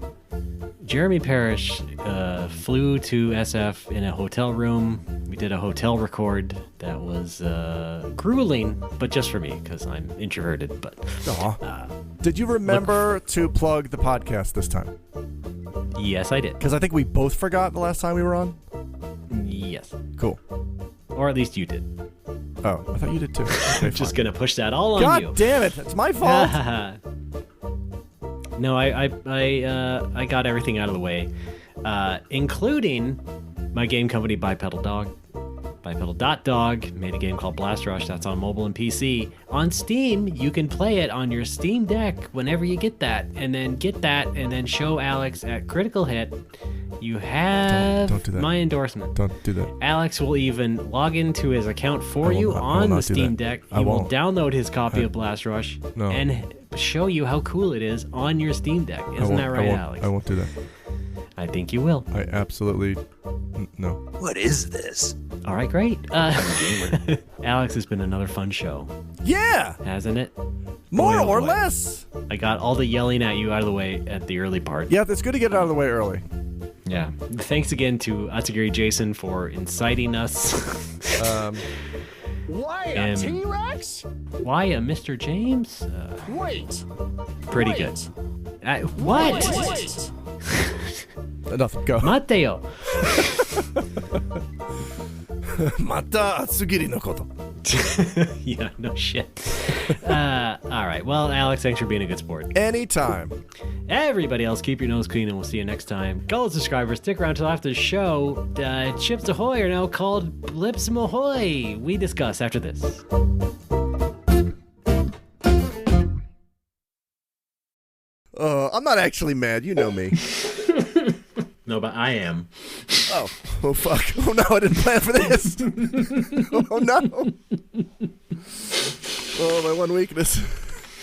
Jeremy Parrish flew to SF in a hotel room. We did a hotel record that was grueling, but just for me, because I'm introverted. But did you remember to plug the podcast this time? Yes, I did. Because I think we both forgot the last time we were on? Yes. Cool. Or at least you did. Oh, I thought you did too. Okay, I'm just going to push that all on you. God damn it. It's my fault. No, I got everything out of the way, including my game company, Bipedal Dog. Bipedal.dog made a game called Blast Rush that's on mobile and PC. On Steam, you can play it on your Steam Deck whenever you get that, and then show Alex at Critical Hit. You have don't do that. My endorsement. Don't do that. Alex will even log into his account for you on the Steam Deck. He will download his copy of Blast Rush and show you how cool it is on your Steam Deck. Isn't that right, Alex? I won't do that. I think you will. I absolutely... No. What is this? All right, great. Alex, has been another fun show. Yeah! Hasn't it? More or less! I got all the yelling at you out of the way at the early part. Yeah, it's good to get it out of the way early. Yeah. Thanks again to Atsugiri Jason for inciting us. Why a T-Rex? Why a Mr. James? Wait. Pretty good. What? Wait. Nothing. Go. Mateo. Mata Atsugiri no koto. Yeah, no shit. All right. Well, Alex, thanks for being a good sport. Anytime. Everybody else, keep your nose clean, and we'll see you next time. Gold subscribers, stick around till after the show. Chips Ahoy are now called Blips Ahoy. We discuss after this. I'm not actually mad. You know me. No, but I am. Oh fuck. Oh no, I didn't plan for this. Oh no. Oh, my one weakness.